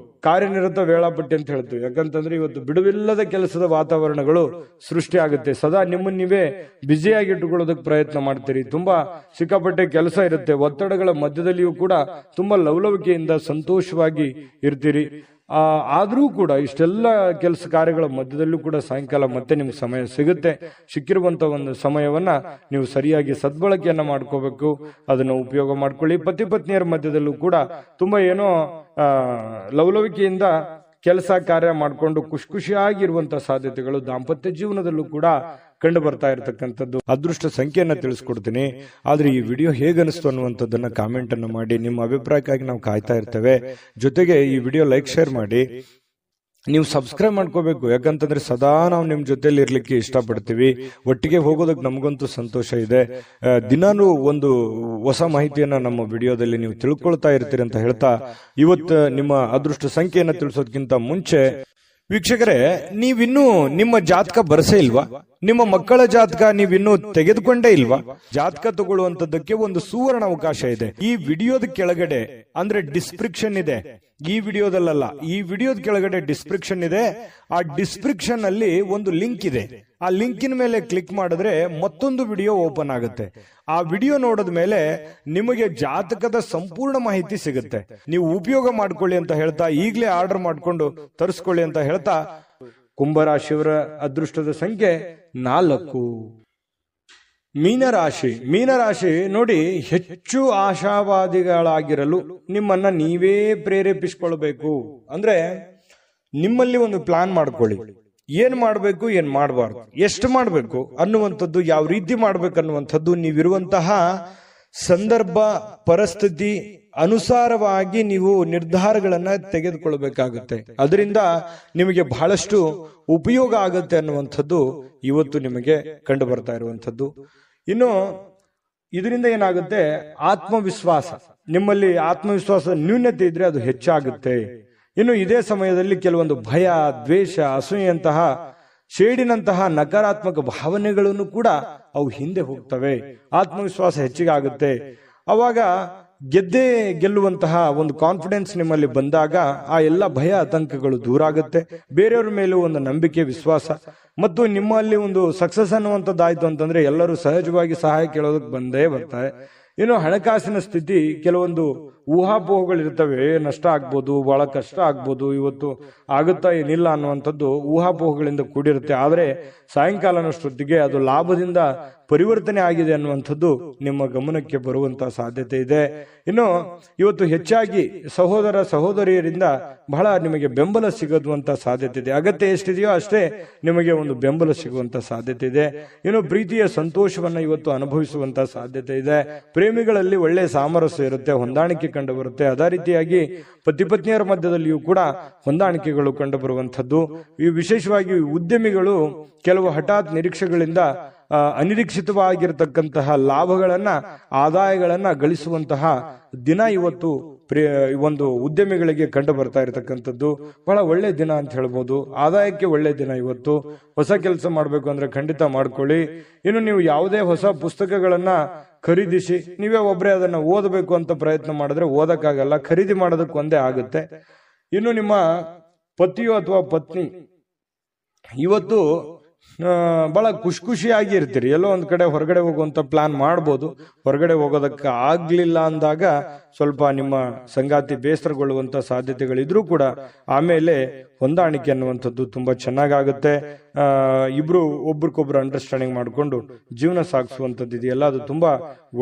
ಕಾರ್ಯನಿರತ ವೇಳಾಪಟ್ಟಿ ಅಂತ ಹೇಳ್ತೀವಿ. ಯಾಕಂತಂದ್ರೆ ಇವತ್ತು ಬಿಡುವಿಲ್ಲದ ಕೆಲಸದ ವಾತಾವರಣಗಳು ಸೃಷ್ಟಿ ಆಗುತ್ತೆ. ಸದಾ ನಿಮ್ಮನ್ನ ನೀವೇ ಬ್ಯುಸಿಯಾಗಿ ಇಟ್ಟುಕೊಳ್ಳೋದಕ್ಕೆ ಪ್ರಯತ್ನ ಮಾಡ್ತೀರಿ. ತುಂಬಾ ಸಿಕ್ಕಾಪಟ್ಟೆ ಕೆಲಸ ಇರುತ್ತೆ. ಒತ್ತಡಗಳ ಮಧ್ಯದಲ್ಲಿಯೂ ಕೂಡ ತುಂಬಾ ಲವಲವಿಕೆಯಿಂದ ಸಂತೋಷವಾಗಿ ಇರ್ತೀರಿ. ಆದ್ರೂ ಕೂಡ ಇಷ್ಟೆಲ್ಲ ಕೆಲಸ ಕಾರ್ಯಗಳ ಮಧ್ಯದಲ್ಲೂ ಕೂಡ ಸಾಯಂಕಾಲ ಮತ್ತೆ ನಿಮ್ಗೆ ಸಮಯ ಸಿಗುತ್ತೆ. ಸಿಕ್ಕಿರುವಂತ ಒಂದು ಸಮಯವನ್ನ ನೀವು ಸರಿಯಾಗಿ ಸದ್ಬಳಕೆಯನ್ನ ಮಾಡ್ಕೋಬೇಕು. ಅದನ್ನ ಉಪಯೋಗ ಮಾಡ್ಕೊಳ್ಳಿ. ಪತಿ ಪತ್ನಿಯರ ಮಧ್ಯದಲ್ಲೂ ಕೂಡ ತುಂಬಾ ಏನೋ ಲವಲವಿಕೆಯಿಂದ ಕೆಲಸ ಕಾರ್ಯ ಮಾಡಿಕೊಂಡು ಖುಷಿಯಾಗಿರುವಂತಹ ಸಾಧ್ಯತೆಗಳು ದಾಂಪತ್ಯ ಜೀವನದಲ್ಲೂ ಕೂಡ ಕಂಡು ಬರ್ತಾ ಇರತಕ್ಕಂಥದ್ದು. ಅದೃಷ್ಟ ಸಂಖ್ಯೆಯನ್ನ ತಿಳಿಸ್ಕೊಡ್ತೀನಿ. ಆದ್ರೆ ಈ ವಿಡಿಯೋ ಹೇಗನಿಸ್ತು ಅನ್ನುವಂಥದ್ದನ್ನ ಕಾಮೆಂಟ್ ಅನ್ನು ಮಾಡಿ. ನಿಮ್ಮ ಅಭಿಪ್ರಾಯಕ್ಕಾಗಿ ನಾವು ಕಾಯ್ತಾ ಇರ್ತೇವೆ. ಜೊತೆಗೆ ಈ ವಿಡಿಯೋ ಲೈಕ್ ಶೇರ್ ಮಾಡಿ. ನೀವು ಸಬ್ಸ್ಕ್ರೈಬ್ ಮಾಡ್ಕೋಬೇಕು, ಯಾಕಂತಂದ್ರೆ ಸದಾ ನಾವು ನಿಮ್ ಜೊತೆಲಿ ಇರ್ಲಿಕ್ಕೆ ಇಷ್ಟಪಡ್ತೀವಿ. ಒಟ್ಟಿಗೆ ಹೋಗೋದಕ್ಕೆ ನಮಗಂತೂ ಸಂತೋಷ ಇದೆ. ದಿನಾನು ಒಂದು ಹೊಸ ಮಾಹಿತಿಯನ್ನ ನಮ್ಮ ವಿಡಿಯೋದಲ್ಲಿ ನೀವು ತಿಳ್ಕೊಳ್ತಾ ಇರ್ತೀರಿ ಅಂತ ಹೇಳ್ತಾ, ಇವತ್ತು ನಿಮ್ಮ ಅದೃಷ್ಟ ಸಂಖ್ಯೆಯನ್ನ ತಿಳಿಸೋದಕ್ಕಿಂತ ಮುಂಚೆ ವೀಕ್ಷಕರೇ, ನೀವಿನ್ನೂ ನಿಮ್ಮ ಜಾತಕ ಬರಸೇ ಇಲ್ವಾ? ನಿಮ್ಮ ಮಕ್ಕಳ ಜಾತಕ ನೀವಿನ್ನೂ ತೆಗೆದುಕೊಂಡೇ ಇಲ್ವಾ? ಜಾತಕ ತಗೊಳ್ಳುವಂತದ್ದಕ್ಕೆ ಒಂದು ಸುವರ್ಣ ಅವಕಾಶ ಇದೆ. ಈ ವಿಡಿಯೋದ ಕೆಳಗಡೆ ಅಂದ್ರೆ ಡಿಸ್ಕ್ರಿಪ್ಷನ್ ಇದೆ. ಈ ವಿಡಿಯೋದಲ್ಲ, ಈ ವಿಡಿಯೋದ ಕೆಳಗಡೆ ಡಿಸ್ಕ್ರಿಪ್ಷನ್ ಇದೆ. ಆ ಡಿಸ್ಕ್ರಿಪ್ಷನ್ ಅಲ್ಲಿ ಒಂದು ಲಿಂಕ್ ಇದೆ. ಆ ಲಿಂಕಿನ ಮೇಲೆ ಕ್ಲಿಕ್ ಮಾಡಿದ್ರೆ ಮತ್ತೊಂದು ವಿಡಿಯೋ ಓಪನ್ ಆಗುತ್ತೆ. ಆ ವಿಡಿಯೋ ನೋಡಿದ ಮೇಲೆ ನಿಮಗೆ ಜಾತಕದ ಸಂಪೂರ್ಣ ಮಾಹಿತಿ ಸಿಗುತ್ತೆ. ನೀವು ಉಪಯೋಗ ಮಾಡ್ಕೊಳ್ಳಿ ಅಂತ ಹೇಳ್ತಾ, ಈಗಲೇ ಆರ್ಡರ್ ಮಾಡ್ಕೊಂಡು ತರಿಸ್ಕೊಳ್ಳಿ ಅಂತ ಹೇಳ್ತಾ, ಕುಂಭರಾಶಿಯವರ ಅದೃಷ್ಟದ ಸಂಖ್ಯೆ 4. ಮೀನರಾಶಿ ನೋಡಿ, ಹೆಚ್ಚು ಆಶಾವಾದಿಗಳಾಗಿರಲು ನಿಮ್ಮನ್ನ ನೀವೇ ಪ್ರೇರೇಪಿಸಿಕೊಳ್ಬೇಕು. ಅಂದ್ರೆ ನಿಮ್ಮಲ್ಲಿ ಒಂದು ಪ್ಲಾನ್ ಮಾಡ್ಕೊಳ್ಳಿ. ಏನ್ ಮಾಡ್ಬೇಕು, ಏನ್ ಮಾಡಬಾರ್ದು, ಎಷ್ಟು ಮಾಡ್ಬೇಕು ಅನ್ನುವಂಥದ್ದು, ಯಾವ ರೀತಿ ಮಾಡ್ಬೇಕು ಅನ್ನುವಂಥದ್ದು ನೀವಿರುವಂತಹ ಸಂದರ್ಭ ಪರಿಸ್ಥಿತಿ ಅನುಸಾರವಾಗಿ ನೀವು ನಿರ್ಧಾರಗಳನ್ನ ತೆಗೆದುಕೊಳ್ಬೇಕಾಗುತ್ತೆ. ಅದರಿಂದ ನಿಮಗೆ ಬಹಳಷ್ಟು ಉಪಯೋಗ ಆಗುತ್ತೆ ಅನ್ನುವಂಥದ್ದು ಇವತ್ತು ನಿಮಗೆ ಕಂಡು ಬರ್ತಾ ಇರುವಂಥದ್ದು. ಇನ್ನು ಇದರಿಂದ ಏನಾಗುತ್ತೆ, ಆತ್ಮವಿಶ್ವಾಸ, ನಿಮ್ಮಲ್ಲಿ ಆತ್ಮವಿಶ್ವಾಸ ನ್ಯೂನತೆ ಇದ್ರೆ ಅದು ಹೆಚ್ಚಾಗುತ್ತೆ. ಇನ್ನು ಇದೇ ಸಮಯದಲ್ಲಿ ಕೆಲವೊಂದು ಭಯ, ದ್ವೇಷ, ಅಸೂಯೆಯಂತಹ ಶೇಡಿನಂತಹ ನಕಾರಾತ್ಮಕ ಭಾವನೆಗಳನ್ನು ಕೂಡ ಅವು ಹಿಂದೆ ಹೋಗ್ತವೆ. ಆತ್ಮವಿಶ್ವಾಸ ಹೆಚ್ಚಿಗೆ ಆಗುತ್ತೆ. ಅವಾಗ ಗೆಲ್ಲುವಂತಹ ಒಂದು ಕಾನ್ಫಿಡೆನ್ಸ್ ನಿಮ್ಮಲ್ಲಿ ಬಂದಾಗ ಆ ಎಲ್ಲ ಭಯ ಆತಂಕಗಳು ದೂರ ಆಗುತ್ತೆ. ಬೇರೆಯವ್ರ ಮೇಲೂ ಒಂದು ನಂಬಿಕೆ, ವಿಶ್ವಾಸ ಮತ್ತು ನಿಮ್ಮಲ್ಲಿ ಒಂದು ಸಕ್ಸಸ್ ಅನ್ನುವಂಥದ್ದಾಯ್ತು ಅಂತಂದ್ರೆ ಎಲ್ಲರೂ ಸಹಜವಾಗಿ ಸಹಾಯ ಕೇಳೋದಕ್ಕೆ ಬಂದೇ ಬರ್ತಾರೆ. ಇನ್ನು ಹಣಕಾಸಿನ ಸ್ಥಿತಿ, ಕೆಲವೊಂದು ಊಹಾಪೋಹಗಳಿರ್ತವೆ. ನಷ್ಟ ಆಗ್ಬೋದು, ಬಹಳ ಕಷ್ಟ ಆಗ್ಬೋದು, ಇವತ್ತು ಆಗುತ್ತಾ ಏನಿಲ್ಲ ಅನ್ನುವಂಥದ್ದು ಊಹಾಪೋಹಗಳಿಂದ ಕೂಡಿರುತ್ತೆ. ಆದರೆ ಸಾಯಂಕಾಲನಷ್ಟೊತ್ತಿಗೆ ಅದು ಲಾಭದಿಂದ ಪರಿವರ್ತನೆ ಆಗಿದೆ ಅನ್ನುವಂಥದ್ದು ನಿಮ್ಮ ಗಮನಕ್ಕೆ ಬರುವಂತಹ ಸಾಧ್ಯತೆ ಇದೆ. ಇನ್ನು ಇವತ್ತು ಹೆಚ್ಚಾಗಿ ಸಹೋದರ ಸಹೋದರಿಯರಿಂದ ಬಹಳ ನಿಮಗೆ ಬೆಂಬಲ ಸಿಗುವಂತ ಸಾಧ್ಯತೆ ಇದೆ. ಅಗತ್ಯ ಎಷ್ಟಿದೆಯೋ ಅಷ್ಟೇ ನಿಮಗೆ ಒಂದು ಬೆಂಬಲ ಸಿಗುವಂತ ಸಾಧ್ಯತೆ ಇದೆ. ಇನ್ನು ಪ್ರೀತಿಯ ಸಂತೋಷವನ್ನ ಇವತ್ತು ಅನುಭವಿಸುವಂತ ಸಾಧ್ಯತೆ ಇದೆ. ಪ್ರೇಮಿಗಳಲ್ಲಿ ಒಳ್ಳೆಯ ಸಾಮರಸ್ಯ ಇರುತ್ತೆ, ಹೊಂದಾಣಿಕೆ ಕಂಡು ಬರುತ್ತೆ. ಅದೇ ರೀತಿಯಾಗಿ ಪತಿ ಪತ್ನಿಯರ ಮಧ್ಯದಲ್ಲಿಯೂ ಕೂಡ ಹೊಂದಾಣಿಕೆಗಳು ಕಂಡು ಬರುವಂತದ್ದು. ಈ ವಿಶೇಷವಾಗಿ ಉದ್ಯಮಿಗಳು ಕೆಲವು ಹಠಾತ್ ನಿರೀಕ್ಷೆಗಳಿಂದ ಅನಿರೀಕ್ಷಿತವಾಗಿರತಕ್ಕಂತಹ ಲಾಭಗಳನ್ನ, ಆದಾಯಗಳನ್ನ ಗಳಿಸುವಂತಹ ದಿನ ಇವತ್ತು ಒಂದು ಉದ್ಯಮಿಗಳಿಗೆ ಕಂಡು ಬರ್ತಾ ಇರತಕ್ಕಂಥದ್ದು. ಬಹಳ ಒಳ್ಳೆ ದಿನ ಅಂತ ಹೇಳ್ಬೋದು. ಆದಾಯಕ್ಕೆ ಒಳ್ಳೆ ದಿನ ಇವತ್ತು. ಹೊಸ ಕೆಲಸ ಮಾಡಬೇಕು ಅಂದ್ರೆ ಖಂಡಿತ ಮಾಡ್ಕೊಳ್ಳಿ. ಇನ್ನು ನೀವು ಯಾವುದೇ ಹೊಸ ಪುಸ್ತಕಗಳನ್ನ ಖರೀದಿಸಿ ನೀವೇ ಒಬ್ಬರೇ ಅದನ್ನ ಓದಬೇಕು ಅಂತ ಪ್ರಯತ್ನ ಮಾಡಿದ್ರೆ ಓದಕ್ಕಾಗಲ್ಲ, ಖರೀದಿ ಮಾಡೋದಕ್ಕೆ ಒಂದೇ ಆಗುತ್ತೆ. ಇನ್ನು ನಿಮ್ಮ ಪತಿಯೋ ಅಥವಾ ಪತ್ನಿ ಇವತ್ತು ಬಹಳ ಖುಷಿಯಾಗಿ ಇರ್ತೀರಿ. ಎಲ್ಲೋ ಒಂದ್ ಕಡೆ ಹೊರಗಡೆ ಹೋಗುವಂತ ಪ್ಲಾನ್ ಮಾಡ್ಬೋದು. ಹೊರಗಡೆ ಹೋಗೋದಕ್ಕೆ ಆಗ್ಲಿಲ್ಲ ಅಂದಾಗ ಸ್ವಲ್ಪ ನಿಮ್ಮ ಸಂಗಾತಿ ಬೇಸರಗೊಳ್ಳುವಂತ ಸಾಧ್ಯತೆಗಳಿದ್ರೂ ಕೂಡ ಆಮೇಲೆ ಹೊಂದಾಣಿಕೆ ಅನ್ನುವಂಥದ್ದು ತುಂಬಾ ಚೆನ್ನಾಗಾಗುತ್ತೆ. ಇಬ್ರು ಒಬ್ರಿಗೊಬ್ರು ಅಂಡರ್ಸ್ಟ್ಯಾಂಡಿಂಗ್ ಮಾಡಿಕೊಂಡು ಜೀವನ ಸಾಗಿಸುವಂಥದ್ದು ಇದೆಯಲ್ಲ, ಅದು ತುಂಬಾ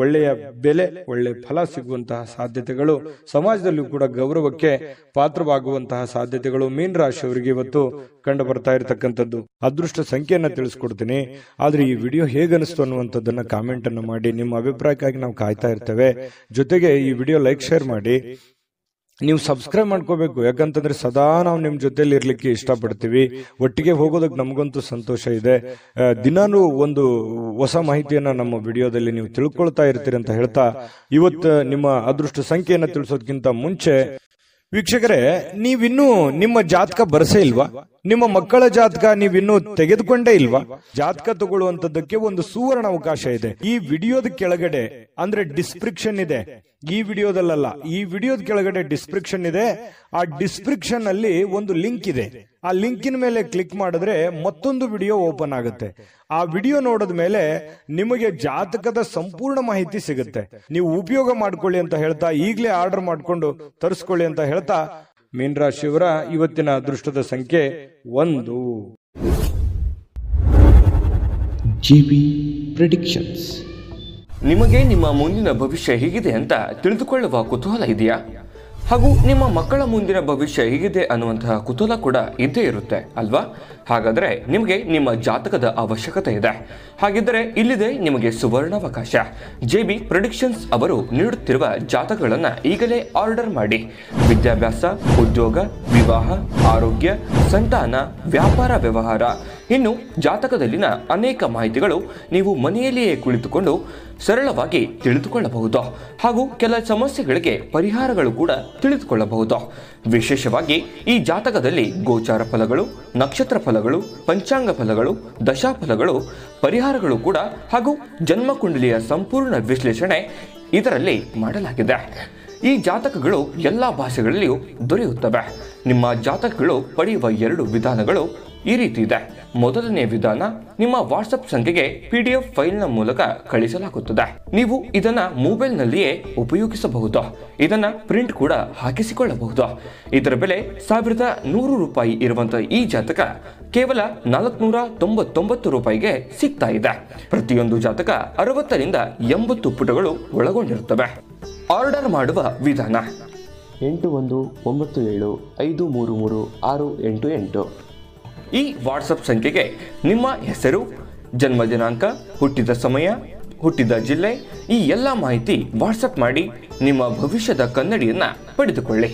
ಒಳ್ಳೆಯ ಬೆಲೆ, ಒಳ್ಳೆ ಫಲ ಸಿಗುವಂತಹ ಸಾಧ್ಯತೆಗಳು, ಸಮಾಜದಲ್ಲೂ ಕೂಡ ಗೌರವಕ್ಕೆ ಪಾತ್ರವಾಗುವಂತಹ ಸಾಧ್ಯತೆಗಳು ಮೀನರಾಶಿಯವರಿಗೆ ಇವತ್ತು ಕಂಡು ಬರ್ತಾ ಇರತಕ್ಕಂಥದ್ದು. ಅದೃಷ್ಟ ಸಂಖ್ಯೆಯನ್ನ ತಿಳಿಸ್ಕೊಡ್ತೀನಿ. ಆದ್ರೆ ಈ ವಿಡಿಯೋ ಹೇಗನಿಸ್ತು ಅನ್ನುವಂಥದ್ದನ್ನ ಕಾಮೆಂಟ್ ಅನ್ನು ಮಾಡಿ. ನಿಮ್ಮ ಅಭಿಪ್ರಾಯಕ್ಕಾಗಿ ನಾವು ಕಾಯ್ತಾ ಇರ್ತೇವೆ. ಜೊತೆಗೆ ಈ ವಿಡಿಯೋ ಲೈಕ್ ಶೇರ್ ಮಾಡಿ. ನೀವು ಸಬ್ಸ್ಕ್ರೈಬ್ ಮಾಡ್ಕೋಬೇಕು, ಯಾಕಂತಂದ್ರೆ ಸದಾ ನಾವು ನಿಮ್ ಜೊತೆಲಿ ಇರ್ಲಿಕ್ಕೆ ಇಷ್ಟಪಡ್ತೀವಿ. ಒಟ್ಟಿಗೆ ಹೋಗೋದಕ್ಕೆ ನಮಗಂತೂ ಸಂತೋಷ ಇದೆ. ದಿನಾನು ಒಂದು ಹೊಸ ಮಾಹಿತಿಯನ್ನ ನಮ್ಮ ವಿಡಿಯೋದಲ್ಲಿ ನೀವು ತಿಳ್ಕೊಳ್ತಾ ಇರ್ತೀರಿ ಅಂತ ಹೇಳ್ತಾ, ಇವತ್ತು ನಿಮ್ಮ ಅದೃಷ್ಟ ಸಂಖ್ಯೆಯನ್ನ ತಿಳಿಸೋದಕ್ಕಿಂತ ಮುಂಚೆ ವೀಕ್ಷಕರೇ, ನೀವಿನ್ನೂ ನಿಮ್ಮ ಜಾತಕ ಬರಸೇ ಇಲ್ವಾ? ನಿಮ್ಮ ಮಕ್ಕಳ ಜಾತಕ ನೀವಿನ್ನೂ ತೆಗೆದುಕೊಂಡೇ ಇಲ್ವಾ? ಜಾತಕ ತಗೊಳ್ಳುವಂತದ್ದಕ್ಕೆ ಒಂದು ಸುವರ್ಣ ಅವಕಾಶ ಇದೆ. ಈ ವಿಡಿಯೋದ ಕೆಳಗಡೆ ಅಂದ್ರೆ ಡಿಸ್ಕ್ರಿಪ್ಷನ್ ಇದೆ. ಈ ವಿಡಿಯೋದಲ್ಲ, ಈ ವಿಡಿಯೋದ ಕೆಳಗಡೆ ಡಿಸ್ಕ್ರಿಪ್ಷನ್ ಇದೆ. ಆ ಡಿಸ್ಕ್ರಿಪ್ಷನ್ ಅಲ್ಲಿ ಒಂದು ಲಿಂಕ್ ಇದೆ. ಆ ಲಿಂಕಿನ ಮೇಲೆ ಕ್ಲಿಕ್ ಮಾಡಿದ್ರೆ ಮತ್ತೊಂದು ವಿಡಿಯೋ ಓಪನ್ ಆಗುತ್ತೆ. ಆ ವಿಡಿಯೋ ನೋಡಿದ ಮೇಲೆ ನಿಮಗೆ ಜಾತಕದ ಸಂಪೂರ್ಣ ಮಾಹಿತಿ ಸಿಗುತ್ತೆ. ನೀವು ಉಪಯೋಗ ಮಾಡ್ಕೊಳ್ಳಿ ಅಂತ ಹೇಳ್ತಾ, ಈಗಲೇ ಆರ್ಡರ್ ಮಾಡ್ಕೊಂಡು ತರಿಸ್ಕೊಳ್ಳಿ ಅಂತ ಹೇಳ್ತಾ, ಮೀನರಾಶಿಯವರ ಇವತ್ತಿನ ಅದೃಷ್ಟದ ಸಂಖ್ಯೆ 1. GB predictions. ನಿಮಗೆ ನಿಮ್ಮ ಮುಂದಿನ ಭವಿಷ್ಯ ಹೇಗಿದೆ ಅಂತ ತಿಳಿದುಕೊಳ್ಳುವ ಕುತೂಹಲ ಇದೆಯಾ? ಹಾಗೂ ನಿಮ್ಮ ಮಕ್ಕಳ ಮುಂದಿನ ಭವಿಷ್ಯ ಹೇಗಿದೆ ಅನ್ನುವಂತಹ ಕುತೂಹಲ ಕೂಡ ಇದ್ದೇ ಇರುತ್ತೆ ಅಲ್ವಾ? ಹಾಗಾದರೆ ನಿಮಗೆ ನಿಮ್ಮ ಜಾತಕದ ಅವಶ್ಯಕತೆ ಇದೆ. ಹಾಗಿದ್ದರೆ ಇಲ್ಲಿದೆ ನಿಮಗೆ ಸುವರ್ಣಾವಕಾಶ. JB ಪ್ರೆಡಿಕ್ಷನ್ಸ್ ಅವರು ನೀಡುತ್ತಿರುವ ಜಾತಕಗಳನ್ನು ಈಗಲೇ ಆರ್ಡರ್ ಮಾಡಿ. ವಿದ್ಯಾಭ್ಯಾಸ, ಉದ್ಯೋಗ, ವಿವಾಹ, ಆರೋಗ್ಯ, ಸಂತಾನ, ವ್ಯಾಪಾರ ವ್ಯವಹಾರ, ಇನ್ನು ಜಾತಕದಲ್ಲಿನ ಅನೇಕ ಮಾಹಿತಿಗಳು ನೀವು ಮನೆಯಲ್ಲಿಯೇ ಕುಳಿತುಕೊಂಡು ಸರಳವಾಗಿ ತಿಳಿದುಕೊಳ್ಳಬಹುದು. ಹಾಗೂ ಕೆಲ ಸಮಸ್ಯೆಗಳಿಗೆ ಪರಿಹಾರಗಳು ಕೂಡ ತಿಳಿದುಕೊಳ್ಳಬಹುದು. ವಿಶೇಷವಾಗಿ ಈ ಜಾತಕದಲ್ಲಿ ಗೋಚಾರ ಫಲಗಳು, ನಕ್ಷತ್ರ ಫಲಗಳು, ಪಂಚಾಂಗ ಫಲಗಳು, ದಶಾಫಲಗಳು, ಪರಿಹಾರಗಳು ಕೂಡ ಹಾಗೂ ಜನ್ಮಕುಂಡಲಿಯ ಸಂಪೂರ್ಣ ವಿಶ್ಲೇಷಣೆ ಇದರಲ್ಲಿ ಮಾಡಲಾಗಿದೆ. ಈ ಜಾತಕಗಳು ಎಲ್ಲ ಭಾಷೆಗಳಲ್ಲಿಯೂ ದೊರೆಯುತ್ತವೆ. ನಿಮ್ಮ ಜಾತಕಗಳು ಪಡೆಯುವ 2 ವಿಧಾನಗಳು ಈ ರೀತಿ ಇದೆ. ಮೊದಲನೇ ವಿಧಾನ, ನಿಮ್ಮ ವಾಟ್ಸಪ್ ಸಂಖ್ಯೆಗೆ PDF ಫೈಲ್ನ ಮೂಲಕ ಕಳಿಸಲಾಗುತ್ತದೆ. ನೀವು ಇದನ್ನ ಮೊಬೈಲ್ನಲ್ಲಿಯೇ ಉಪಯೋಗಿಸಬಹುದು. ಇದನ್ನ ಪ್ರಿಂಟ್ ಕೂಡ ಹಾಕಿಸಿಕೊಳ್ಳಬಹುದು. ಇದರ ಬೆಲೆ 1100 ರೂಪಾಯಿ ಇರುವಂತಹ ಈ ಜಾತಕ ಕೇವಲ 499 ರೂಪಾಯಿಗೆ ಸಿಗ್ತಾ ಇದೆ. ಪ್ರತಿಯೊಂದು ಜಾತಕ 60 ರಿಂದ 80 ಪುಟಗಳು ಒಳಗೊಂಡಿರುತ್ತವೆ. ಆರ್ಡರ್ ಮಾಡುವ ವಿಧಾನ 8197533688. ಈ ವಾಟ್ಸಪ್ ಸಂಖ್ಯೆಗೆ ನಿಮ್ಮ ಹೆಸರು, ಜನ್ಮ ದಿನಾಂಕ, ಹುಟ್ಟಿದ ಸಮಯ, ಹುಟ್ಟಿದ ಜಿಲ್ಲೆ, ಈ ಎಲ್ಲ ಮಾಹಿತಿ ವಾಟ್ಸಪ್ ಮಾಡಿ ನಿಮ್ಮ ಭವಿಷ್ಯದ ಕನ್ನಡಿಯನ್ನು ಪಡೆದುಕೊಳ್ಳಿ.